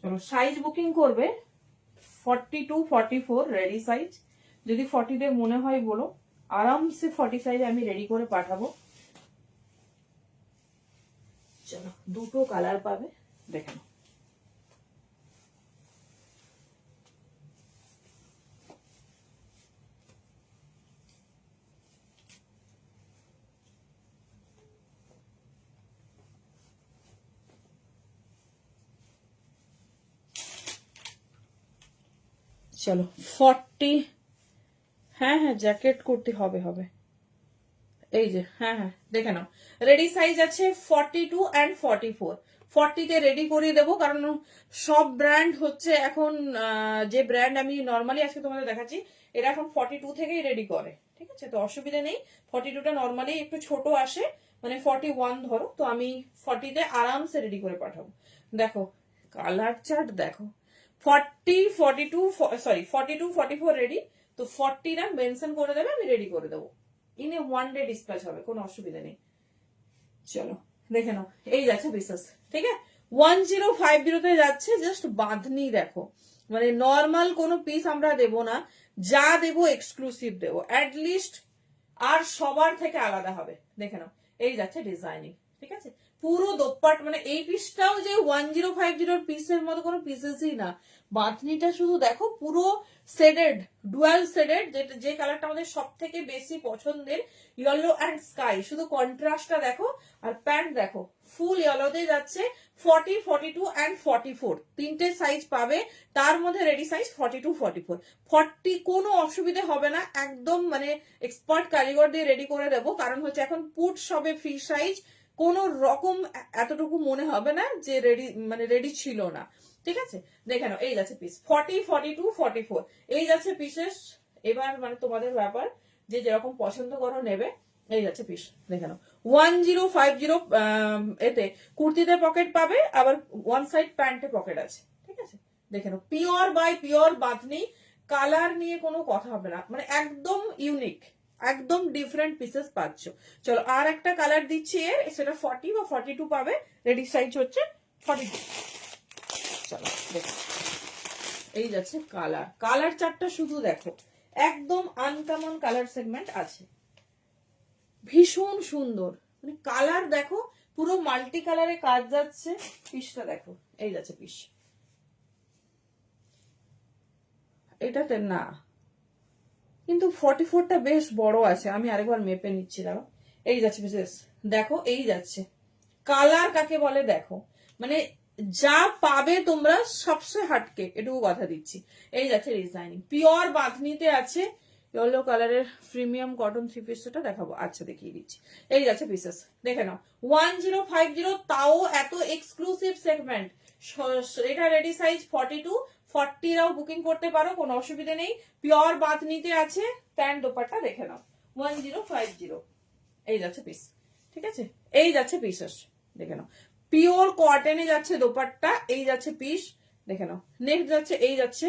চলো, সাইজ বুকিং করবে 42 44 রেডি সাইজ। যদি 40 তে মনে হয় বলো, আরামসে 40 সাইজ আমি রেডি করে পাঠাবো। চলো, দুটো কালার পাবে, দেখে নাও। চলো 40, হ্যাঁ হ্যাঁ জ্যাকেট করতে হবে হবে, এই যে, হ্যাঁ হ্যাঁ দেখে নাও, রেডি সাইজ আছে 42 অ্যান্ড 44। 40 তে রেডি করিয়ে দেবো, কারণ সব ব্র্যান্ড হচ্ছে এখন, যে ব্র্যান্ড আমি নর্মালি আজকে তোমাদের দেখাচ্ছি, এরা এখন 42 থেকেই রেডি করে, ঠিক আছে। তো অসুবিধা নেই, 42টা নর্মালি একটু ছোট আসে, মানে 41 ধরো, তো আমি 40 তে আরামসে রেডি করে পাঠাবো। দেখো কালার চার্ট দেখো, 40 42 সরি 42 44 রেডি, তো 40 টা মেনশন করে দেবে, আমি রেডি করে দেবো, ইনে 1 ডে ডিসপ্যাচ হবে, কোনো অসুবিধা নেই। চলো দেখে নাও, এই যাচ্ছে পিসেস, ঠিক আছে। 1050 তে যাচ্ছে, জাস্ট বাঁধনি দেখো, মানে নর্মাল কোনো পিস আমরা দেব না, যা দেবো এক্সক্লুসিভ দেবো, অ্যাটলিস্ট আর সবার থেকে আলাদা হবে। দেখে নাও, এই যাচ্ছে ডিজাইনিং, ঠিক আছে। পুরো দোপাট, মানে এই পিসটাও যে 1050 পিসের মতো কোনো পিসেসই না, বাঁধনিটা শুধু দেখো, পুরো শেডেড, ডুয়াল শেডেড, যেটা যে কালারটা আমাদের সব থেকে বেশি পছন্দের, ইয়েলো অ্যান্ড স্কাই, শুধু কন্ট্রাস্টটা দেখো। আর প্যান্ট দেখো, ফুল ইয়েলোতে যাচ্ছে, 40 42 অ্যান্ড 44 তিনটে সাইজ পাবে, তার মধ্যে রেডি সাইজ 42 44। 40 কোনো অসুবিধে হবে না, একদম মানে এক্সপার্ট কারিগর দিয়ে রেডি করে দেবো, কারণ হচ্ছে এখন পুট সবে ফ্রি সাইজ, কোন রকম এতটুকু মনে হবে না যে রেডি, মানে রেডি ছিল না। ঠিক আছে, দেখে নাও। এই যাচ্ছে পিস 40, 42, 44, এই যাচ্ছে পিসেস। এবার মানে তোমাদের ব্যাপার, যে যেরকম পছন্দ করো নেবে। এই যাচ্ছে পিস, দেখে নাও। 1050 এতে কুর্তিতে পকেট পাবে, আবার ওয়ান সাইড প্যান্টে পকেট আছে। ঠিক আছে, দেখে নাও। Pure by pure bandhani, colour নিয়ে কোনো কথা হবে না, মানে একদম ইউনিক, একদম ডিফারেন্ট পিসেস পাচ্ছ। চলো আর একটা কালার দিচ্ছি এর, সেটা 40 বা 42 পাবে, রেডি সাইজ হচ্ছে 42। চলো দেখো, এই যাচ্ছে কালার, কালার চারটা শুধু দেখো, একদম আনকমন কালার সেগমেন্ট আছে, ভীষণ সুন্দর, মানে কালার দেখো, পুরো মাল্টি কালারে কাজ যাচ্ছে। পিসটা দেখো, এই যাচ্ছে পিস। এটাতে না, কিন্তু 44টা বেশ বড় আছে, আমি আরেকবার মেপে নিচ্ছি দাঁড়ো। এই যাচ্ছে বিশেষ, দেখো এই যাচ্ছে কালার কাকে বলে দেখো, মানে যা পাবে তোমরা সবচেয়ে হাটকে, এটুকু কথা দিচ্ছি। এই যাচ্ছে ডিজাইনিং, পিওর বাঁধনিতে আছে, ইয়েলো কালারের প্রিমিয়াম কটন থ্রি পিসটা দেখাবো, আচ্ছা দেখিয়ে দিচ্ছি। এই যাচ্ছে পিসেস, দেখে নাও। 1050, তাও এত এক্সক্লুসিভ সেগমেন্ট। এটা রেডি সাইজ 42, 40রাও বুকিং করতে পারো, কোনো অসুবিধা নেই। পিওর বাঁধনিতে আছে, প্যান্ট দোপাট্টা দেখে নাও। 1050, এই যাচ্ছে পিস। ঠিক আছে, এই যাচ্ছে পিসেস, দেখে নাও। পিওর কটনে যাচ্ছে দোপাট্টা, এই যাচ্ছে পিস, দেখে নাও। নেক্সট যাচ্ছে, এই যাচ্ছে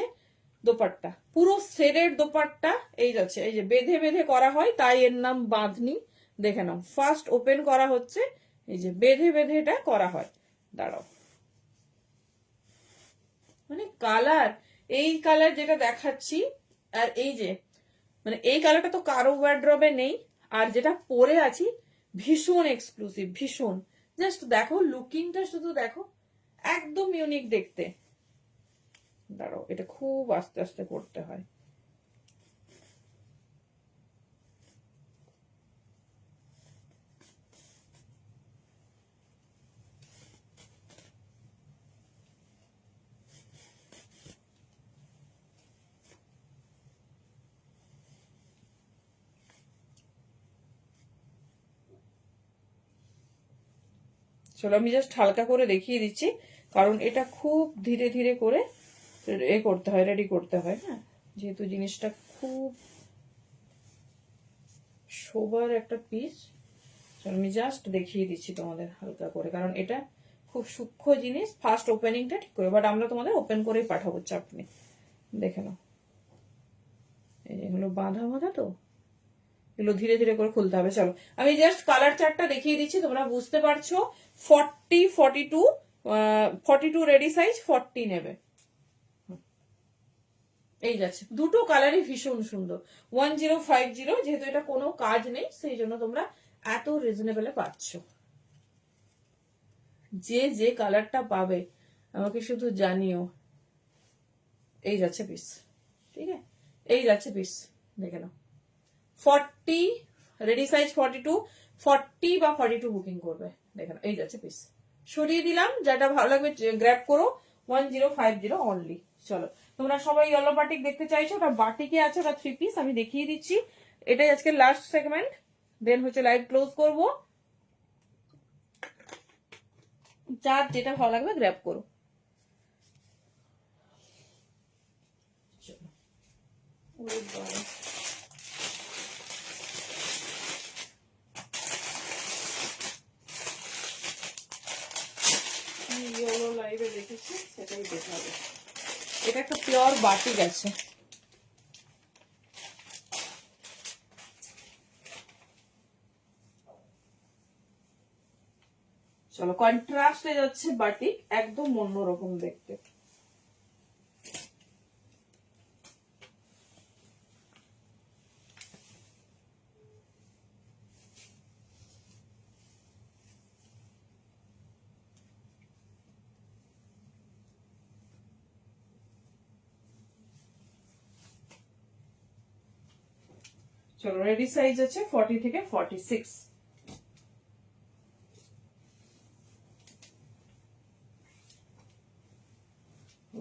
দোপাট্টা, পুরো সেটের দোপাট্টা। এই যাচ্ছে, এই যে বেঁধে বেঁধে করা হয়, তাই এর নাম বাঁধনি। দেখে নাও, ফার্স্ট ওপেন করা হচ্ছে, এই যে বেঁধে বেঁধে এটা করা হয়। দাঁড়াও, মানে কালার, এই কালার যেটা দেখাচ্ছি, আর এই যে মানে এই কালারটা তো কারো ওয়ার্ড্রবে নেই, আর যেটা পরে আছি ভীষণ এক্সক্লুসিভ, ভীষণ। জাস্ট দেখো লুকিংটা, শুধু দেখো, একদম ইউনিক দেখতে। দাঁড়াও, এটা খুব আস্তে আস্তে করতে হয়। চলো আমি জাস্ট হালকা করে দেখিয়ে দিচ্ছি, কারণ এটা খুব ধীরে ধীরে করে করতে হয়, রেডি করতে হয়। হ্যাঁ, যেহেতু জিনিসটা খুব শোবার একটা পিস, চলো আমি জাস্ট দেখিয়ে দিচ্ছি তোমাদের হালকা করে, কারণ এটা খুব সূক্ষ্ম জিনিস। ফার্স্ট ওপেনিংটা ঠিক করে, বাট আমরা তোমাদের ওপেন করেই পাঠাবো, চাপ নেই। দেখে নাও, এই যেগুলো বাঁধা বাঁধা, তো এগুলো ধীরে ধীরে করে খুলতে হবে। চলো আমি জাস্ট কালার চার্টটা দেখিয়ে দিচ্ছি, তোমরা বুঝতে পারছো। 40, 42, 42 রেডি সাইজ, 40 নেবে। এই যাচ্ছে, দুটো কালারই ভীষণ সুন্দর। 1050, যেহেতু এটা কোনো কাজ নেই, সেই জন্য তোমরা এত রিজনেবলে পাচ্ছ। যে যে কালারটা পাবে আমাকে শুধু জানিও। এই যাচ্ছে পিস, ঠিক আছে, এই যাচ্ছে পিস, দেখে নাও। 40 রেডি সাইজ, 42, 40 বা 42 বুকিং করবে, দেখে নাও। এই যাচ্ছে পিস, সরিয়ে দিলাম, যেটা ভালো লাগবে গ্র্যাব করো। 1050 অনলি। চলো, তোমরা সবাই ইয়েলো বাটিক দেখতে চাইছো, ওটা বাটিকে আছে, ওটা থ্রি পিস, আমি দেখিয়ে দিচ্ছি। এটাই আজকে লাস্ট সেগমেন্ট, দেন হচ্ছে লাইভ ক্লোজ করবো। যার যেটা ভালো লাগবে গ্র্যাব করো। ইয়েলো লাইভে দেখেছি, সেটাই দেখাবে। এটা একটা পিওর বাটিক আছে। চলো, কন্ট্রাস্টে যাচ্ছে বাটিক, একদম অন্যরকম দেখতে। চলো, রেডি সাইজ আছে 40 থেকে 46।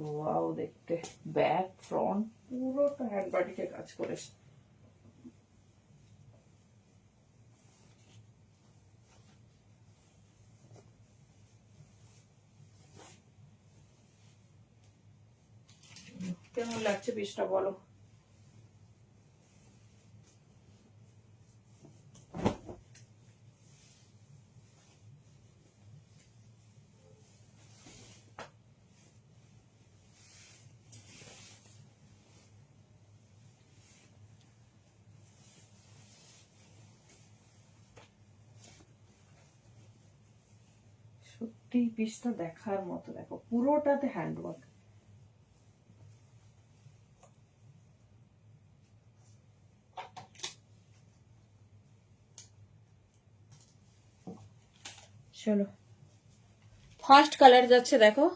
ওয়াও দেখতে, ব্যাক ফ্রন্ট পুরোটা হ্যান্ড বাটিকে কাজ করেছে। লাগছে পিসটা বলো? সত্যি পিসটা দেখার মতো, দেখো পুরোটাতে হ্যান্ডওয়ার্ক। চলো ফার্স্ট কালার যাচ্ছে দেখো।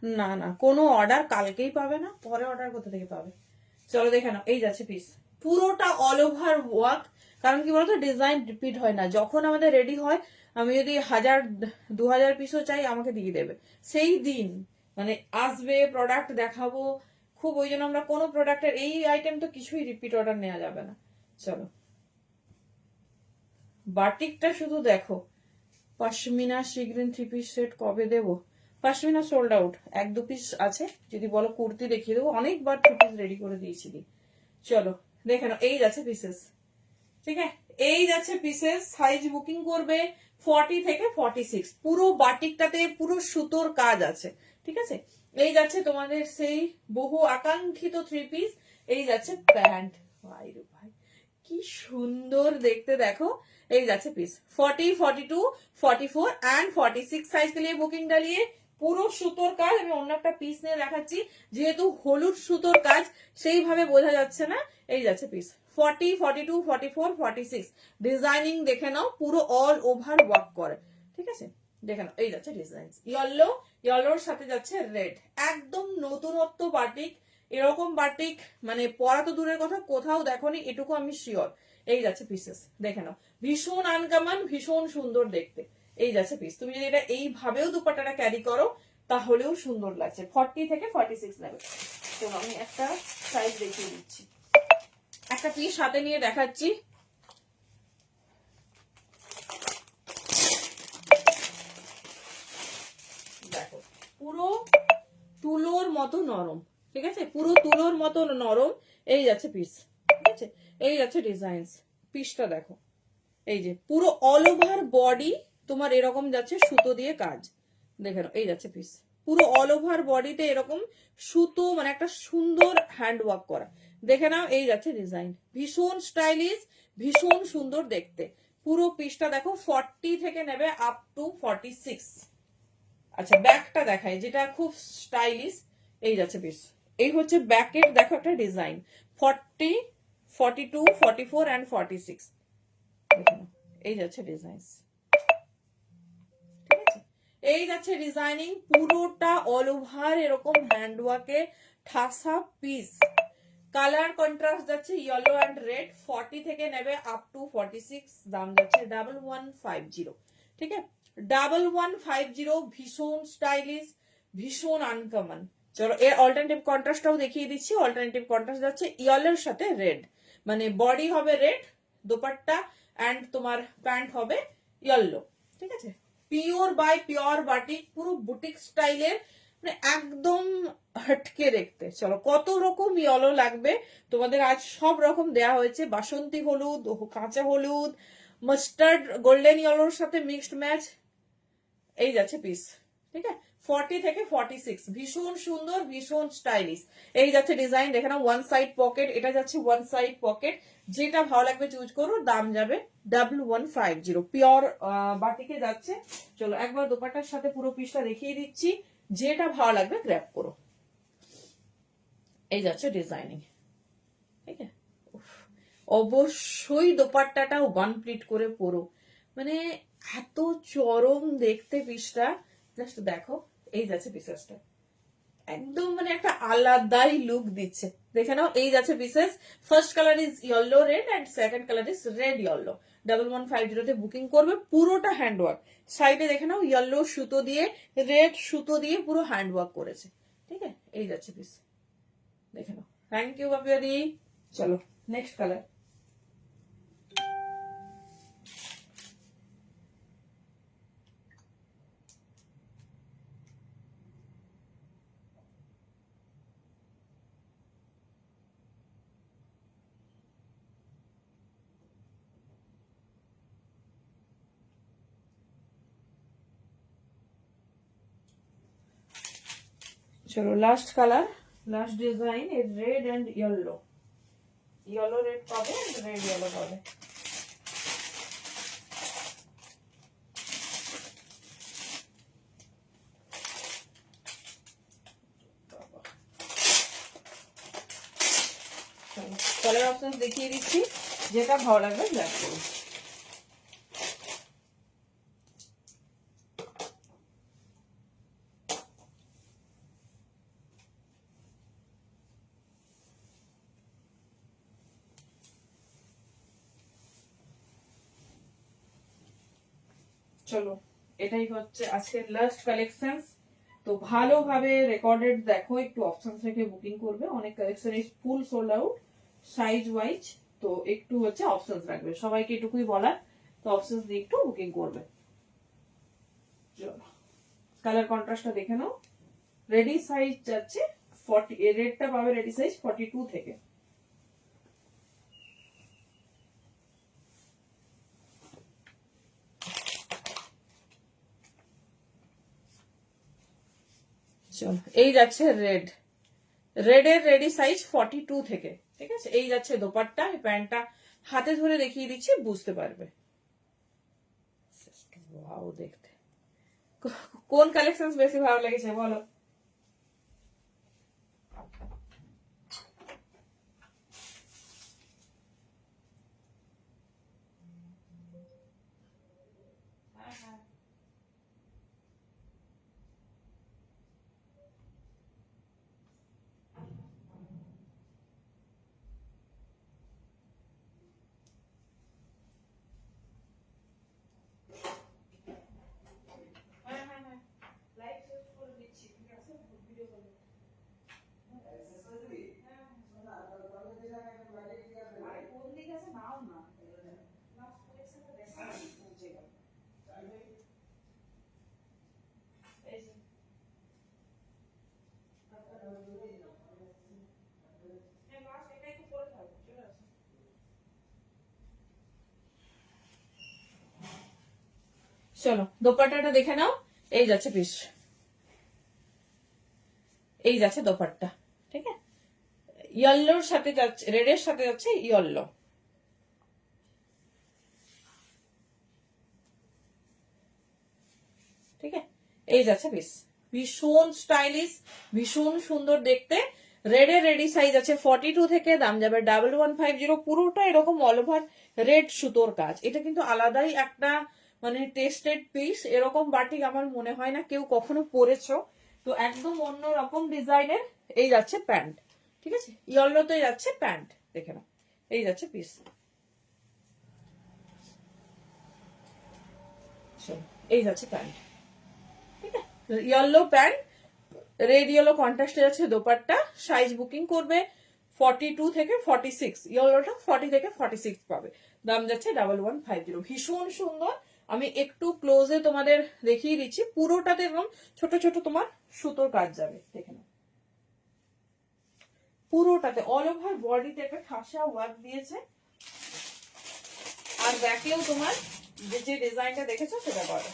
না না, কোনো অর্ডার কালকেই পাবে না, পরে অর্ডার কোথা থেকে পাবে? চলো দেখে নাও, এই যাচ্ছে পিস, পুরোটা অল ওভার ওয়ার্ক। কারণ কি বলতো, ডিজাইন রিপিট হয় না। যখন আমাদের রেডি হয়, আমি যদি 1000-2000 পিসও চাই, আমাকে দিয়ে দেবে সেই দিন। মানে আসবে, প্রোডাক্ট দেখাবো খুব, ওই জন্য আমরা কোনো প্রোডাক্টের এই আইটেম তো কিছুই রিপিট অর্ডার নেওয়া যাবে না। চলো বাটিকটা শুধু দেখো, পশমিনা শিগ্রিন 3 পিস সেট কবে দেবো? পশমিনা সোল্ড আউট, 1-2 পিস আছে। যদি বলো কুর্তি দেখিয়ে দেবো, অনেকবার 2 পিস রেডি করে দিয়েছিলি। চলো দেখে নাও, এই যাচ্ছে পিসেস। ঠিক আছে, এই যাচ্ছে পিসেস। সাইজ বুকিং করবে 40 থেকে 46। পুরো বাটিকটাতে পুরো সুতোর কাজ আছে। ঠিক আছে, এই যাচ্ছে তোমাদের সেই বহু আকাঙ্ক্ষিত 3 পিস। এই যাচ্ছে প্যান্ট, ভাই রে ভাই কি সুন্দর দেখতে, দেখো। এই যাচ্ছে পিस 40, 42, 44 एंड 46 साइज के लिए बुकिंग डालिए। পুরো সুতোর কাজ। আমি অন্য একটা পিস নিয়ে দেখাচ্ছি, যেহেতু হলুদ সুতোর কাজ সেইভাবে বোঝা যাচ্ছে না। এই যাচ্ছে পিস 40, 42, 44, 46। ডিজাইনিং দেখে নাও, পুরো অল ওভার ওয়ার্ক করে। ঠিক আছে, দেখে নাও, এই যাচ্ছে ডিজাইন। ইয়েলো, ইয়েলোর সাথে যাচ্ছে রেড, একদম নতুনত্ব বাটিক। এরকম বাটিক মানে পরা তো দূরের কথা, কোথাও দেখোনি, এটুকু আমি শিওর। এই যাচ্ছে পিসেস, দেখে নাও, ভীষণ আনকমন, ভীষণ সুন্দর দেখতে। এই যাচ্ছে পিস। তুমি যদি এটা এইভাবেও দুপাট্টাটা ক্যারি করো, তাহলেও সুন্দর লাগছে। 40 থেকে 46 নেবে। তো আমি একটা সাইজ দেখিয়ে দিচ্ছি, একটা পিস হাতে নিয়ে দেখাচ্ছি। দেখো পুরো তুলোর মতো নরম। ঠিক আছে, পুরো তুলোর মতো নরম। এই যাচ্ছে পিস। ঠিক আছে, এই যাচ্ছে ডিজাইন। পিসটা দেখো, এই যে পুরো অল ওভার বডি তোমার এরকম যাচ্ছে সুতো দিয়ে কাজ। দেখে নাও, এই যাচ্ছে পিস, পুরো অল ওভার বডিতে এরকম সুতো, মানে একটা সুন্দর হ্যান্ড ওয়ার্ক করা। দেখে নাও, এই যাচ্ছে ডিজাইন, ভীষণ স্টাইলিশ, ভীষণ সুন্দর দেখতে। পুরো পিসটা দেখো, 40 থেকে নেবে আপ টু 46। আচ্ছা ব্যাকটা দেখায়, যেটা খুব স্টাইলিশ। এই যাচ্ছে পিস, এই হচ্ছে ব্যাকের দেখো একটা ডিজাইন, 40, 42, 44 এন্ড 46। এই যাচ্ছে ডিজাইন। ঠিক আছে, এই যাচ্ছে ডিজাইনিং, পুরোটা অল ওভার এরকম হ্যান্ডওয়ার্কে ঠাসা পিস। কালার কন্ট্রাস্ট যাচ্ছে ইয়েলো এন্ড রেড। 40 থেকে নেবে আপ টু 46। দাম যাচ্ছে 1150। ঠিক আছে, 1150, ভীষণ স্টাইলিশ, ভীষণ আনকমন। চলো এর অল্টারনেটিভ কন্ট্রাস্টটাও দেখিয়ে দিচ্ছি। অল্টারনেটিভ কন্ট্রাস্ট যাচ্ছে ইয়েলোর সাথে রেড, মানে বডি হবে রেড, দোপাট্টা এন্ড তোমার প্যান্ট হবে ইয়েলো। ঠিক আছে, পিওর বাই পিওর বাটিক, পুরো বুটিক স্টাইলের, মানে একদম হটকে দেখতে। চলো কত রকম ইয়েলো লাগবে তোমাদের, আজ সব রকম দেয়া হয়েছে। বাসন্তী হলুদ, কাঁচা হলুদ, মাস্টার্ড গোল্ডেন ইয়েলোর সাথে মিক্সড ম্যাচ। এই যাচ্ছে পিস। ঠিক আছে, 40 থেকে 46, ভীষণ সুন্দর, ভীষণ স্টাইলিশ। এই যাচ্ছে ডিজাইন, দেখে নাও, ওয়ান সাইড পকেট, এটা যাচ্ছে ওয়ান সাইড পকেট। যেটা ভালো লাগবে চুজ করো। দাম যাবে 1150, পিওর বাটিকে যাচ্ছে। চলো একবার দোপাট্টার সাথে পুরো পিসটা দেখিয়ে দিচ্ছি, যেটা ভালো লাগবে গ্র্যাব করো। এই যাচ্ছে ডিজাইনিং। ঠিক আছে, অবশ্যই দোপাট্টাটা ওয়ান প্লিট করে পরো, মানে এত চরম দেখতে পিসটা। জাস্ট দেখো, এই যাচ্ছে পিসেসটা, একদম মানে একটা আলাদাই লুক দিচ্ছে। দেখে নাও, এই যাচ্ছে pieces. First colour is yellow red and second colour is red yellow. 1150 booking করবে। পুরোটা হ্যান্ডওয়ার্ক। সাইডে দেখে নাও, ইয়েলো সুতো দিয়ে, রেড সুতো দিয়ে পুরো হ্যান্ডওয়ার্ক করেছে। ঠিক আছে, এই যাচ্ছে পিস, দেখে নাও। থ্যাংক ইউ বাপিয়াদি। চলো নেক্সট কালার। চলো last colour, last design, red and yellow. Yellow red পাবে, রেড ইয়েলো পাবে। কালার অপশন দেখিয়ে দিচ্ছি, যেটা ভালো লাগবে গ্র্যাব করুন। চলো এটাই হচ্ছে আজকের লাস্ট কালেকশন। তো ভালোভাবে রেকর্ডেড দেখো, একটু অপশন থেকে বুকিং করবে। অনেক কালেকশন ফুল সোল্ড আউট সাইজ ওয়াইজ, তো একটু হচ্ছে অপশন রাখবে, সবাইকে এটুকুই বলার। তো অপশন দিয়ে একটু বুকিং করবে। চলো কালার কন্ট্রাস্টটা দেখে নাও। রেডি সাইজ যাচ্ছে 40, রেডটা পাবে রেডি সাইজ 42 থেকে। চলো এই যাচ্ছে রেড, রেডের রেডি সাইজ 42 থেকে, ঠিক আছে। এই যাচ্ছে দোপাট্টা, এই প্যান্টটা হাতে ধরে দেখিয়ে দিচ্ছি, বুঝতে পারবে। ওয়াও, দেখতে কোন কালেকশন বেশি ভালো লেগেছে বলো? চলো দোপাট্টাটা দেখে নাও। এই যাচ্ছে পিস, এই যাচ্ছে দোপাট্টা, ঠিক আছে। ইয়েলোর সাথে যাচ্ছে, রেডের সাথে যাচ্ছে ইয়েলো, ঠিক আছে। এই যাচ্ছে পিস, ভীষণ স্টাইলিশ, ভীষণ সুন্দর দেখতে। রেডের রেডি সাইজ আছে 42 থেকে, দাম যাবে 1150। পুরোটা এরকম অল ওভার রেড সুতোর কাজ। এটা কিন্তু আলাদাই একটা মানে টেস্টেড পিস। এরকম বাটিক আমার মনে হয় না কেউ কখনো পরেছো। তো একদম অন্য রকম ডিজাইনের। এই যাচ্ছে প্যান্ট, ঠিক আছে। ইয়েলোতে যাচ্ছে প্যান্ট, দেখে নাও। এই যাচ্ছে পিস, এই যাচ্ছে প্যান্ট, ঠিক আছে। ইয়েলো প্যান্ট, রেড ইয়েলো কন্ট্রাস্টে যাচ্ছে দোপাট্টা। সাইজ বুকিং করবে 42 থেকে 46, ইয়েলোটা 40 থেকে 46 পাবে। দাম যাচ্ছে 1150। ভীষণ সুন্দর। আমি একটু ক্লোজে তোমাদের দেখিয়ে দিচ্ছি। পুরোটাতে এবং ছোট ছোট তোমার সুতোর কাজ যাবে, দেখে নাও। পুরোটাতে অল ওভার বডিতে একটা ঠাসা ওয়ার্ক দিয়েছে। আর ব্যাকেও তোমার যে ডিজাইনটা দেখেছো সেটা পাবে।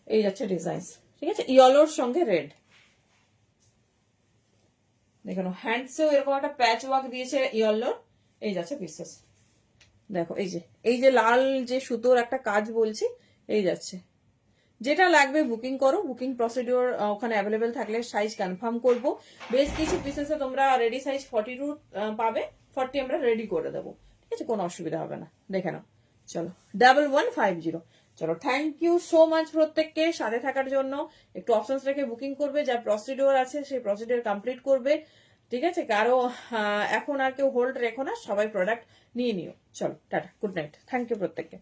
এই যাচ্ছে ডিজাইন, ঠিক আছে। ইয়েলোর সঙ্গে রেড, দেখো হ্যান্ডসেও এরকম একটা প্যাচ ওয়ার্ক দিয়েছে ইয়েলোর। এই যাচ্ছে পিসেস, দেখো এই যে লাল যে সুতোর একটা কাজ বলছি, এই যাচ্ছে। যেটা লাগবে বুকিং করো, বুকিং প্রসিডিওর ওখানে অ্যাভেলেবেল থাকলে সাইজ কনফার্ম করবো। বেশ কিছু পিসেসে তোমরা রেডি সাইজ 42 পাবে, 40 আমরা রেডি করে দেবো, ঠিক আছে। কোনো অসুবিধা হবে না, দেখে নাও। চলো 1150। চলো থ্যাংক ইউ সো মাচ প্রত্যেককে সাথে থাকার জন্য। একটু অপশনস রেখে বুকিং করবে, যা প্রসিডিওর আছে সেই প্রসিডিওর কমপ্লিট করবে, ঠিক আছে। কারো এখন আর কেউ হোল্ড রেখো না, সবাই প্রোডাক্ট নিয়ে নিও। চলো tata, good night, thank you প্রত্যেককে।